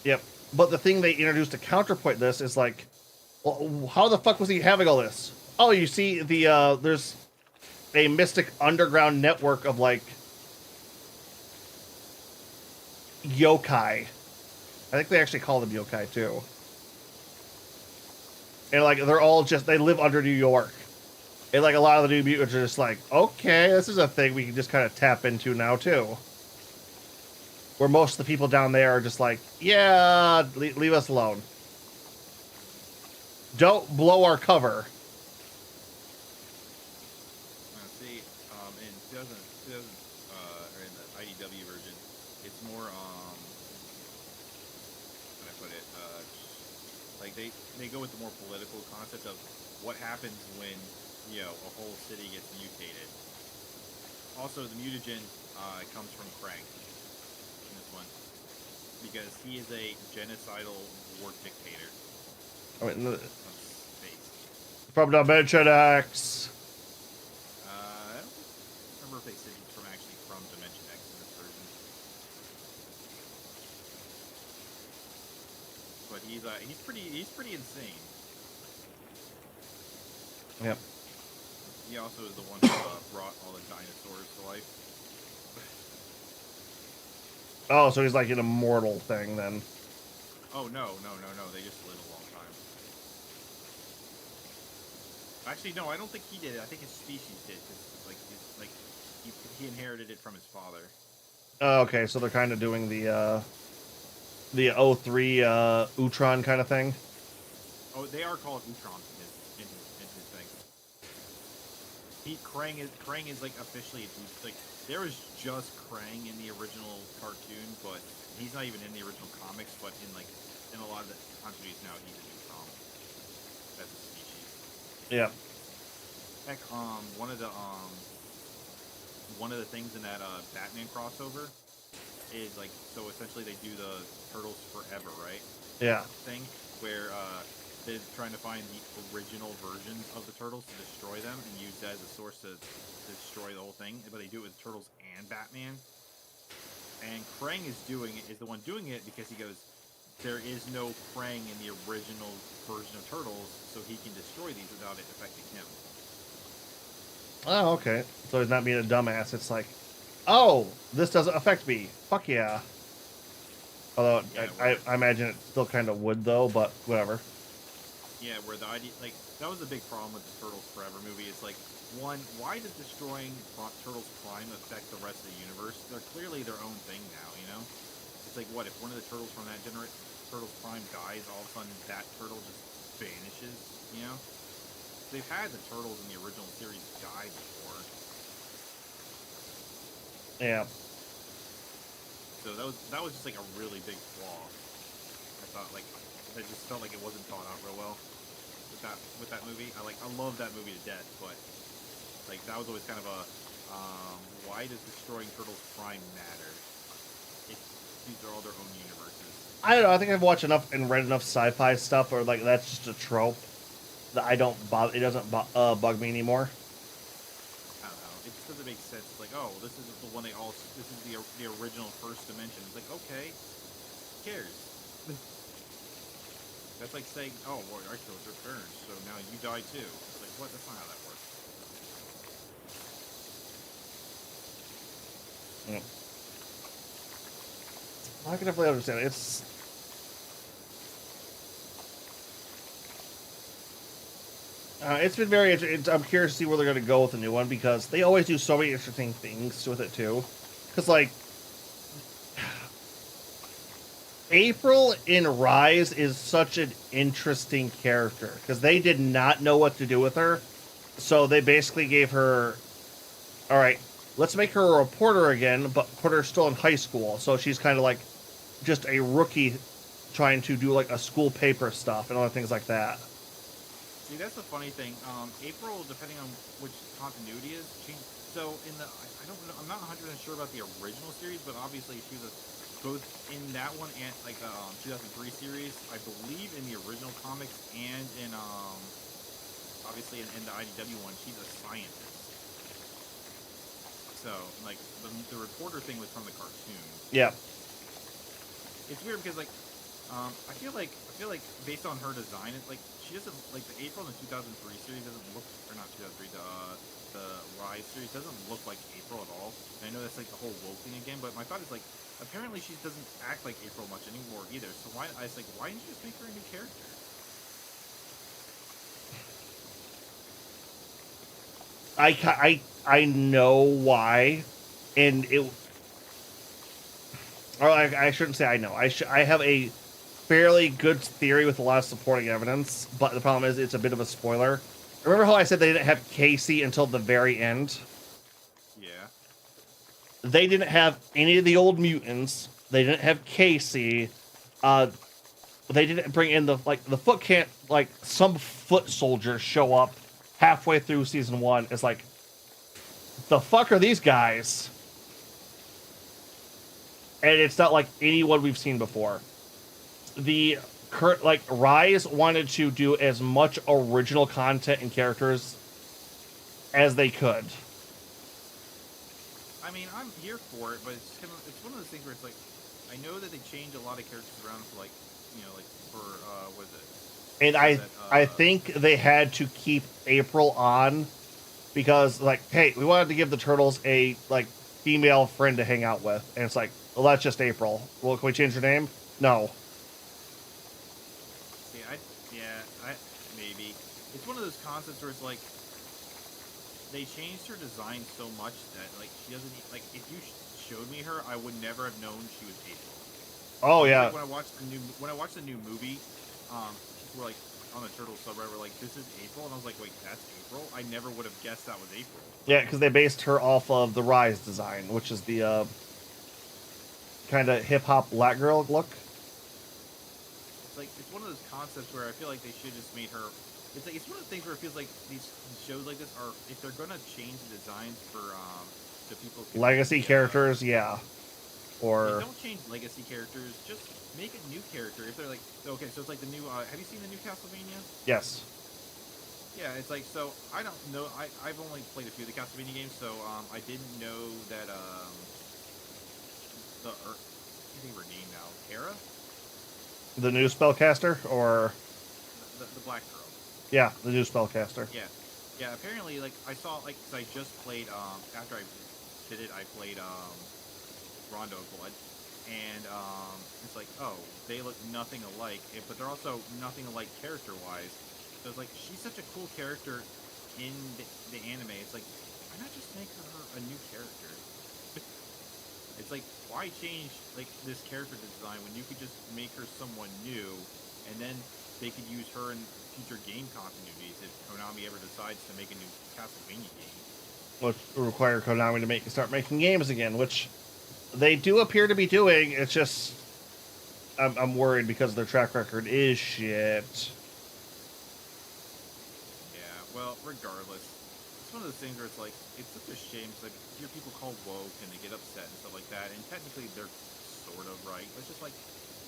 Yep. But the thing they introduced to counterpoint this is like, well, how the fuck was he having all this? Oh, you see the there's a mystic underground network of like yokai. I think they actually call them yokai too. And like they're all just they live under New York. And like a lot of the new mutants are just like, okay, this is a thing we can just kind of tap into now too. Where most of the people down there are just like, yeah, leave us alone. Don't blow our cover. See, in 2000, or in the IDW version, it's more, how can I put it, like they go with the more political concept of what happens when, a whole city gets mutated. Also, the mutagen, comes from Krang in this one, because he is a genocidal war dictator I mean, of space. from Dimension X. I don't remember if they said he's actually from Dimension X in this version. But he's pretty insane. Yep. He also is the one who brought all the dinosaurs to life. Oh, so he's like an immortal thing then. Oh no! They just live a long time. Actually, no, I don't think he did it. I think his species did, because he inherited it from his father. Oh, okay, so they're kind of doing the O3 Utron kind of thing. Oh, they are called Utron in his thing. Krang is like officially like there was just Krang in the original cartoon, but he's not even in the original comics. But in a lot of the continuities now, he's a Utron as a species. Yeah. Heck, one of the things in that Batman crossover is so essentially they do the Turtles Forever, right? Yeah. Thing where they're trying to find the original versions of the Turtles to destroy them and use that as a source to destroy the whole thing. But they do it with Turtles and Batman. And Krang is the one doing it because he goes, there is no Krang in the original version of Turtles, so he can destroy these without it affecting him. Oh, okay. So he's not being a dumbass. It's like, oh, this doesn't affect me. Fuck yeah. Although Yeah, I imagine it still kind of would though, but whatever. Yeah, where the idea, that was a big problem with the Turtles Forever movie. It's one, why does destroying Turtles Prime affect the rest of the universe? They're clearly their own thing now, It's like, what, if one of the Turtles from that Turtles Prime dies, all of a sudden that turtle just vanishes, They've had the Turtles in the original series die before. Yeah. So that was just, a really big flaw. I thought, I just felt like it wasn't thought out real well. With that movie, I love that movie to death, but that was always kind of a why does destroying Turtles Prime matter? These are all their own universes. I don't know. I think I've watched enough and read enough sci-fi stuff, or that's just a trope that I don't bother. It doesn't bug me anymore. I don't know. It just doesn't make sense. It's oh, this is the one this is the original first dimension. It's okay, who cares? That's like saying, oh, well, I killed your parents, so now you die too. It's like, what? That's not how that works. Yeah. I can definitely understand it. It's been very interesting. I'm curious to see where they're going to go with the new one because they always do so many interesting things with it too. Because like April in Rise is such an interesting character because they did not know what to do with her, so they basically gave her, all right, let's make her a reporter again, but put her still in high school, so she's kind of like just a rookie trying to do like a school paper stuff and other things like that. See, that's the funny thing. April, depending on which continuity is, so in the I don't know, I'm not 100% sure about the original series, but obviously she was both in that one and like the 2003 series. I believe in the original comics and in obviously in the IDW one, she's a scientist. So like the reporter thing was from the cartoon. Yeah. It's weird because like I feel like based on her design, it's like she doesn't like the April in the 2003 series doesn't look, or not 2003, the Rise series doesn't look like April at all. And I know that's like the whole woke thing again, but my thought is like apparently she doesn't act like April much anymore either. So why I was like, why didn't you just make her a new character? I know why, and it. Or I shouldn't say I know. I have a fairly good theory with a lot of supporting evidence, but the problem is it's a bit of a spoiler. Remember how I said they didn't have Casey until the very end? Yeah. They didn't have any of the old mutants. They didn't have Casey. They didn't bring in the foot can't like some foot soldiers show up halfway through season 1. It's like, the fuck are these guys? And it's not like anyone we've seen before. The current Rise wanted to do as much original content and characters as they could. I mean, I'm here for it, but it's one of those things where it's like I know that they change a lot of characters around for like for what is it? And I think they had to keep April on because hey, we wanted to give the turtles a female friend to hang out with, and it's like, well, that's just April. Well, can we change her name? No. See, maybe it's one of those concepts where it's like they changed her design so much that she doesn't if you showed me her, I would never have known she was April. Oh yeah. When I watched the new movie, people were on the Turtle subreddit were this is April, and I was like, wait, that's April? I never would have guessed that was April. Yeah, because they based her off of the Rise design, which is the kind of hip hop black girl look. It's one of those concepts where I feel like they should just made her. It's one of the things where it feels like these shows like this are, if they're gonna change the designs for the people legacy characters, yeah. Or don't change legacy characters, just make a new character. If they're okay, so it's the new. Have you seen the new Castlevania? Yes. Yeah, it's so I don't know. I've only played a few of the Castlevania games, so I didn't know that I think we're named now. Hera? The new spellcaster, or the black girl. Yeah, the new spellcaster. Yeah. Yeah, apparently I saw cause I just played after I did it, I played Rondo of Blood, and it's oh, they look nothing alike, but they're also nothing alike character-wise. So it's she's such a cool character in the anime. It's why not just make her a new character? It's why change this character design when you could just make her someone new, and then they could use her in future game continuities if Konami ever decides to make a new Castlevania game. Which will require Konami to start making games again, which they do appear to be doing. It's just I'm worried because their track record is shit. Yeah, well, regardless, it's one of those things where it's it's such a shame. It's you hear people call woke and they get upset and stuff like that, and technically they're sort of right. But it's just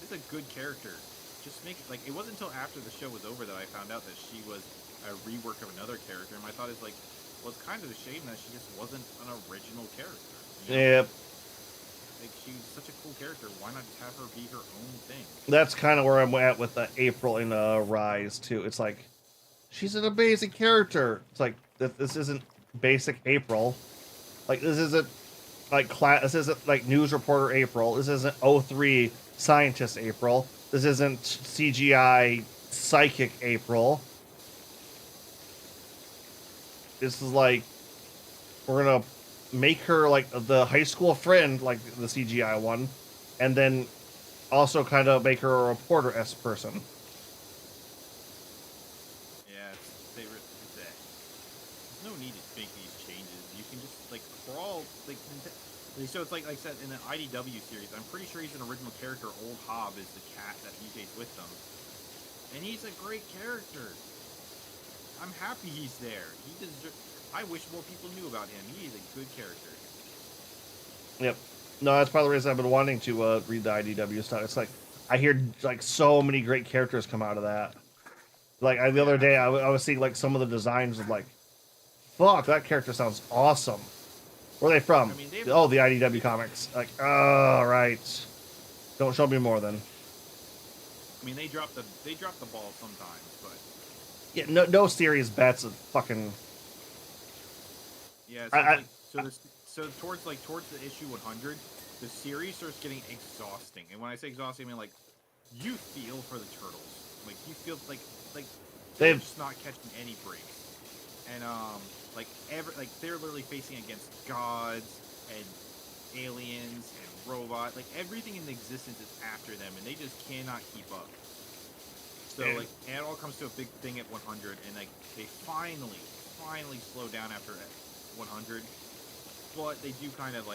it's a good character. Just make it wasn't until after the show was over that I found out that she was a rework of another character, and my thought is well, it's kind of a shame that she just wasn't an original character. You know? Yep. like she's such a cool character. Why not just have her be her own thing? That's kind of where I'm at with April in Rise too. It's like she's an amazing character. It's like this isn't basic April. Like this isn't like This isn't like news reporter April. This isn't O3 scientist April. This isn't CGI psychic April. This is like we're gonna make her like the high school friend, like the CGI one, and then also kind of make her a reporter-esque person. Yeah, there's no need to make these changes. You can just like for all like so it's like I said in the IDW series. I'm pretty sure he's an original character. Old Hob is the cat that DJ's with them, and he's a great character. I'm happy he's there. I wish more people knew about him. He is a good character. Yep. No, that's part of the reason I've been wanting to read the IDW stuff. It's like I hear like so many great characters come out of that. Like the other day, I was seeing like some of the designs of like, fuck, that character sounds awesome. Where are they from? I mean, the IDW comics. Like, oh, right. Don't show me more then. I mean, they drop the ball sometimes, but yeah, no serious bets of fucking. Yeah, so towards the issue 100, the series starts getting exhausting. And when I say exhausting, I mean like you feel for the turtles, like you feel like they're just not catching any breaks, and they're literally facing against gods and aliens and robots, like everything in existence is after them, and they just cannot keep up. So like, and it all comes to a big thing at 100, and like they finally slow down after 100, but they do kind of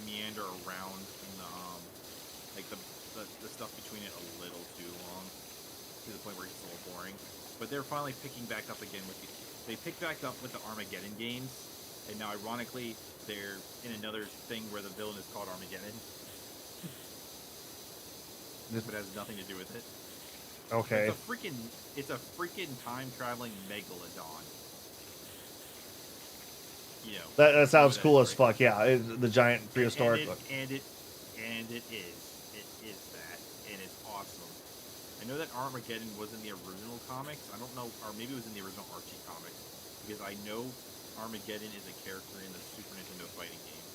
meander around in the the stuff between it a little too long, to the point where it's a little boring. But they're finally picking back up again they picked back up with the Armageddon games, and now ironically they're in another thing where the villain is called Armageddon, but it has nothing to do with it. Okay. It's a freaking time traveling megalodon. You know, that sounds cool as fuck. Yeah, the giant prehistoric. And it is that, and it's awesome. I know that Armageddon was in the original comics. I don't know, or maybe it was in the original Archie comics, because I know Armageddon is a character in the Super Nintendo fighting game.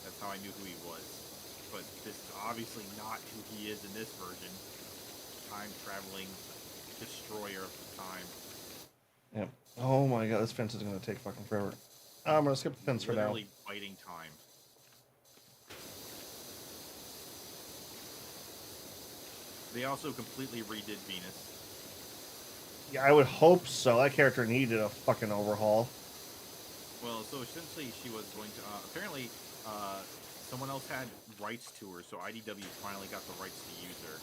That's how I knew who he was. But this is obviously not who he is in this version. Time traveling destroyer of time. Yep. Oh my god, this fence is gonna take fucking forever. I'm gonna skip the fence for now. Literally fighting time. They also completely redid Venus. Yeah, I would hope so. That character needed a fucking overhaul. Well, so essentially she was going to... apparently, someone else had rights to her, so IDW finally got the rights to use her.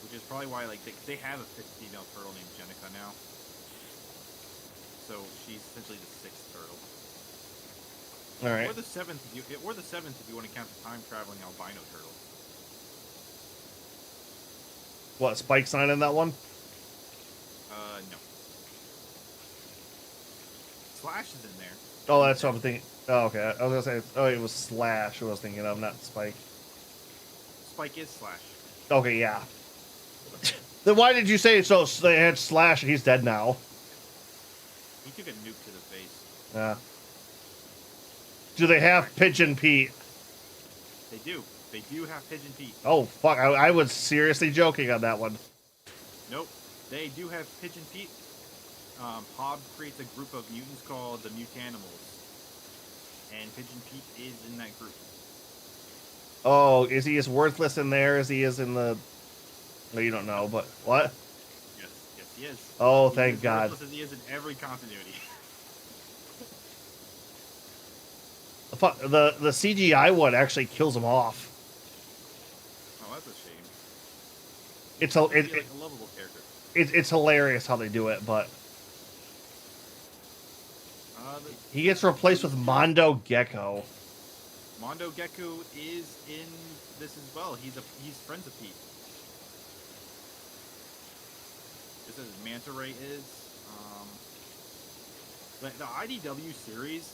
Which is probably why, like, they have a fifth female turtle named Jenica now. So she's essentially the sixth turtle. All right. Or the seventh if you want to count the time-traveling albino turtle. What, Spike's not in that one? No. Slash is in there. Oh, that's what I'm thinking. Oh, okay. I was gonna say, it was Slash who I was thinking of, not Spike. Spike is Slash. Okay, yeah. Then why did you say so? They had Slash and he's dead now. He took a nuke to the face. Yeah. Do they have Pigeon Pete? They do. They do have Pigeon Pete. Oh, fuck. I was seriously joking on that one. Nope. They do have Pigeon Pete. Hob creates a group of mutants called the Mutanimals. And Pigeon Pete is in that group. Oh, is he as worthless in there as he is in the... No, you don't know, but... What? Yes, he is. Oh, He's thank as God. worthless as he is in every continuity. The CGI one actually kills him off. Oh, that's a shame. It's He's like a lovable character. It's hilarious how they do it, but he gets replaced with Mondo Gecko. Mondo Gecko is in this as well. He's friends with Pete. Just as Manta Ray is. But the IDW series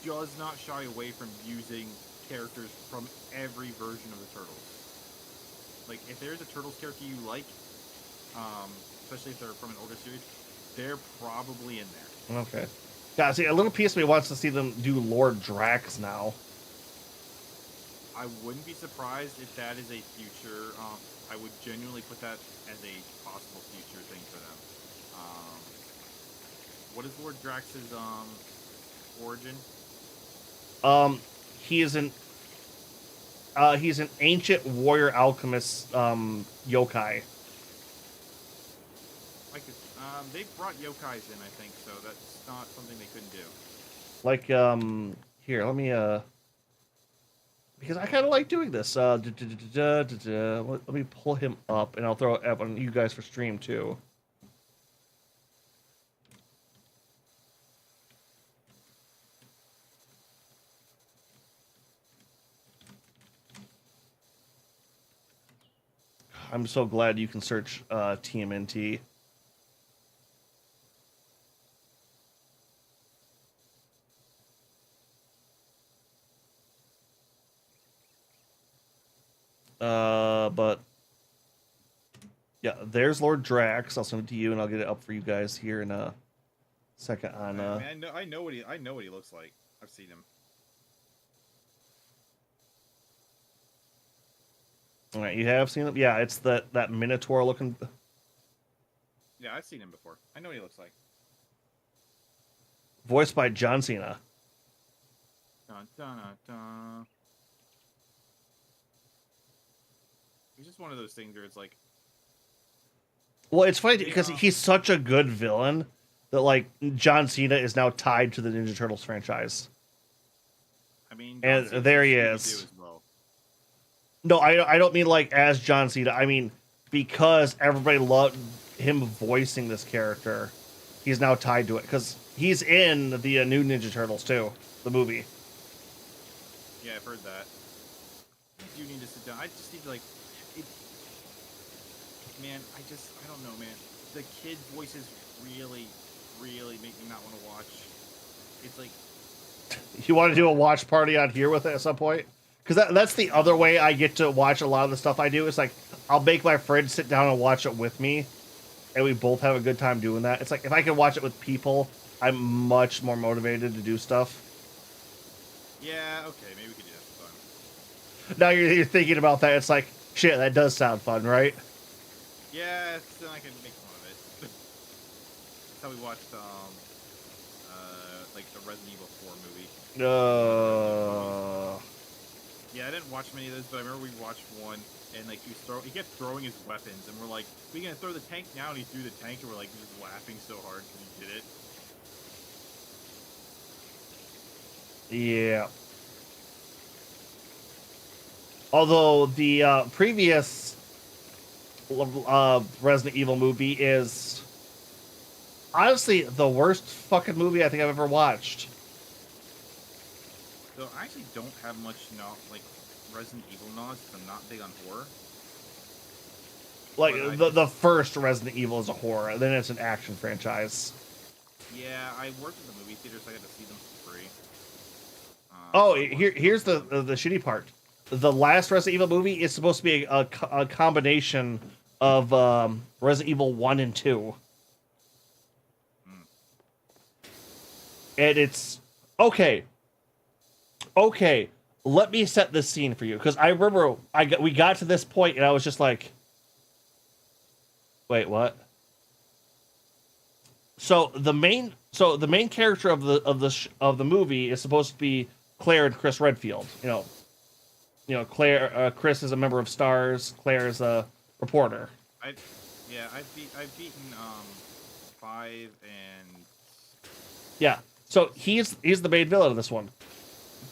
does not shy away from using characters from every version of the Turtles. Like, if there's a Turtles character you like, especially if they're from an older series, they're probably in there. Okay. Yeah, see, a little piece of me wants to see them do Lord Drax now. I wouldn't be surprised if that is a future. I would genuinely put that as a possible future thing for them. What is Lord Drax's origin? He is he's an ancient warrior alchemist yokai. They brought yokais in, I think, so that's not something they couldn't do. Like, here, let me, because I kind of like doing this. Let me pull him up, and I'll throw it up on you guys for stream, too. I'm so glad you can search TMNT. But yeah, there's Lord Drax. I'll send it to you, and I'll get it up for you guys here in a second. On Man, I know what he looks like. I've seen him. All right, you have seen him. Yeah, it's that Minotaur looking. Yeah, I've seen him before. I know what he looks like. Voiced by John Cena. Dun, dun, dun, dun. It's just one of those things where it's like. Well, it's funny because he's such a good villain that like John Cena is now tied to the Ninja Turtles franchise. I mean, and there he is. Well. No, I don't mean like as John Cena. I mean because everybody loved him voicing this character. He's now tied to it because he's in the new Ninja Turtles too, the movie. Yeah, I've heard that. I do need to sit down. I just need to like. Man, I don't know, man. The kid voices really, really make me not want to watch. It's like... You want to do a watch party on here with it at some point? Because that's the other way I get to watch a lot of the stuff I do. It's like, I'll make my friend sit down and watch it with me, and we both have a good time doing that. It's like, if I can watch it with people, I'm much more motivated to do stuff. Yeah, okay, maybe we could do that sometime. Now you're thinking about that, it's like, shit, that does sound fun, right? Yeah, then I can make fun of it. That's how we watched, like the Resident Evil 4 movie. Yeah, I didn't watch many of those, but I remember we watched one, and like he kept throwing his weapons, and we're like, "We gonna throw the tank now?" And he threw the tank, and we're like just laughing so hard because he did it. Yeah. Although the previous Resident Evil movie is honestly the worst fucking movie I think I've ever watched. So I actually don't have much like Resident Evil knowledge. I'm not big on horror. Like the first Resident Evil is a horror, then it's an action franchise. Yeah, I worked in the movie theater, so I got to see them for free. Here's the shitty part. The last Resident Evil movie is supposed to be a combination of Resident Evil 1 and 2. And it's... Okay, let me set this scene for you. Because I remember we got to this point and I was just like... Wait, what? So the main character of the movie is supposed to be Claire and Chris Redfield. You know, Claire. Chris is a member of STARS. Claire is a reporter. I've beaten 5 and... Yeah. So he's the main villain of this one.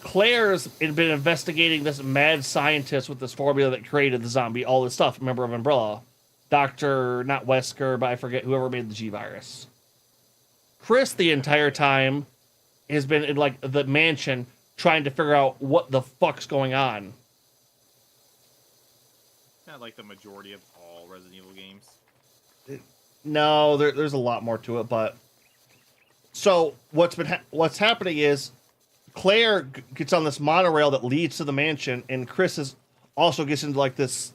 Claire's been investigating this mad scientist with this formula that created the zombie, all this stuff, member of Umbrella. Dr. not Wesker, but I forget whoever made the G-Virus. Chris, the entire time, has been in, like, the mansion trying to figure out what the fuck's going on. Not like the majority of all Resident Evil games. No, there's a lot more to it, but... So, what's happening is Claire gets on this monorail that leads to the mansion, and Chris also gets into like this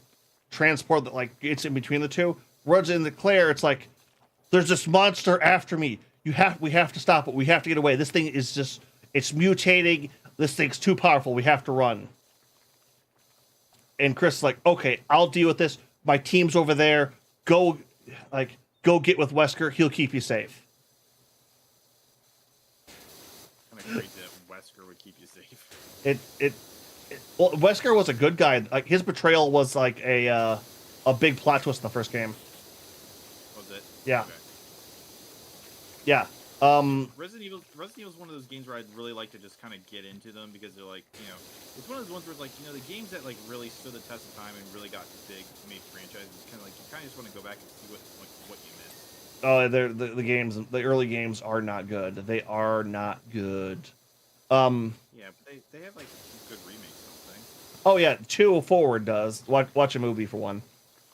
transport that like gets in between the two. Runs into Claire. It's like there's this monster after me. We have to stop it. We have to get away. This thing is just it's mutating. This thing's too powerful. We have to run. And Chris is like, okay, I'll deal with this. My team's over there. Go get with Wesker. He'll keep you safe. Kind of great that Wesker would keep you safe. Well, Wesker was a good guy. Like his betrayal was like a big plot twist in the first game. Was it? Yeah. Okay. Yeah. Resident Evil is one of those games where I'd really like to just kind of get into them because they're like, you know, it's one of those ones where like, you know, the games that like really stood the test of time and really got big, made franchises. Kind of like you kind of just want to go back and see what you missed. Oh, the games, the early games are not good. They are not good. Yeah, but they have like good remakes, don't they? Oh yeah, 2 forward does. Watch a movie for one,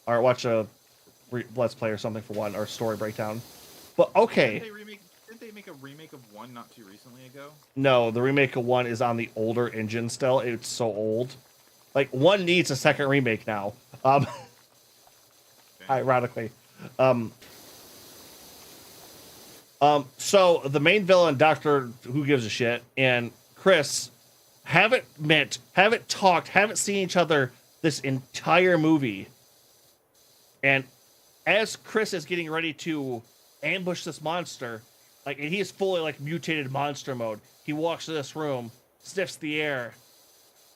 or watch a let's play or something for one, or story breakdown. But okay. Didn't they make a remake of 1 not too recently ago? No, the remake of 1 is on the older engine still. It's so old. Like 1 needs a second remake now. Okay. Ironically. So the main villain, Dr. Who Gives a Shit, and Chris haven't met, haven't talked, haven't seen each other this entire movie. And as Chris is getting ready to ambush this monster, like, and he is fully like mutated monster mode. He walks to this room, sniffs the air.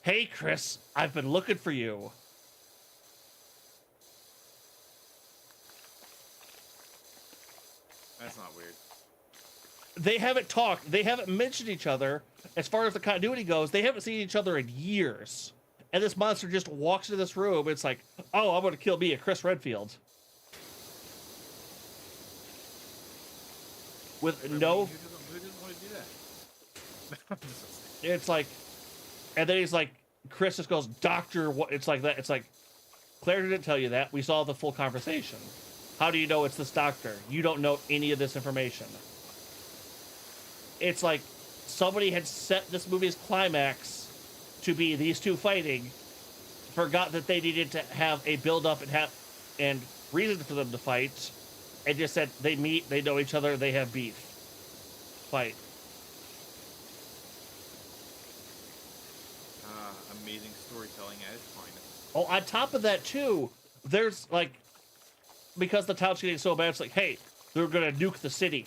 Hey, Chris, I've been looking for you. That's not weird. They haven't talked. They haven't mentioned each other. As far as the continuity goes, they haven't seen each other in years. And this monster just walks into this room. It's like, oh, I'm going to kill me, a Chris Redfield. With no... Who doesn't want to do that? It's like... And then he's like, Chris just goes, Doctor, what? It's like that. It's like, Claire didn't tell you that. We saw the full conversation. How do you know it's this doctor? You don't know any of this information. It's like somebody had set this movie's climax to be these two fighting, forgot that they needed to have a build-up and reason for them to fight, and just said they meet, they know each other, they have beef. Fight. Amazing storytelling at its finest. Oh, on top of that, too, there's, like, because the town's getting so bad, it's like, hey, they're going to nuke the city.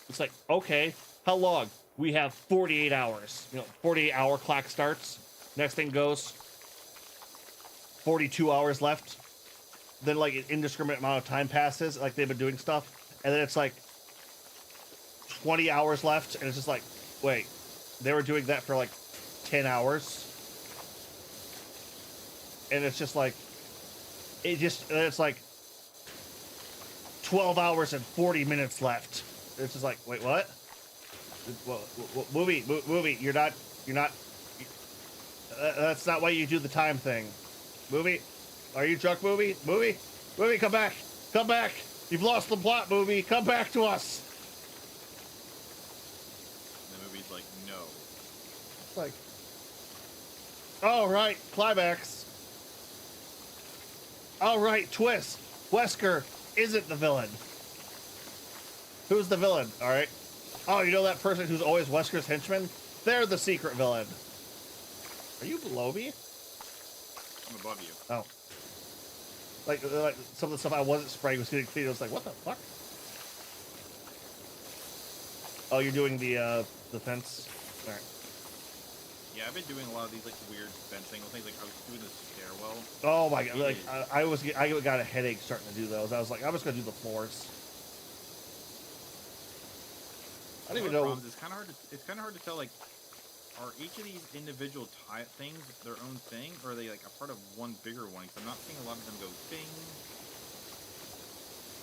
It's like, okay, how long? We have 48 hours. 48-hour clock starts. Next thing goes, 42 hours left. Then, like, an indiscriminate amount of time passes, like they've been doing stuff. And then it's like 20 hours left, and it's just like, wait, they were doing that for, like, 10 hours? And it's just like, it's like 12 hours and 40 minutes left. It's just like, wait, what? Movie, you're not, that's not why you do the time thing. Movie, are you drunk, movie, come back, you've lost the plot, movie, come back to us. And the movie's like, no. It's like, all right, climax. All right, twist. Wesker isn't the villain. Who's the villain? All right. Oh, you know that person who's always Wesker's henchman? They're the secret villain. Are you below me? I'm above you. Oh. Like some of the stuff I wasn't spraying was getting clean. I was like, what the fuck? Oh, you're doing the fence? All right. Yeah, I've been doing a lot of these like weird fence angle things. Like I was doing the stairwell. Oh my god! Like I got a headache starting to do those. I was like, I'm just gonna do the floors. I don't even know. It's kind of hard. It's kind of hard to tell. Like, are each of these individual things their own thing, or are they like a part of one bigger one? Because I'm not seeing a lot of them go bing.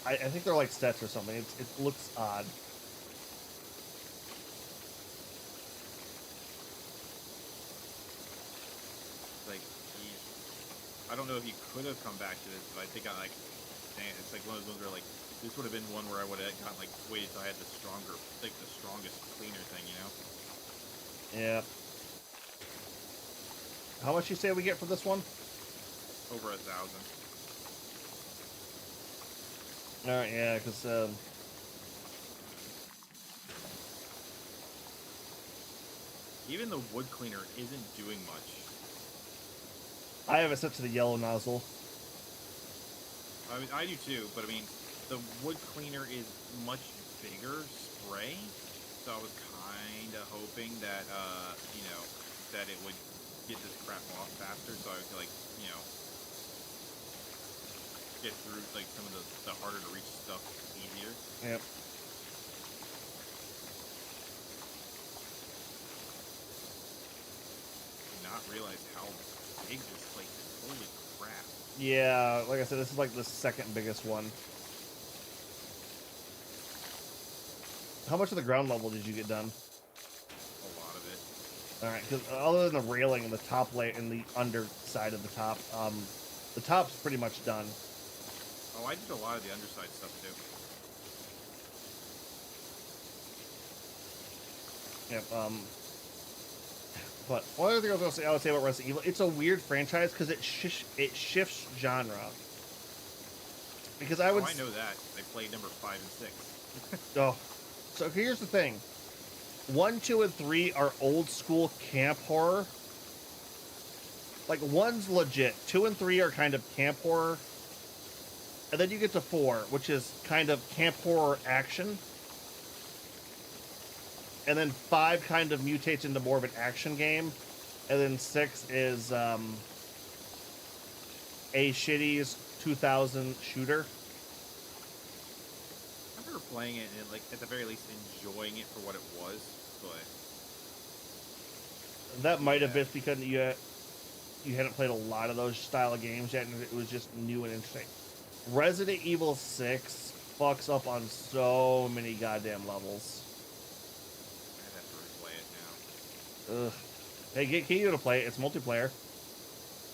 I think they're like sets or something. It looks odd. Like I don't know if he could have come back to this, but I think dang, it's like one of those ones where like this would have been one where I would have gotten like waited till I had the strongest, cleaner thing, you know? Yeah. How much you say we get for this one? Over 1,000. All right, yeah, because Even the wood cleaner isn't doing much. I have it set to the yellow nozzle. I mean, I do too, but I mean, the wood cleaner is much bigger spray, so I was kind of hoping that, that it would get this crap off faster, so I could, like, get through, like, some of the harder to reach stuff easier. Yep. Did not realize how big this place is. Holy crap. Yeah, like I said, this is like the second biggest one. How much of the ground level did you get done? A lot of it. All right, because other than the railing and the top layer and the underside of the top, the top's pretty much done. Oh, I did a lot of the underside stuff too. Yep. But one other thing I would say about Resident Evil, it's a weird franchise because it shifts genre. Because I would. Oh, I know that. I played number 5 and 6. Oh, so here's the thing: 1, 2, and 3 are old school camp horror. Like 1's legit, 2 and 3 are kind of camp horror, and then you get to 4, which is kind of camp horror action. And then 5 kind of mutates into more of an action game. And then 6 is a shitty's 2000 shooter. I remember playing it and, like, at the very least enjoying it for what it was, but... That might have been because you hadn't played a lot of those style of games yet, and it was just new and interesting. Resident Evil 6 fucks up on so many goddamn levels. Ugh. Hey, get Keo to play it. It's multiplayer.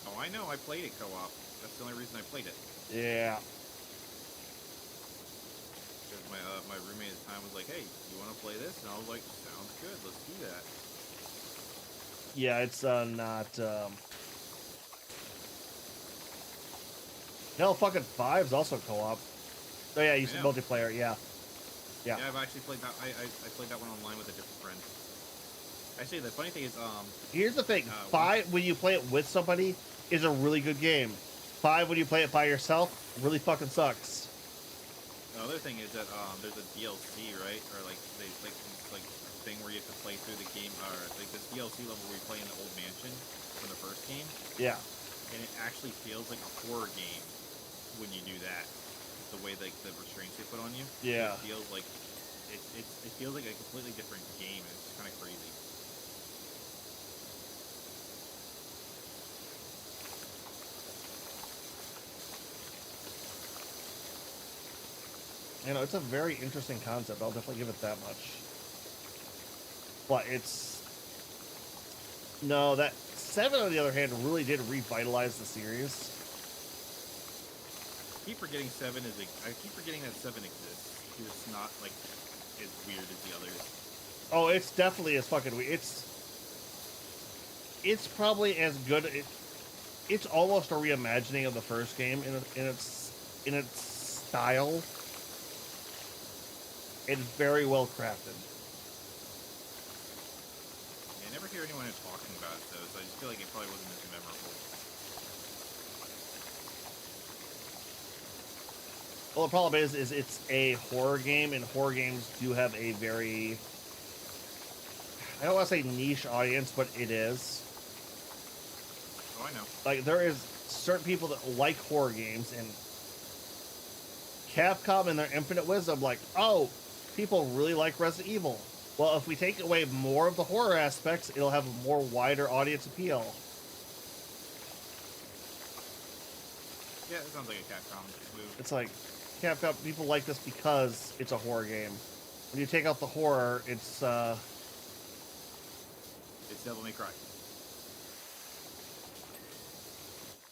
Oh, I know. I played it co-op. That's the only reason I played it. Yeah. Because my roommate at the time was like, "Hey, you want to play this?" And I was like, "Sounds good. Let's do that." Yeah, it's not. Hell, fucking 5's also co-op. Oh yeah, you said multiplayer. Yeah. Yeah, I've actually played that. I played that one online with a different friend. Actually, the funny thing is, here's the thing: 5 when you play it with somebody is a really good game. 5 when you play it by yourself really fucking sucks. The other thing is that there's a DLC, right? Or like they like thing where you have to play through the game, or like this DLC level where you play in the old mansion from the first game. Yeah. And it actually feels like a horror game when you do that. The way like the restraints they put on you. Yeah. It feels like it feels like a completely different game, and it's kind of crazy. You know, it's a very interesting concept. I'll definitely give it that much. But it's... No, that 7, on the other hand, really did revitalize the series. I keep forgetting 7 is I keep forgetting that 7 exists. It's not, like, as weird as the others. Oh, it's definitely as fucking weird. It's probably as good... It's almost a reimagining of the first game in its style. It's very well crafted. Yeah, I never hear anyone talking about it though, so I just feel like it probably wasn't as memorable. Well, the problem is it's a horror game, and horror games do have a very... I don't want to say niche audience, but it is. Oh, I know. Like, there is certain people that like horror games, and Capcom in their infinite wisdom, like, oh, people really like Resident Evil. Well, if we take away more of the horror aspects, it'll have a more wider audience appeal. Yeah, it sounds like a Capcom move. It's like, Capcom, people like this because it's a horror game. When you take out the horror, it's Devil May Cry.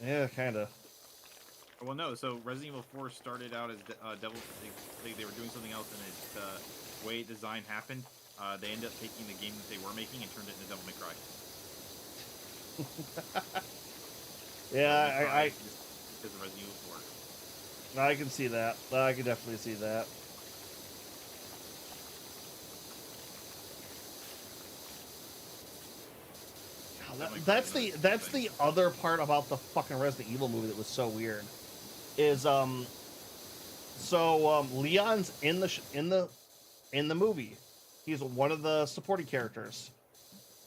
yeah, kinda. Well, no. So Resident Evil 4 started out as Devil. They were doing something else, and the way design happened, they ended up taking the game that they were making and turned it into Devil May Cry. Yeah, Because of Resident Evil 4. I can see that. I can definitely see that. That's the other part about the fucking Resident Evil movie that was so weird. Is Leon's in the movie. He's one of the supporting characters.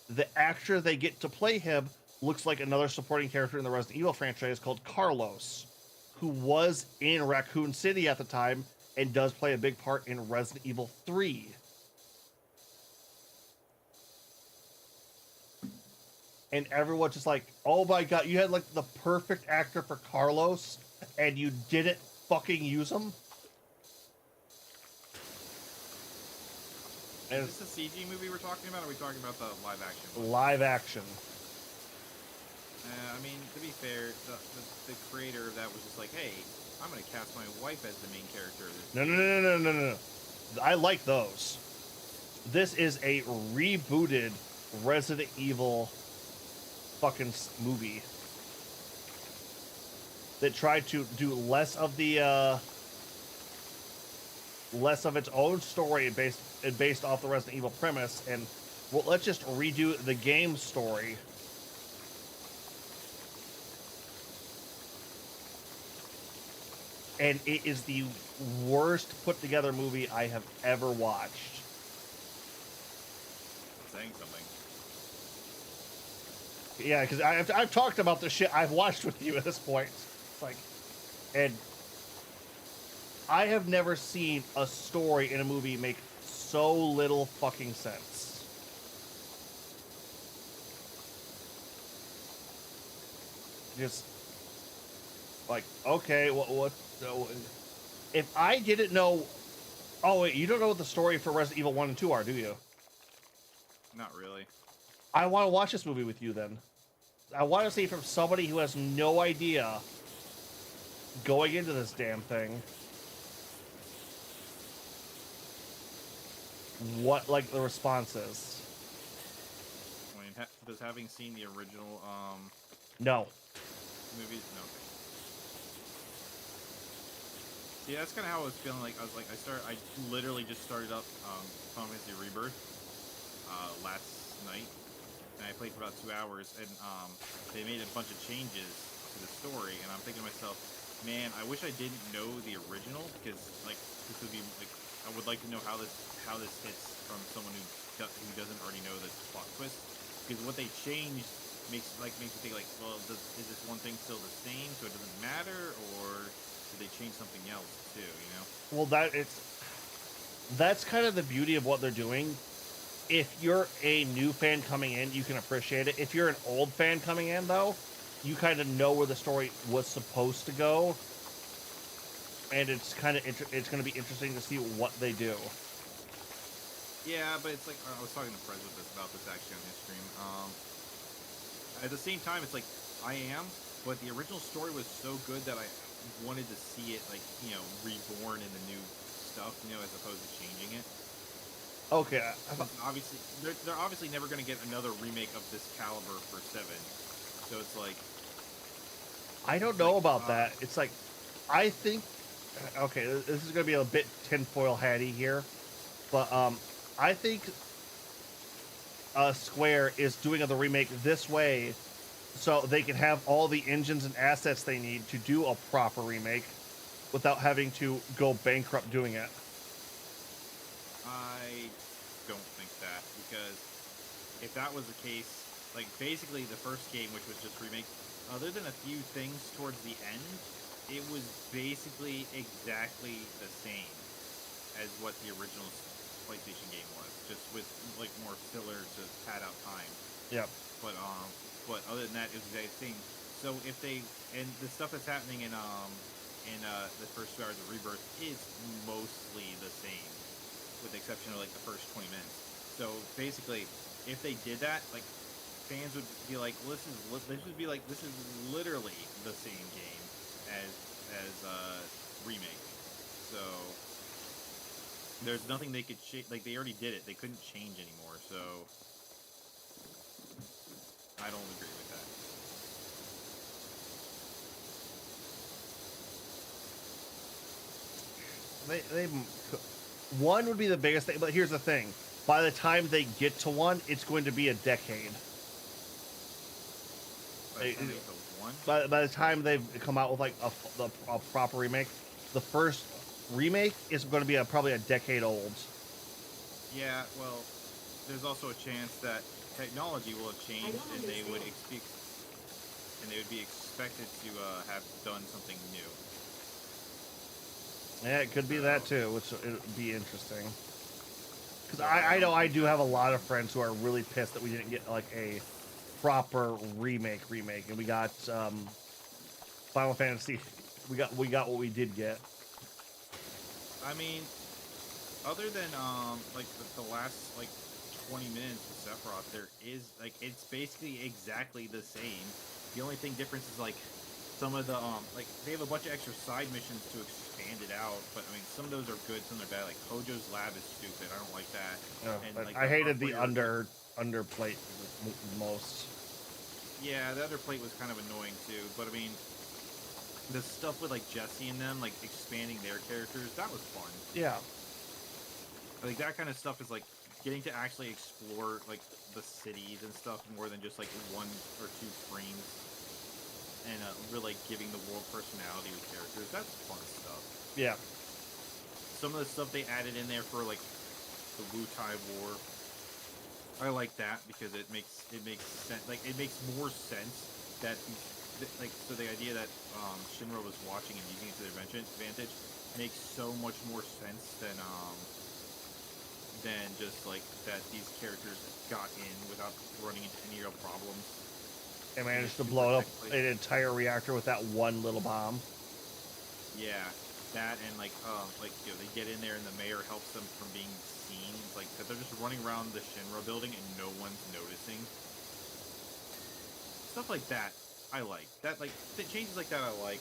The actor they get to play him looks like another supporting character in the Resident Evil franchise called Carlos, who was in Raccoon City at the time and does play a big part in Resident Evil 3. And everyone's just like, oh my god, you had like the perfect actor for Carlos and you didn't fucking use him? And is this a CG movie we're talking about, or are we talking about the live action? Live action. I mean, to be fair, the creator of that was just like, hey, I'm going to cast my wife as the main character of this. No. I like those. This is a rebooted Resident Evil fucking movie that tried to do less of its own story based off the Resident Evil premise, and well, let's just redo the game story. And it is the worst put together movie I have ever watched. Saying something. Yeah, because I've talked about the shit I've watched with you at this point. It's like, and I have never seen a story in a movie make so little fucking sense. Just like, okay, what? If I didn't know, oh wait, you don't know what the story for Resident Evil 1 and 2 are, do you? Not really. I want to watch this movie with you then. I want to see from somebody who has no idea going into this damn thing what, like, the response is. I mean, does having seen the original No. movies? No. See, that's kind of how I was feeling. Like I literally just started up Final Fantasy Rebirth last night, and I played for about 2 hours, and they made a bunch of changes to the story, and I'm thinking to myself, man, I wish I didn't know the original, because like this would be like, I would like to know how this hits from someone who doesn't already know the plot twist, because what they changed makes me think like, well, is this one thing still the same, so it doesn't matter, or did they change something else too? You know? Well, that's kind of the beauty of what they're doing. If you're a new fan coming in, you can appreciate it. If you're an old fan coming in, though, you kind of know where the story was supposed to go, and it's kind of it's going to be interesting to see what they do. Yeah, but it's like I was talking to Fred about this actually on his stream. At the same time, it's like I am, but the original story was so good that I wanted to see it, like, you know, reborn in the new stuff, you know, as opposed to changing it. Okay. Obviously, they're obviously never going to get another remake of this caliber for 7. So it's like, I don't know about that. It's like, I think, okay, this is going to be a bit tinfoil hatty here, but I think Square is doing the remake this way so they can have all the engines and assets they need to do a proper remake without having to go bankrupt doing it. I don't think that, because if that was the case, like, basically the first game, which was just remake, other than a few things towards the end, it was basically exactly the same as what the original PlayStation game was, just with like more filler to pad out time. Yep. But other than that, it was the exact thing. So if they, and the stuff that's happening in the first 2 hours of Rebirth is mostly the same, with the exception of like the first 20 minutes. So basically, if they did that, like, fans would be like, well, this is literally the same game as remake. So There's nothing they could change. Like they already did it. They couldn't change anymore. So I don't agree with that. They one would be the biggest thing, but here's the thing: by the time they get to one, it's going to be a decade. By the time they've come out with like a proper remake, the first remake is going to be probably a decade old. Yeah, well, there's also a chance that technology will have changed, and they would be expected to have done something new. Yeah, it could be that too, which would be interesting. Because I know I do have a lot of friends who are really pissed that we didn't get like a proper remake, and we got Final Fantasy. We got what we did get. I mean, other than like the last like 20 minutes with Sephiroth, there is like it's basically exactly the same. The only thing difference is like some of the like they have a bunch of extra side missions to expand it out, but I mean some of those are good, some are bad. Like Kojo's lab is stupid. I don't like that. Oh, And like I hated the underplate most. Yeah, the other plate was kind of annoying too, but I mean the stuff with like Jesse and them, like expanding their characters, that was fun. Yeah. Like that kind of stuff is like getting to actually explore like the cities and stuff more than just like 1 or 2 frames, and really giving the world personality with characters. That's fun stuff. Yeah. Some of the stuff they added in there for like the Wu Tai War, I like that because it makes sense. Like it makes more sense that like so the idea that Shinra was watching and using it to their advantage makes so much more sense than just like that these characters got in without running into any real problems. They managed to blow up an entire reactor with that one little bomb. Yeah, that and like you know, they get in there and the mayor helps them from being seen. It's like that they're just running around the Shinra building and no one's noticing. Stuff like that, I like. That like the changes like that I like.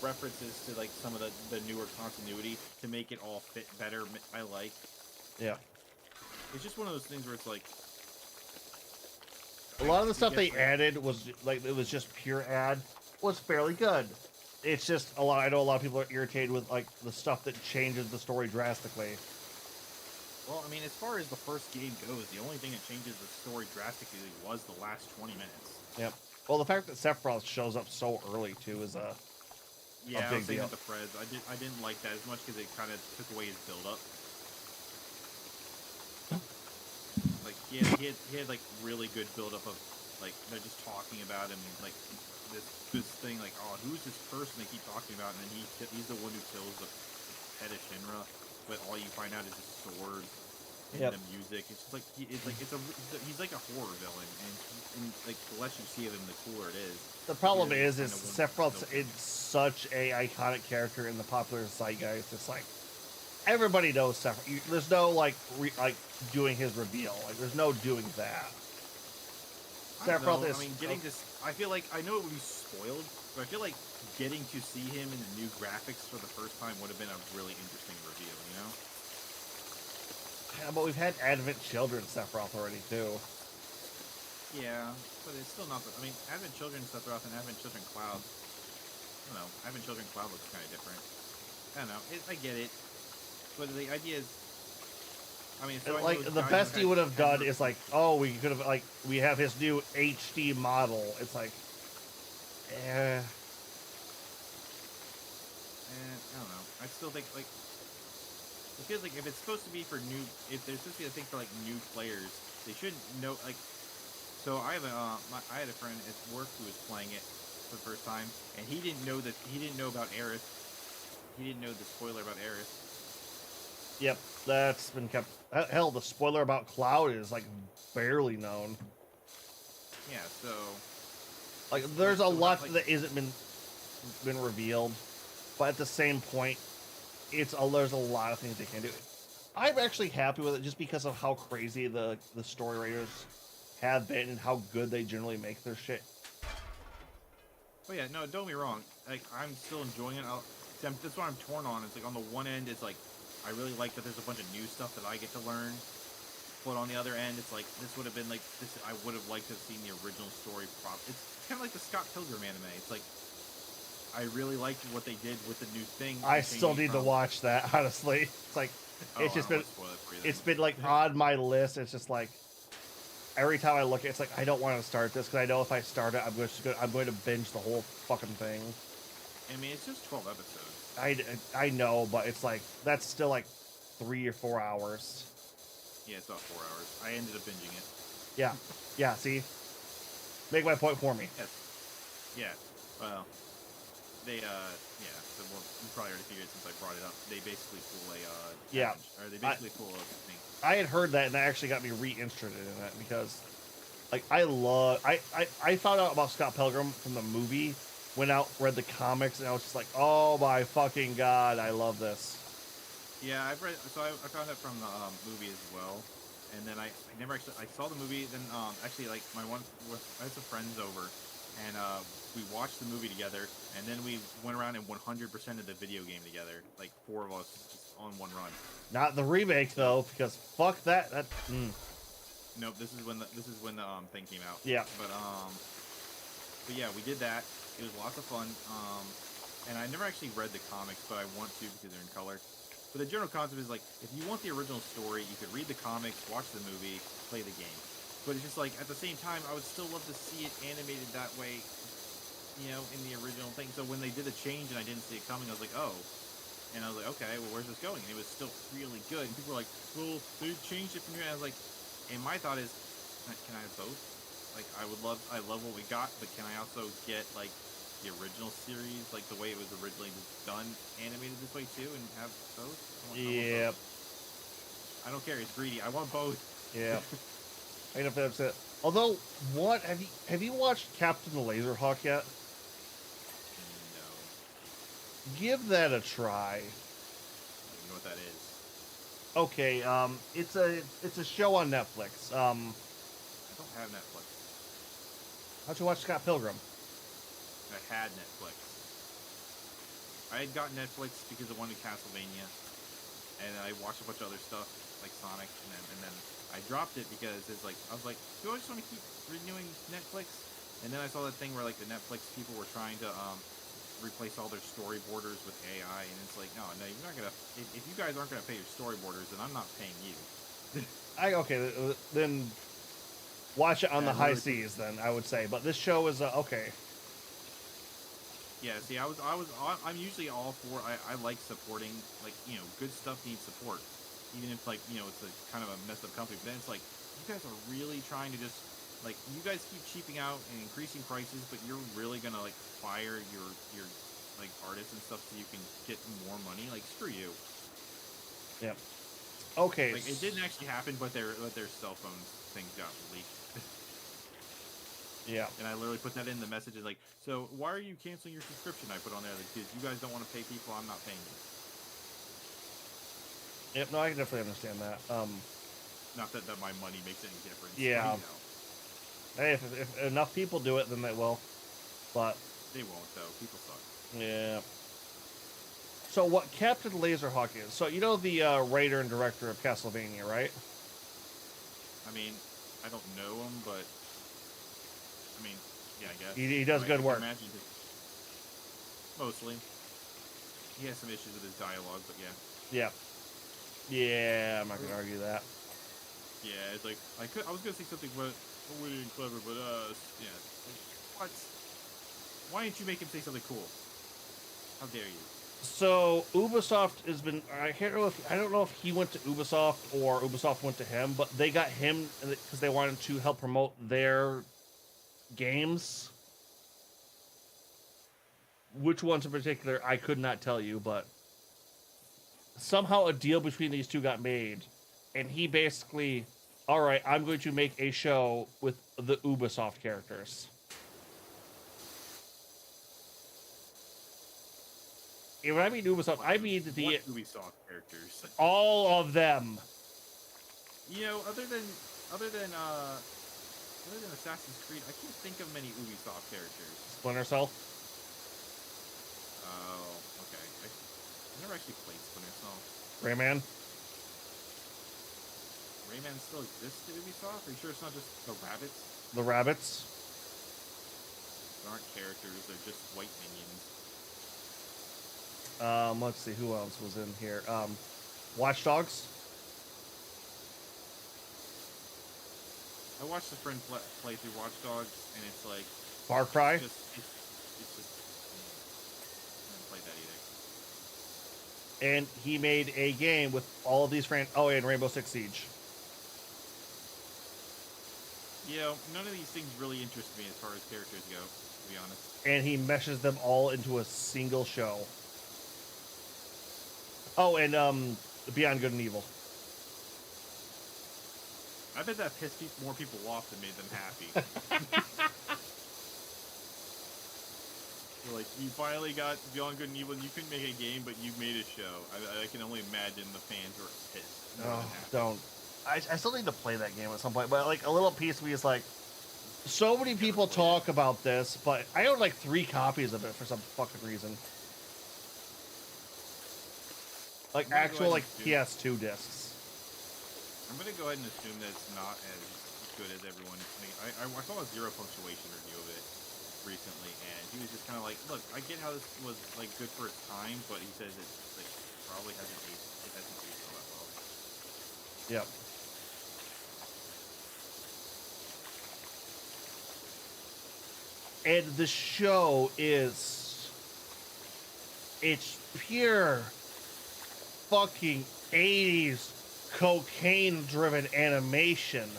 References to like some of the newer continuity to make it all fit better, I like. Yeah. It's just one of those things where it's like a lot of the stuff they added was like it was just pure ad was fairly good. It's just a lot. I know a lot of people are irritated with like the stuff that changes the story drastically. Well, I mean, as far as the first game goes, the only thing that changes the story drastically was the last 20 minutes. Yep. Well, the fact that Sephiroth shows up so early too is a big deal. With the Prez, I didn't like that as much because it kind of took away his build up. Like he had like really good build up of like they're just talking about him like this thing like, oh, who's this person they keep talking about, and then he's the one who kills the head of Shinra, but all you find out is his sword and the music. It's just like he's like a horror villain, and like the less you see of him, the cooler it is. The problem is Sephiroth's such a iconic character in the popular zeitgeist. It's like everybody knows Sephiroth. There's no like doing his reveal. Like there's no doing that. Sephiroth is. I mean, getting this. I feel like I know it would be spoiled, but I feel like getting to see him in the new graphics for the first time would have been a really interesting reveal. You know. Yeah, but we've had Advent Children Sephiroth already too. Yeah, but it's still not. I mean, Advent Children Sephiroth and Advent Children Cloud. I don't know. Advent Children Cloud looks kind of different. I don't know. I get it, but the idea is. I mean, so like the best he would have done is like, oh, we could have like we have his new HD model. It's like, I don't know. I still think like it feels like if it's supposed to be for new, if there's supposed to be a thing for like new players, they should know like. So I have I had a friend at work who was playing it for the first time, and he didn't know about Aerith. He didn't know the spoiler about Aerith. Yep, that's been kept. Hell, the spoiler about Cloud is like barely known. Yeah, so like there's a lot that isn't been revealed, but at the same point, there's a lot of things they can do. I'm actually happy with it just because of how crazy the story writers have been and how good they generally make their shit. Oh yeah, no, don't be wrong. Like I'm still enjoying it. That's what I'm torn on. It's like on the one end, it's like I really like that there's a bunch of new stuff that I get to learn. But on the other end, it's like this would have been like this. I would have liked to have seen the original story. It's kind of like the Scott Pilgrim anime. It's like I really liked what they did with the new thing. I still need to watch that. Honestly, it's like it's just been it's been like on my list. It's just like every time I look at it, it's like I don't want to start this because I know if I start it, I'm going to binge the whole fucking thing. I mean, it's just 12 episodes. I know, but it's like that's still like 3 or 4 hours. Yeah, it's about 4 hours. I ended up binging it. Yeah, yeah. See, make my point for me. Yes. Yeah. Well, they yeah. So well, you probably already figured since I brought it up. They basically pull a yeah. Or they basically pull a thing. I had heard that, and that actually got me re-interested in it because, like, I found out about Scott Pilgrim from the movie, went out, read the comics, and I was just like, oh my fucking god, I love this. Yeah, I found it from the movie as well, and then I never actually I saw the movie. Then actually like I had some friends over, and we watched the movie together, and then we went around and 100% of the video game together, like 4 of us just on one run. Not the remake though, because fuck that. Nope, this is when the thing came out. Yeah. But yeah, we did that. It was lots of fun. And I never actually read the comics, but I want to because they're in color. But the general concept is like, if you want the original story, you could read the comics, watch the movie, play the game. But it's just like, at the same time, I would still love to see it animated that way, you know, in the original thing. So when they did the change and I didn't see it coming, I was like, oh. And I was like, okay, well, where's this going? And it was still really good. And people were like, well, they changed it from here. And I was like, and my thought is, can I have both? Like, I love what we got, but can I also get, like, the original series, like the way it was originally done, animated this way too, and have both? Yep. I don't care. It's greedy. I want both. Yeah. I know if that's it. Although, what have you watched Captain Laserhawk yet? No. Give that a try. I don't even know what that is. Okay. It's a show on Netflix. I don't have Netflix. How'd you watch Scott Pilgrim? I had Netflix. I had got Netflix because I wanted Castlevania, and I watched a bunch of other stuff like Sonic, and then I dropped it because it's like I was like, do I just want to keep renewing Netflix? And then I saw that thing where like the Netflix people were trying to replace all their storyboarders with AI, and it's like, no, you're not gonna. If you guys aren't gonna pay your storyboarders, then I'm not paying you. Then watch it on the high seas. Then I would say, but this show is okay. Yeah, see, I'm usually all for. I like supporting, like, you know, good stuff needs support, even if, like, you know, it's a kind of a messed up company. But then it's like, you guys are really trying to just, like, you guys keep cheaping out and increasing prices, but you're really gonna like fire your like artists and stuff so you can get more money. Like, screw you. Yep. Okay. Like, it didn't actually happen, but their cell phone things got leaked. Yeah. And I literally put that in the message. Like, so why are you canceling your subscription? I put on there, like, because you guys don't want to pay people, I'm not paying you. Yep. No, I can definitely understand that. Not that my money makes any difference. Yeah. You know. Hey, if enough people do it, then they will. But they won't, though. People suck. Yeah. So what Captain Laserhawk is? So you know the writer and director of Castlevania, right? I mean, I don't know him, but I mean, yeah, I guess He does good work. Mostly. He has some issues with his dialogue, but yeah. Yeah. Yeah, I'm not gonna argue that. Yeah, it's like I was gonna say something witty and clever, but yeah. What? Why didn't you make him say something cool? How dare you? So Ubisoft has been. I don't know if he went to Ubisoft or Ubisoft went to him, but they got him because they wanted to help promote their games. Which ones in particular, I could not tell you, but somehow a deal between these two got made, and he basically, all right, I'm going to make a show with the Ubisoft characters. And when I mean Ubisoft, I mean the Ubisoft characters. All of them. You know, other than Assassin's Creed, I can't think of many Ubisoft characters. Splinter Cell. Oh, okay. I never actually played Splinter Cell. Rayman. Rayman still exists at Ubisoft? Are you sure it's not just the rabbits? The rabbits. They aren't characters, they're just white minions. Let's see who else was in here. Watch Dogs. I watched a friend play through Watch Dogs, and it's like Far Cry. it's just I haven't played that either. And he made a game with all of these Oh, and Rainbow Six Siege. You know, none of these things really interest me as far as characters go, to be honest. And he meshes them all into a single show. Oh, and Beyond Good and Evil. I bet that pissed more people off than made them happy. Like, you finally got Beyond Good and Evil, and you couldn't make a game, but you made a show. I can only imagine the fans were pissed. Oh, don't. I still need to play that game at some point, but like a little piece of me is like, so many people talk about this, but I own like 3 copies of it for some fucking reason. Like actual like PS2 discs. I'm gonna go ahead and assume that it's not as good as everyone. I saw a Zero Punctuation review of it recently, and he was just kind of like, "Look, I get how this was like good for its time, but he says it like probably hasn't aged. It hasn't aged all that well." Yep. And the show it's pure fucking 80s cocaine driven animation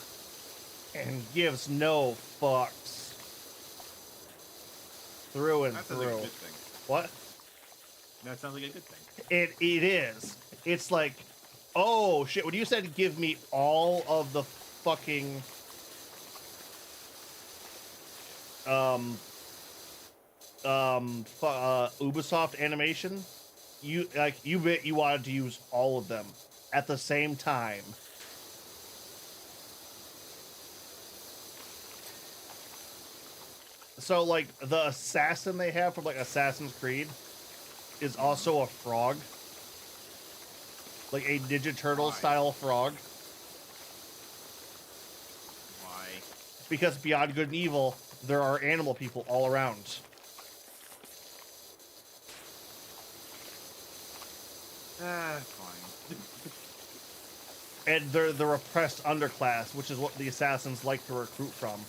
and gives no fucks through and through. Like a good thing. What? That sounds like a good thing. It is. It's like, oh shit, when you said give me all of the fucking Ubisoft animation, you wanted to use all of them at the same time. So like the assassin they have from like Assassin's Creed is also a frog. Like a Ninja Turtle style frog. Why? Because Beyond Good and Evil, there are animal people all around. Fine. And they're the repressed underclass, which is what the assassins like to recruit from.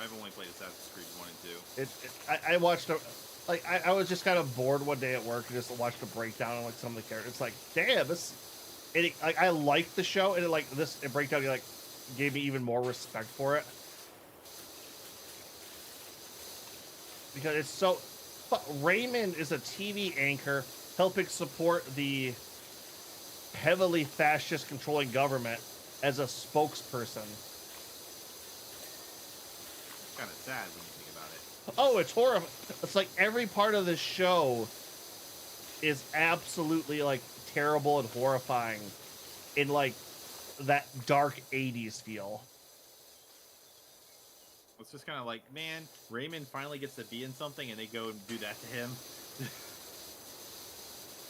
I've only played Assassin's Creed 1 and 2. I watched I was just kind of bored one day at work and just watched a breakdown on like some of the characters. It's like, damn, I liked the show, and it breakdown like gave me even more respect for it. Because it's so Raymond is a TV anchor helping support the heavily fascist controlling government as a spokesperson. It's kind of sad when you think about it. Oh, it's horrible. It's like every part of the show is absolutely like terrible and horrifying in like that dark 80s feel. It's just kind of like, man, Raymond finally gets to be in something, and they go and do that to him.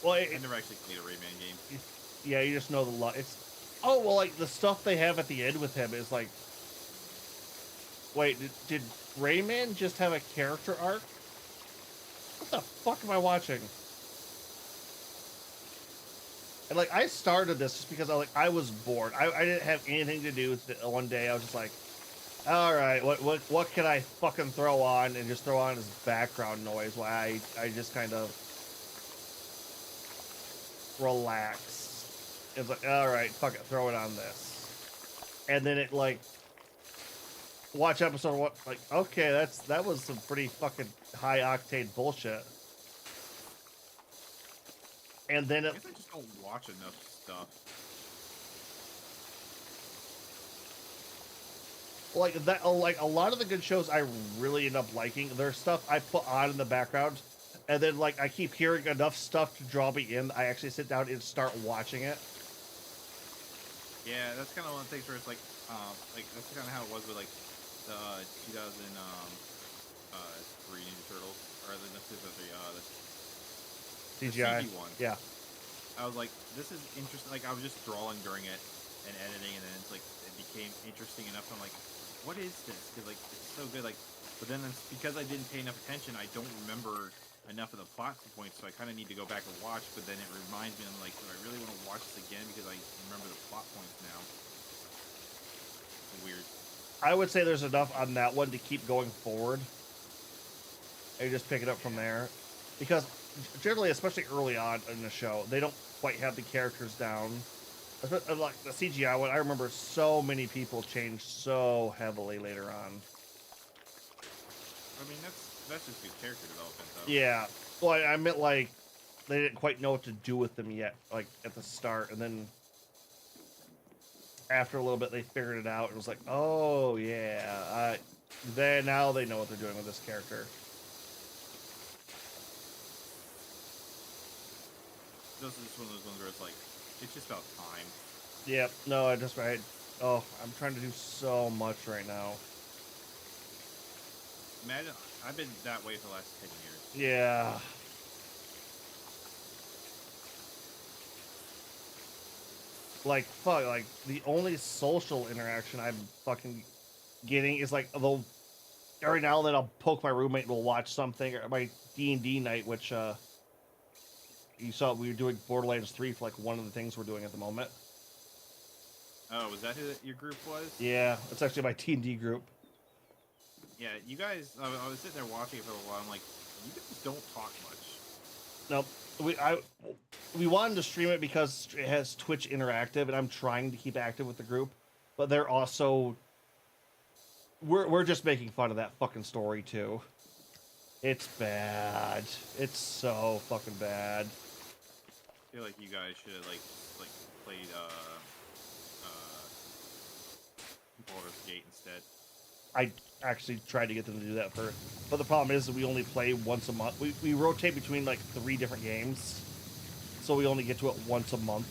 Well, I never actually played a Rayman game. Yeah, you just know the like the stuff they have at the end with him is like, wait, did Rayman just have a character arc? What the fuck am I watching? And like, I started this just because I was bored. I didn't have anything to do with it. One day I was just like, all right, what can I fucking throw on, and just throw on as background noise while I just kind of relax. It's like, all right, fuck it, throw it on this, and then it like watch episode 1, like, okay, that was some pretty fucking high octane bullshit, and then I guess I just don't watch enough stuff. Like that, like a lot of the good shows I really end up liking. There's stuff I put on in the background, and then like I keep hearing enough stuff to draw me in. I actually sit down and start watching it. Yeah, that's kind of one of the things where it's like that's kind of how it was with like the 2003 Ninja Turtles, or the The CGI. CG one. Yeah. I was like, this is interesting. Like, I was just drawing during it and editing, and then it's like it became interesting enough. I'm like, what is this? Because like it's so good. Like, but then it's because I didn't pay enough attention, I don't remember enough of the plot points. So I kind of need to go back and watch. But then it reminds me, I'm like, do I really want to watch this again because I remember the plot points now? It's weird. I would say there's enough on that one to keep going forward. And you just pick it up from there. Because generally, especially early on in the show, they don't quite have the characters down. Like the CGI one, I remember so many people changed so heavily later on. I mean, that's just good character development, though. Yeah. Well, I meant like they didn't quite know what to do with them yet, like at the start, and then after a little bit, they figured it out. It was like, oh yeah, now they know what they're doing with this character. This is just one of those ones where it's like, it's just about time. Yep. No, oh, I'm trying to do so much right now. Imagine, I've been that way for the last 10 years. Yeah. Like, fuck, like, the only social interaction I'm fucking getting is, like, every now and then I'll poke my roommate and we'll watch something, or my D&D night, which, you saw we were doing Borderlands 3 for, like, one of the things we're doing at the moment. Oh, was that who your group was? Yeah, it's actually my D&D group. Yeah, you guys, I was sitting there watching it for a while, I'm like, you guys don't talk much. Nope. We wanted to stream it because it has Twitch Interactive, and I'm trying to keep active with the group, but they're also we're just making fun of that fucking story too. It's bad. It's so fucking bad. I feel like you guys should have like played Baldur's Gate instead. I actually tried to get them to do that first, but the problem is that we only play once a month. We rotate between like 3 different games, so we only get to it once a month.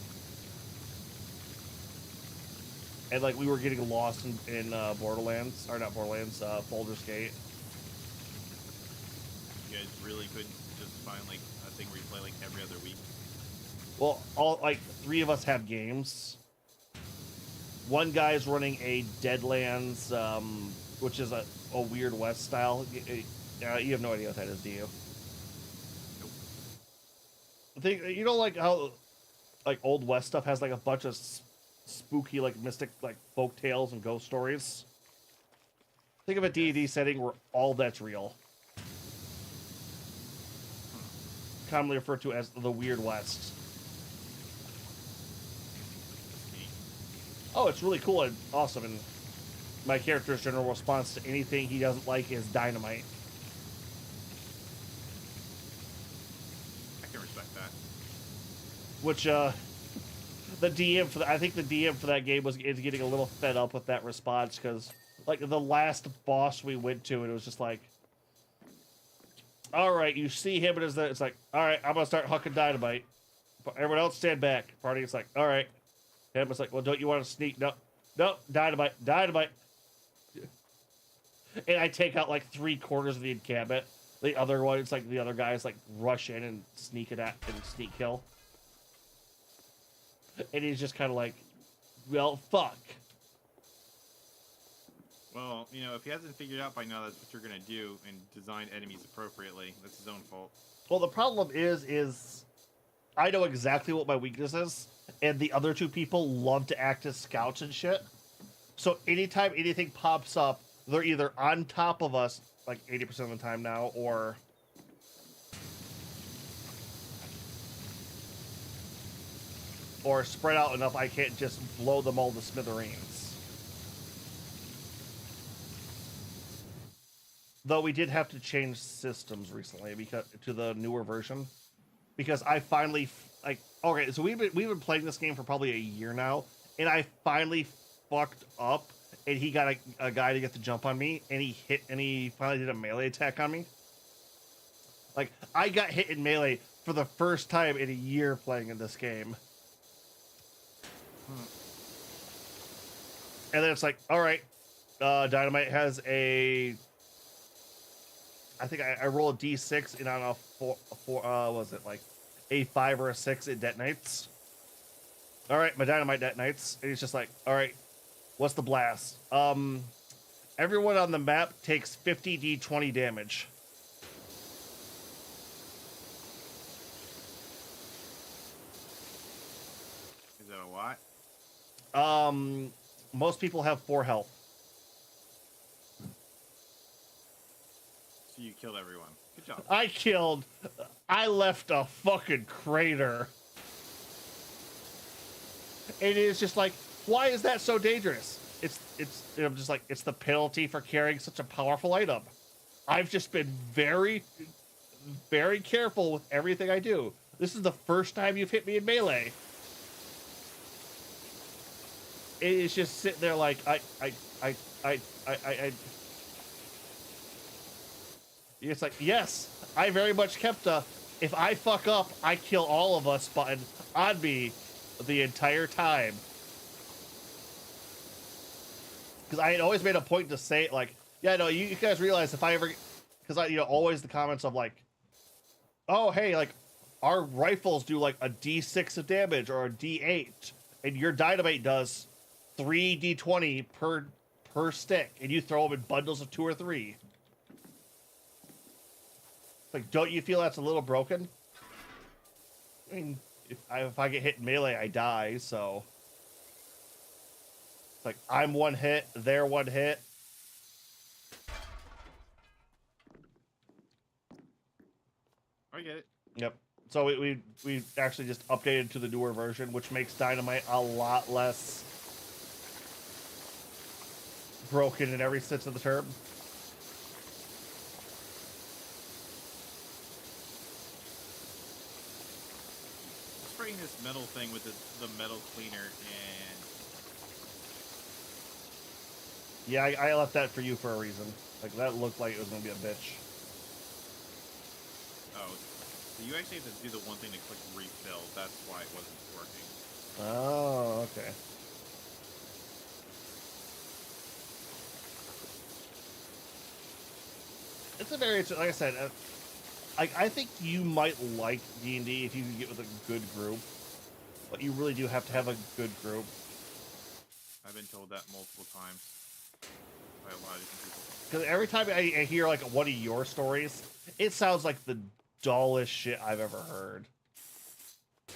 And like we were getting lost in Borderlands, or not Borderlands, Baldur's Gate. You guys really couldn't just find like a thing where you play like every other week. Well, all like 3 of us have games. One guy is running a Deadlands, which is a Weird West style. You have no idea what that is, do you? Nope. You know, like how like Old West stuff has like a bunch of spooky, like mystic, like folk tales and ghost stories. Think of a D&D setting where all that's real. Commonly referred to as the Weird West. Oh, it's really cool and awesome, and my character's general response to anything he doesn't like is dynamite. I can respect that. Which, the DM for I think the DM for that game is getting a little fed up with that response, because, like, the last boss we went to, it was just like, alright, you see him, and it's like, alright, I'm gonna start hucking dynamite. But everyone else stand back. Party, it's like, alright. Him, it's like, well, don't you want to sneak? No, dynamite. And I take out like 3/4 of the encampment. The other one, it's like the other guys like rush in and sneak it at and sneak kill. And he's just kind of like, well, fuck. Well, you know, if he hasn't figured out by now that's what you're gonna do and design enemies appropriately, that's his own fault. Well, the problem is I know exactly what my weakness is, and the other 2 people love to act as scouts and shit. So anytime anything pops up, they're either on top of us, like 80% of the time now, or spread out enough I can't just blow them all to smithereens. Though we did have to change systems recently because to the newer version, because I finally like, okay, so we've been playing this game for probably a year now, and I finally fucked up, and he got a guy to get the jump on me, and he finally did a melee attack on me. Like, I got hit in melee for the first time in a year playing in this game. And then it's like, all right, Dynamite has a, I think I roll a d6, and on a 4, what was it, like a 5 or a 6, it detonates. All right, my dynamite detonates. And he's just like, all right, what's the blast? Everyone on the map takes 50 d20 damage. Is that a lot? Most people have 4 health. So you killed everyone. Good job. I left a fucking crater. And it's just like, why is that so dangerous? I'm just like, it's the penalty for carrying such a powerful item. I've just been very, very careful with everything I do. This is the first time you've hit me in melee. It is just sitting there like, it's like, yes, I very much kept a, if I fuck up, I kill all of us button on me the entire time. Because I had always made a point to say, like, yeah, no, you guys realize if I ever, because always the comments of like, oh, hey, like, our rifles do like a D6 of damage or a D8, and your dynamite does 3 D20 per stick, and you throw them in bundles of 2 or 3. Like, don't you feel that's a little broken? I mean, if I get hit in melee, I die, so... It's like, I'm 1 hit, they're 1 hit. I get it. Yep. So we actually just updated to the newer version, which makes dynamite a lot less broken in every sense of the term. Spraying this metal thing with the metal cleaner and... Yeah, I left that for you for a reason. Like, that looked like it was going to be a bitch. Oh, so you actually have to do the one thing to click refill. That's why it wasn't working. Oh, okay. It's a very, like I said, I think you might like D&D if you can get with a good group. But you really do have to have a good group. I've been told that multiple times by a lot of different people. Because every time I hear like one of your stories, it sounds like the dullest shit I've ever heard. I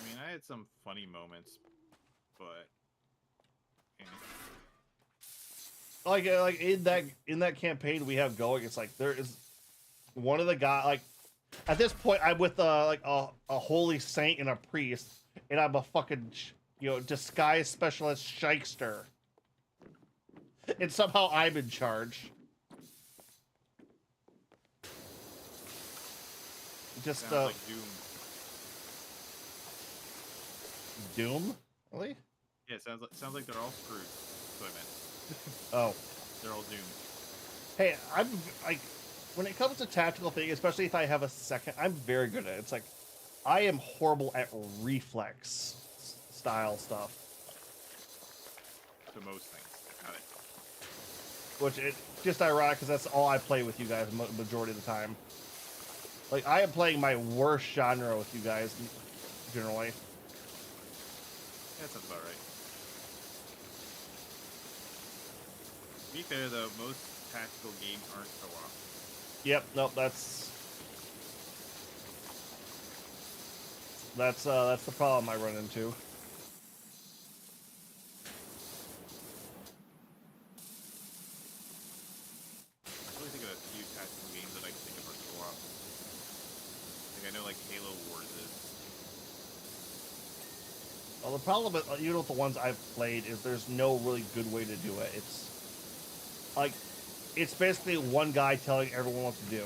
mean, I had some funny moments, but... Like in that campaign we have going, it's like there is one of the guys, like at this point I'm with like a holy saint and a priest, and I'm a fucking disguise specialist shyster, and somehow I'm in charge. Just sounds like Doom. Doom? Really? Yeah, it sounds like they're all screwed. That's what I meant. Oh. They're all doomed. Hey, I'm like, when it comes to tactical things, especially if I have a second, I'm very good at it. It's like, I am horrible at reflex style stuff. So most things. Got it. Which it's just ironic because that's all I play with you guys majority of the time. Like, I am playing my worst genre with you guys, generally. Yeah, that sounds about right. To be fair, though, most tactical games aren't co-op. Yep, nope, that's the problem I run into. I really think of a few tactical games that I can think of are co-op. Like, I know, like, Halo Wars is. Well, the problem with, even with the ones I've played is there's no really good way to do it. It's like, it's basically one guy telling everyone what to do.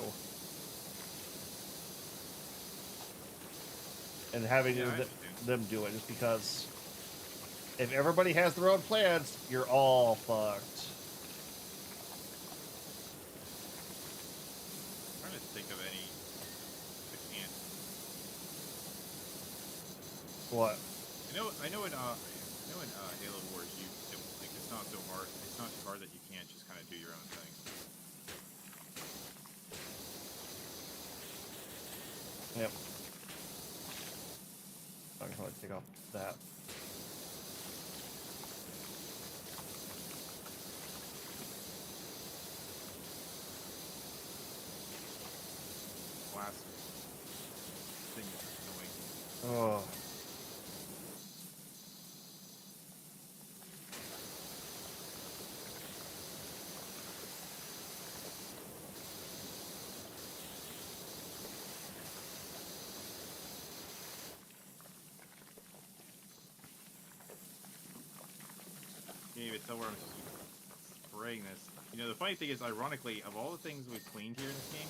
And having them do it, just because if everybody has their own plans, you're all fucked. I'm trying to think of any. I can't. What? I know in Halo Wars, it's not so hard. It's not too hard that you can't just kind of do your own thing. Yep. I can probably take off that. Last thing is annoying. Oh. Can't even tell where I'm spraying this. You know, the funny thing is, ironically, of all the things we've cleaned here in this game,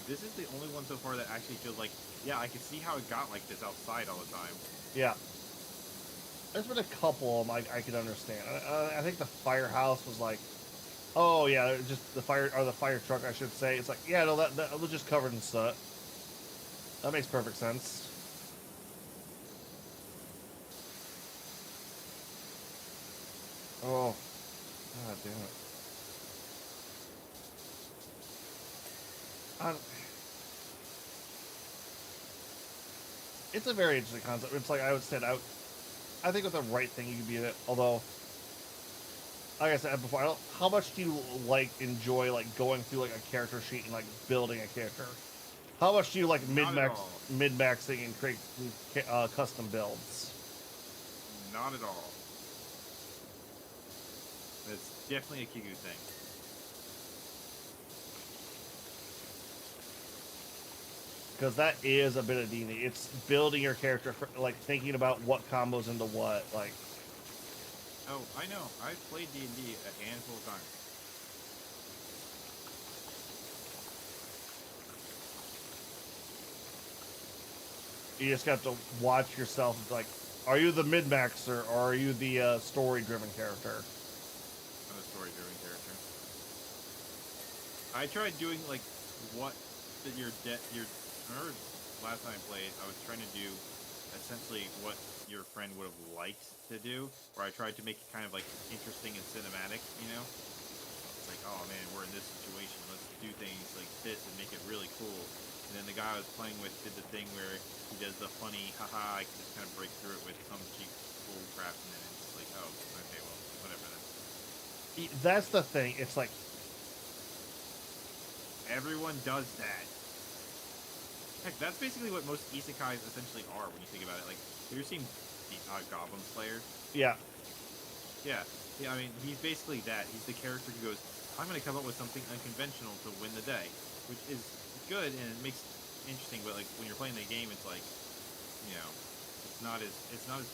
this is the only one so far that actually feels like, yeah, I can see how it got like this outside all the time. Yeah. There's been a couple of them I could understand. I think the firehouse was like, oh yeah, just the fire truck, I should say. It's like, yeah, no, that was just covered in soot. That makes perfect sense. Oh, god damn it. It's a very interesting concept. It's like I would say, I think with the right thing you could beat it. Although, like I said before, how much do you enjoy going through like a character sheet and like building a character? How much do you like mid-maxing and create custom builds? Not at all. It's definitely a Kiku thing. Because that is a bit of D&D. It's building your character, like thinking about what combos into what. Like, oh, I know. I've played D&D a handful of times. You just got to watch yourself. Like, are you the mid-maxer or are you the story-driven character? I'm a story-driven character. I tried doing like what your remember last time I played, I was trying to do essentially what your friend would have liked to do, where I tried to make it kind of like interesting and cinematic, you know? It's like, oh man, we're in this situation, let's do things like this and make it really cool. And then the guy I was playing with did the thing where he does the funny, haha, I can just kind of break through it with some cheap bull crap, and then it's like, oh, okay, well, whatever then. That's the thing, it's like... Everyone does that. Heck, that's basically what most isekais essentially are when you think about it. Like, have you seen the Goblin Slayer? Yeah. Yeah, I mean, he's basically that. He's the character who goes, I'm going to come up with something unconventional to win the day, which is good and it makes it interesting. But like when you're playing the game, it's like, you know, it's not as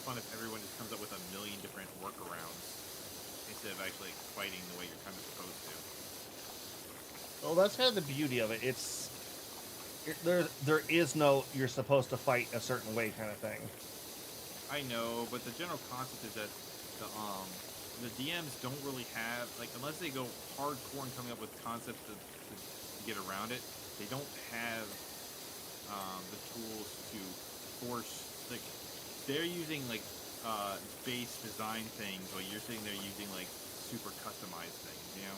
fun if everyone just comes up with a million different workarounds instead of actually fighting the way you're kind of supposed to. Well, that's kind of the beauty of it. There is no you're supposed to fight a certain way kind of thing. I know, but the general concept is that the DMs don't really have, like, unless they go hardcore and coming up with concepts to get around it, they don't have the tools to force, like, they're using like base design things while you're sitting there using like super customized things, you know?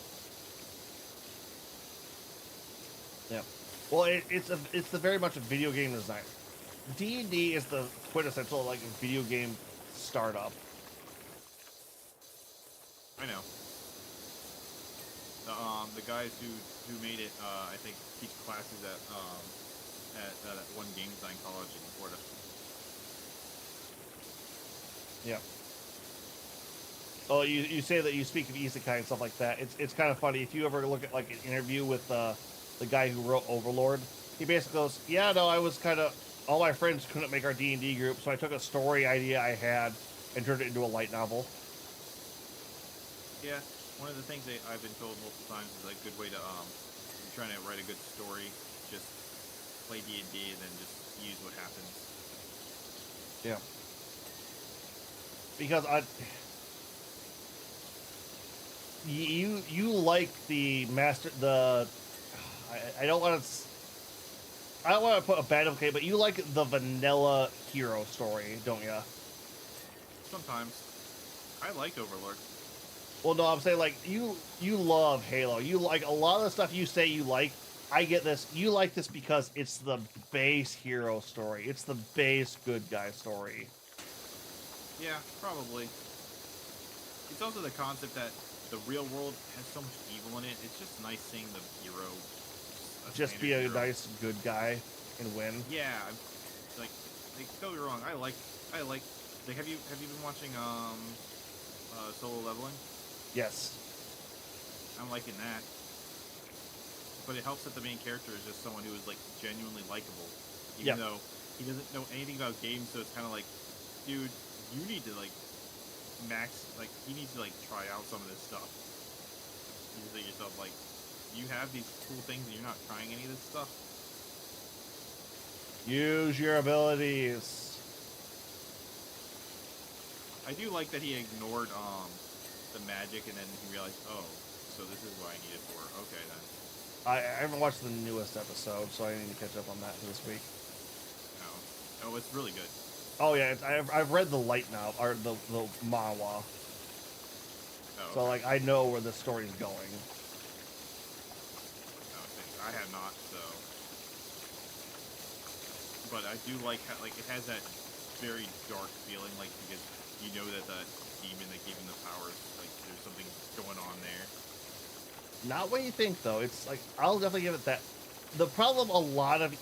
Yeah. Well, it's very much a video game design. D&D is the quintessential like video game startup. I know. The guys who made it, I think, teach classes at that one game design college in Florida. Yeah. Oh, you say that you speak of isekai and stuff like that. It's kind of funny if you ever look at like an interview with the guy who wrote Overlord. He basically goes, "Yeah, no, I was kind of all my friends couldn't make our D&D group, so I took a story idea I had and turned it into a light novel." Yeah, one of the things that I've been told multiple times is like a good way to if you're trying to write a good story, just play D&D and then just use what happens. Yeah. Because you like the I don't want to put a bad okay, but you like the vanilla hero story, don't you? Sometimes. I like Overlord. Well, no, I'm saying like you love Halo. You like a lot of the stuff you say you like. I get this. You like this because it's the base hero story. It's the base good guy story. Yeah, probably. It's also the concept that the real world has so much evil in it. It's just nice seeing the hero, a Just standard be a hero. nice, good guy and win. Yeah, like, don't be wrong. Like, have you been watching Solo Leveling? Yes. I'm liking that, but it helps that the main character is just someone who is like genuinely likable, even Yep. though he doesn't know anything about games. So it's kind of like, dude, you need to like he needs to like try out some of this stuff. You just think to yourself like, you have these cool things and you're not trying any of this stuff. Use your abilities. I do like that he ignored the magic and then he realized, oh, so this is what I need it for. Okay then. I haven't watched the newest episode, so I need to catch up on that this week. Oh, it's really good. Oh yeah, I've read the light novel or the manhwa, Oh, so like I know where the story's going. I have not, so. But I do like how, like, it has that very dark feeling, like, because you know that the demon that gave him the powers, like, there's something going on there. Not what you think, though. It's like I'll definitely give it that. The problem, a lot of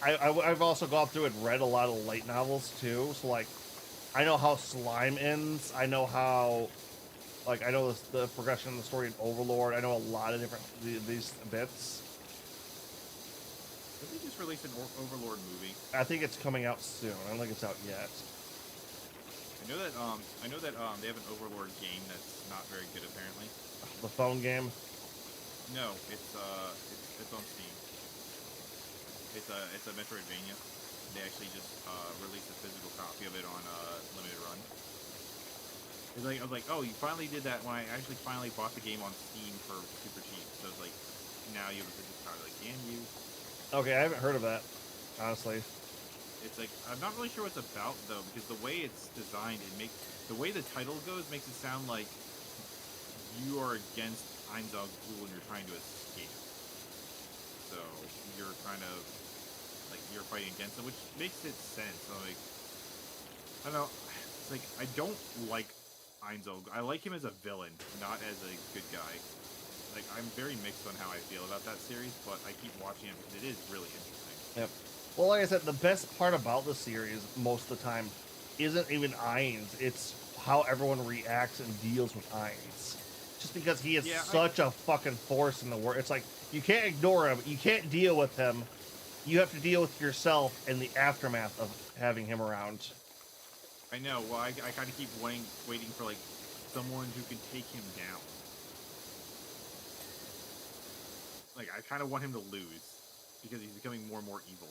I've also gone through and read a lot of light novels too. So like, I know how Slime ends. I know how, like, I know the progression of the story in Overlord. I know a lot of different these bits. Did they just release an Overlord movie? I think it's coming out soon. I don't think it's out yet. I know that they have an Overlord game that's not very good apparently. The phone game. No, it's on Steam. It's a Metroidvania. They actually just released a physical copy of it on limited run. It's like, I was like, oh, you finally did that when I actually finally bought the game on Steam for super cheap. So it's like, now you have a physical copy. Like, damn you. Okay, I haven't heard of that, honestly. It's like, I'm not really sure what it's about though, because the way it's designed, the way the title goes makes it sound like you are against Einzog and you're trying to escape. So you're kind of like you're fighting against them, which makes it sense. So like, I don't know. It's like I don't like Einzog. I like him as a villain, not as a good guy. Like I'm very mixed on how I feel about that series, but I keep watching it because it is really interesting. Yep. Well, like I said, the best part about the series most of the time isn't even Ainz. It's how everyone reacts and deals with Ainz. Just because he is such a fucking force in the world. It's like, you can't ignore him. You can't deal with him. You have to deal with yourself in the aftermath of having him around. I know. Well, I kind of keep waiting for, like, someone who can take him down. Like, I kind of want him to lose. Because he's becoming more and more evil.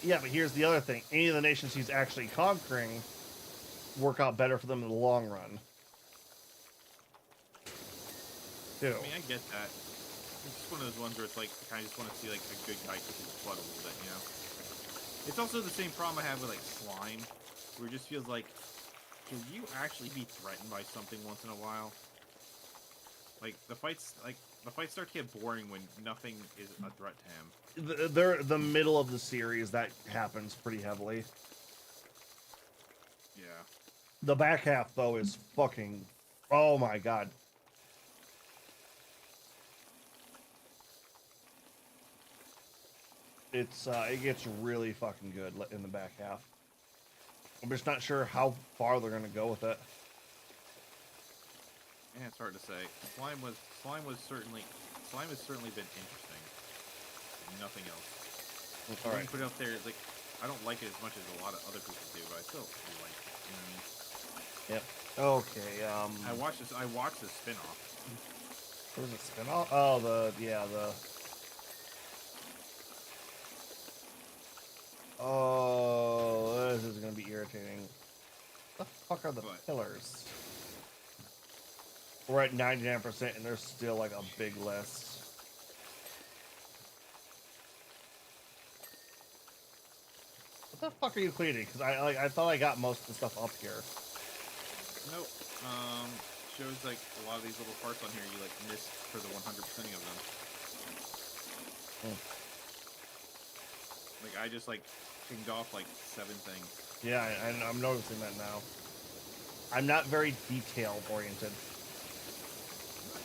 Yeah, but here's the other thing. Any of the nations he's actually conquering work out better for them in the long run. Too. I mean, I get that. It's just one of those ones where it's like, I kind of just want to see, like, a good guy kick his butt a little bit, you know? It's also the same problem I have with, like, Slime, where it just feels like, can you actually be threatened by something once in a while? Like, the fights start to get boring when nothing is a threat to him. They're the middle of the series that happens pretty heavily. Yeah. The back half, though, is fucking... Oh, my God. It gets really fucking good in the back half. I'm just not sure how far they're going to go with it. Yeah, it's hard to say. Slime has certainly been interesting. Nothing else. All right. Put it up there, like, I don't like it as much as a lot of other people do, but I still do like it. You know what I mean? Yep. Okay. I watched the spin-off. What was it? Spin-off? Oh, Oh, this is gonna be irritating. What the fuck are the pillars? We're at 99%, and there's still like a big list. What the fuck are you cleaning? Because I thought I got most of the stuff up here. Nope. Shows like a lot of these little parts on here you like missed for the 100%ing of them. Like I just like sectioned off like 7 things. Yeah, I'm noticing that now. I'm not very detail oriented.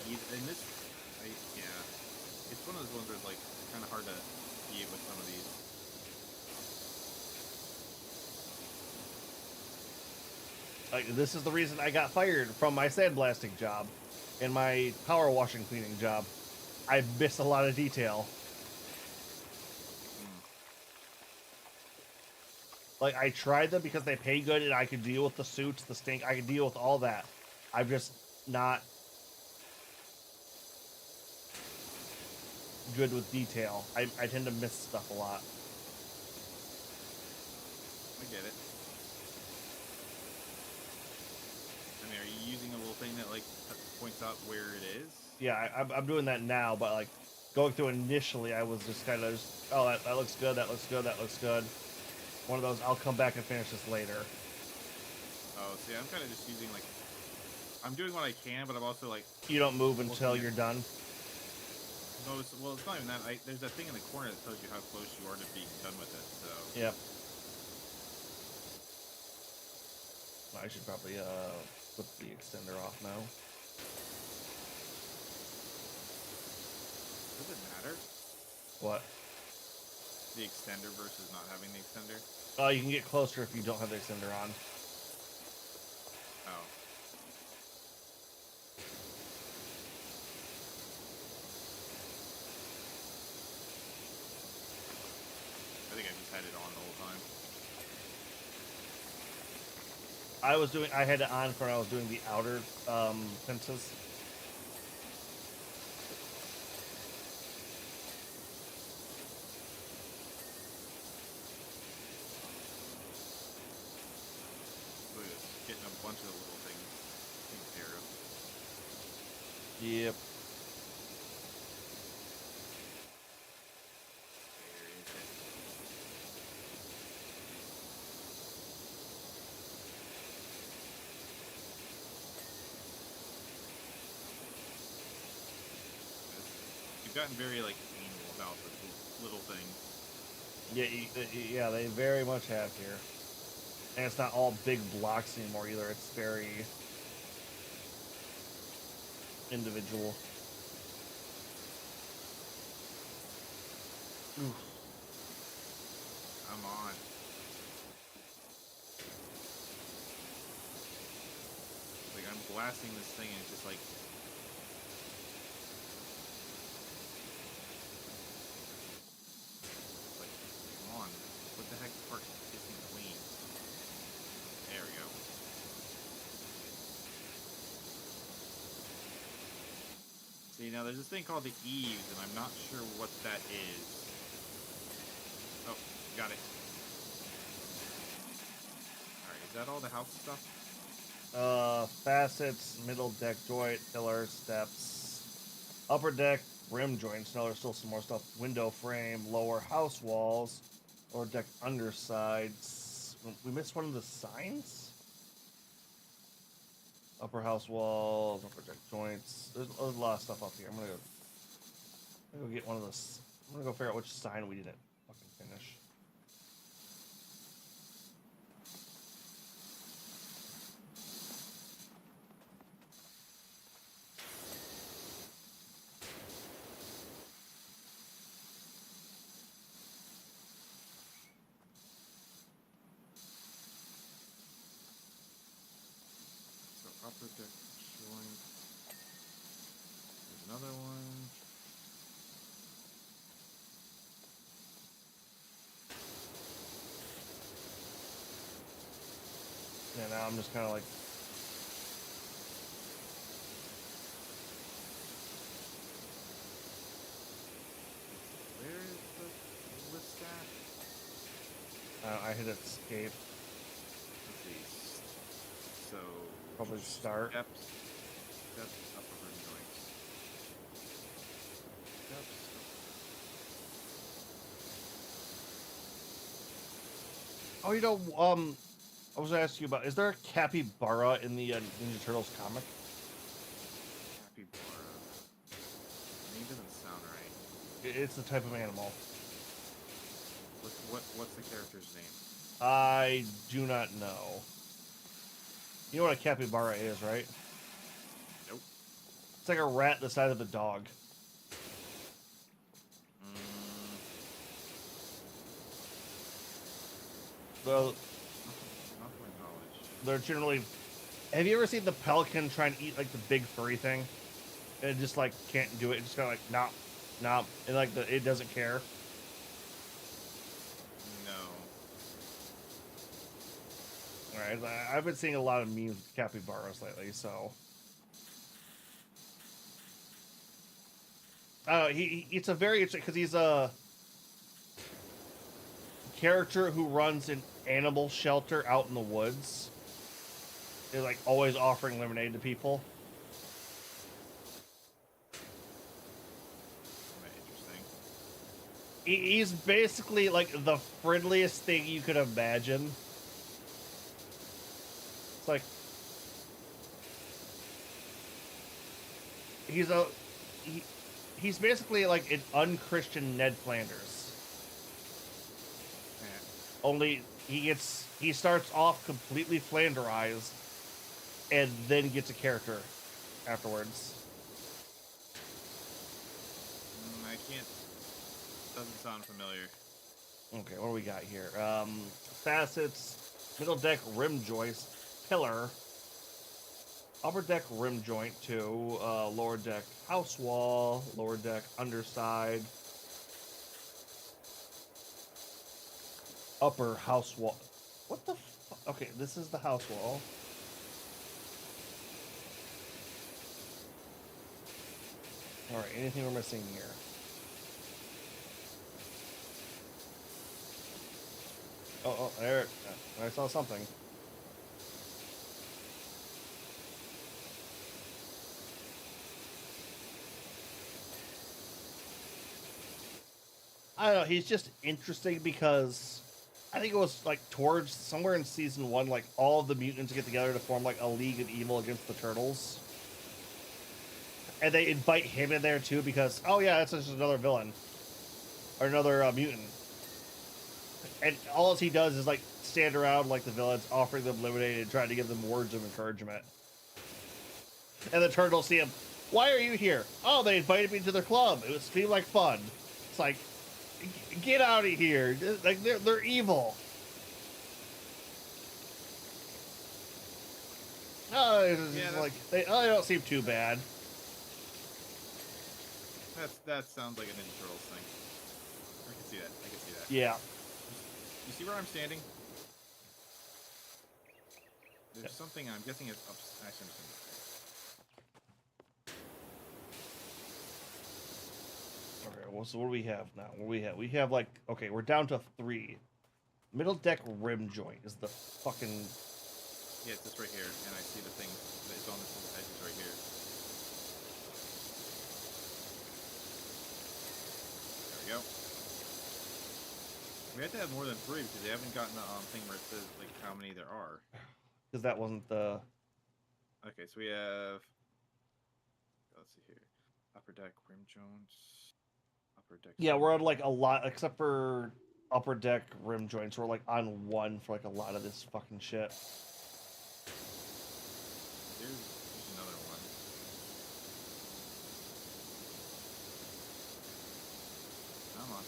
In this, yeah, it's one of those ones where it's like kind of hard to see it with some of these. Like, this is the reason I got fired from my sandblasting job and my power washing cleaning job. I miss a lot of detail. Like, I tried them because they pay good and I could deal with the suits, the stink. I could deal with all that. I'm just not good with detail. I tend to miss stuff a lot. I get it. I mean, are you using a little thing that like points out where it is? Yeah, I'm doing that now, but like going through initially, I was just kind of just, oh, that looks good, that looks good, that looks good. One of those, I'll come back and finish this later. Oh, see, I'm kind of just using like, I'm doing what I can, but I'm also like, You don't move until you're done. no, well, it's not even that. There's a thing in the corner that tells you how close you are to being done with it. So Yep. I should probably put the extender off now. does it matter What? the extender versus not having the extender? Oh, you can get closer if you don't have the extender on. Oh. I think I just had it on the whole time. I had it on for when I was doing the outer fences. Look at this, getting a bunch of little things taken care of. Yep. There is it. You've gotten very like anal about the little things. Yeah, they very much have here. And it's not all big blocks anymore either. It's very individual. Oof. I'm on. Like I'm blasting this thing and it's just like come on. What the heck part isn't clean? There we go. See, now there's this thing called the eaves, and I'm not sure what that is. Oh, got it. Alright, is that all the house stuff? Facets, middle deck joint, pillar, steps, upper deck, rim joints. Now there's still some more stuff. Window frame, lower house walls, lower deck undersides. We missed one of the signs? Upper house walls, upper deck joints. There's a lot of stuff up here. I'm gonna go get one of those. I'm gonna go figure out which sign we didn't fucking finish. So upper deck joint. There's another one. Yeah, now I'm just kind of like, Where is the list at? I hit escape. Let's see. So Probably start. Steps, upper rim joints. Steps. Oh, I was gonna ask you about. Is there a capybara in the Ninja Turtles comic? Capybara. Name doesn't sound right. It's a type of animal. What's What's the character's name? I do not know. You know what a capybara is, right? Nope. It's like a rat the size of a dog. Well, Not to my knowledge. they're generally. Have you ever seen the pelican try and eat like the big furry thing, and it just like can't do it? It just kind of like nah, nah, and like it doesn't care. No. All right, I've been seeing a lot of memes with capybaras lately, so. It's a very interesting because he's a character who runs an animal shelter out in the woods. Is like always offering lemonade to people. Interesting. He's basically like the friendliest thing you could imagine. It's like he's basically like an unchristian Ned Flanders. Yeah. Only he starts off completely Flanderized and then gets a character afterwards. I can't. Doesn't sound familiar. Okay, what do we got here? Facets, middle deck rim joist, pillar, upper deck rim joint 2, lower deck house wall, lower deck underside, upper house wall. What the fuck? Okay, this is the house wall. Alright, anything we're missing here? Oh, there. I saw something. I don't know. He's just interesting because I think it was like towards somewhere in season 1, like all of the mutants get together to form like a league of evil against the turtles, and they invite him in there too because oh yeah, that's just another villain or another mutant, and all he does is like stand around like the villains, offering them lemonade and trying to give them words of encouragement. And the turtles see him. Why are you here? Oh, they invited me to their club. It seemed like fun. It's like, get out of here! Like they're evil. Oh, Yeah, like they don't seem too bad. That sounds like a Ninja Turtles thing. I can see that. I can see that. Yeah. You see where I'm standing? There's something. I'm guessing it's up. Actually, I'm just Okay. Well, so what do we have now? What do we have? We have like okay, we're down to 3. Middle deck rim joint is the fucking. Yeah, it's just right here, and I see the thing. It's on this little edges right here. There we go. We have to have more than 3 because they haven't gotten the thing where it says like how many there are. Because that wasn't the. Okay, so we have. Let's see here. Upper deck rim joints. Upper deck. Yeah, we're on like a lot, except for upper deck rim joints. We're like on 1 for like a lot of this fucking shit. Here's another one. Come on.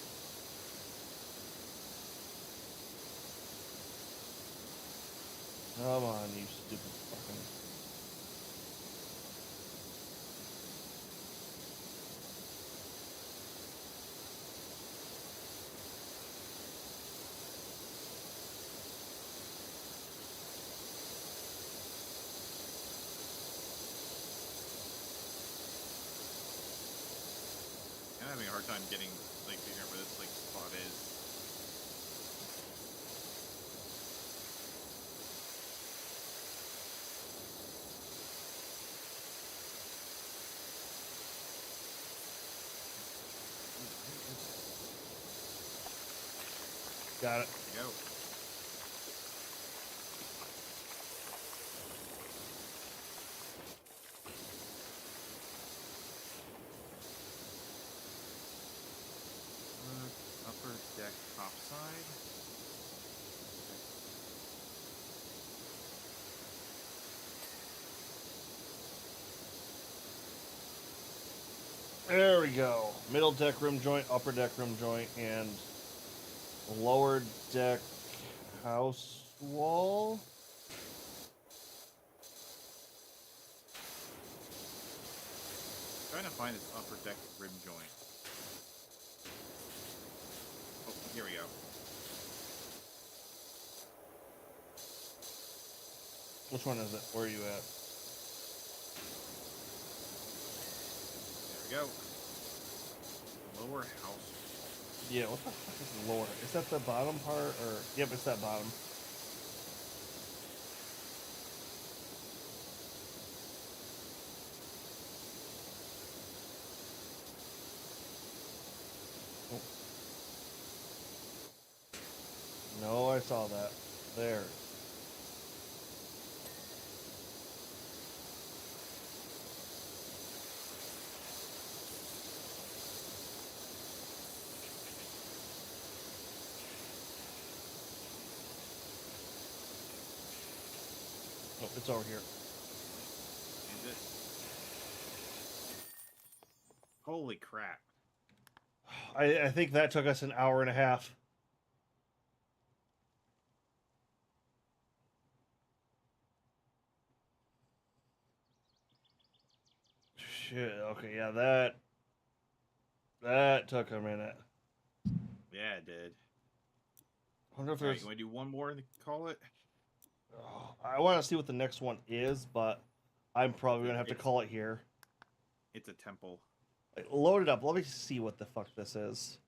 Come on, you stupid fucking. I'm having a hard time getting like figuring out where this like spot is. Got it. There you go. Upper deck top side. There we go. Middle deck rim joint, upper deck rim joint, and lower deck house wall. Trying to find this upper deck rim joint. Oh, here we go. Which one is it? Where are you at? There we go. Lower house. Yeah, what the fuck is the lower? Is that the bottom part? Or yep, it's that bottom. Oh. No, I saw that. There. Oh, it's over here. Is it? Holy crap. I think that took us an hour and a half. Shit, okay, yeah, that took a minute. Yeah, it did. I wonder if All right, there's... you want to do one more and call it? Oh, I want to see what the next one is, but I'm probably going to have to call it here. It's a temple. Load it up. Let me see what the fuck this is.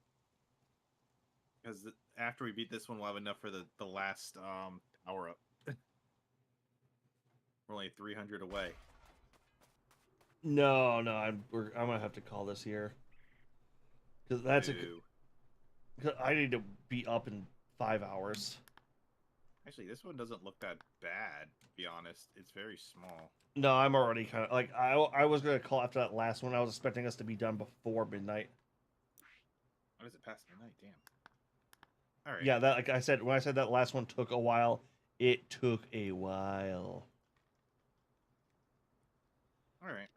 Because after we beat this one, we'll have enough for the last power up. We're only 300 away. No, I'm gonna have to call this here because that's cause I need to be up in 5 hours. Actually, this one doesn't look that bad. To be honest, it's very small. No, I'm already kind of like I was gonna call after that last one. I was expecting us to be done before midnight. What is it past midnight? Damn. All right. Yeah, that like I said when I said that last one took a while, it took a while. All right.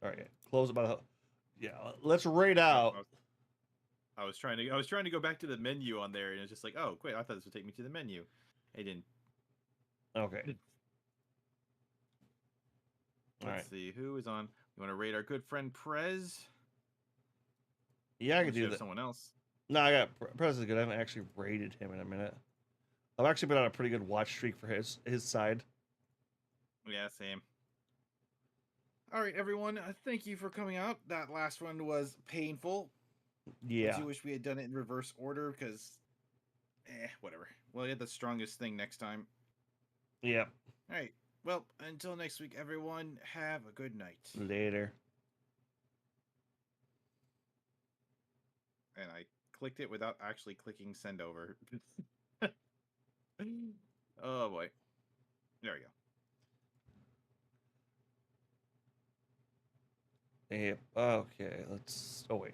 All right, close it by the. Yeah, let's raid out. I was trying to go back to the menu on there, and it's just like, oh, wait, I thought this would take me to the menu. It didn't. Okay. Let's see who is on. You want to raid our good friend Prez? Yeah, I could do that. Someone else. No, I got Prez is good. I haven't actually raided him in a minute. I've actually been on a pretty good watch streak for his side. Yeah, same. All right, everyone. Thank you for coming out. That last one was painful. Yeah. I do wish we had done it in reverse order because, whatever. We'll get the strongest thing next time. Yeah. All right. Well, until next week, everyone, have a good night. Later. And I clicked it without actually clicking send over. Oh, boy. There we go. Yep. Okay, let's... Oh, wait.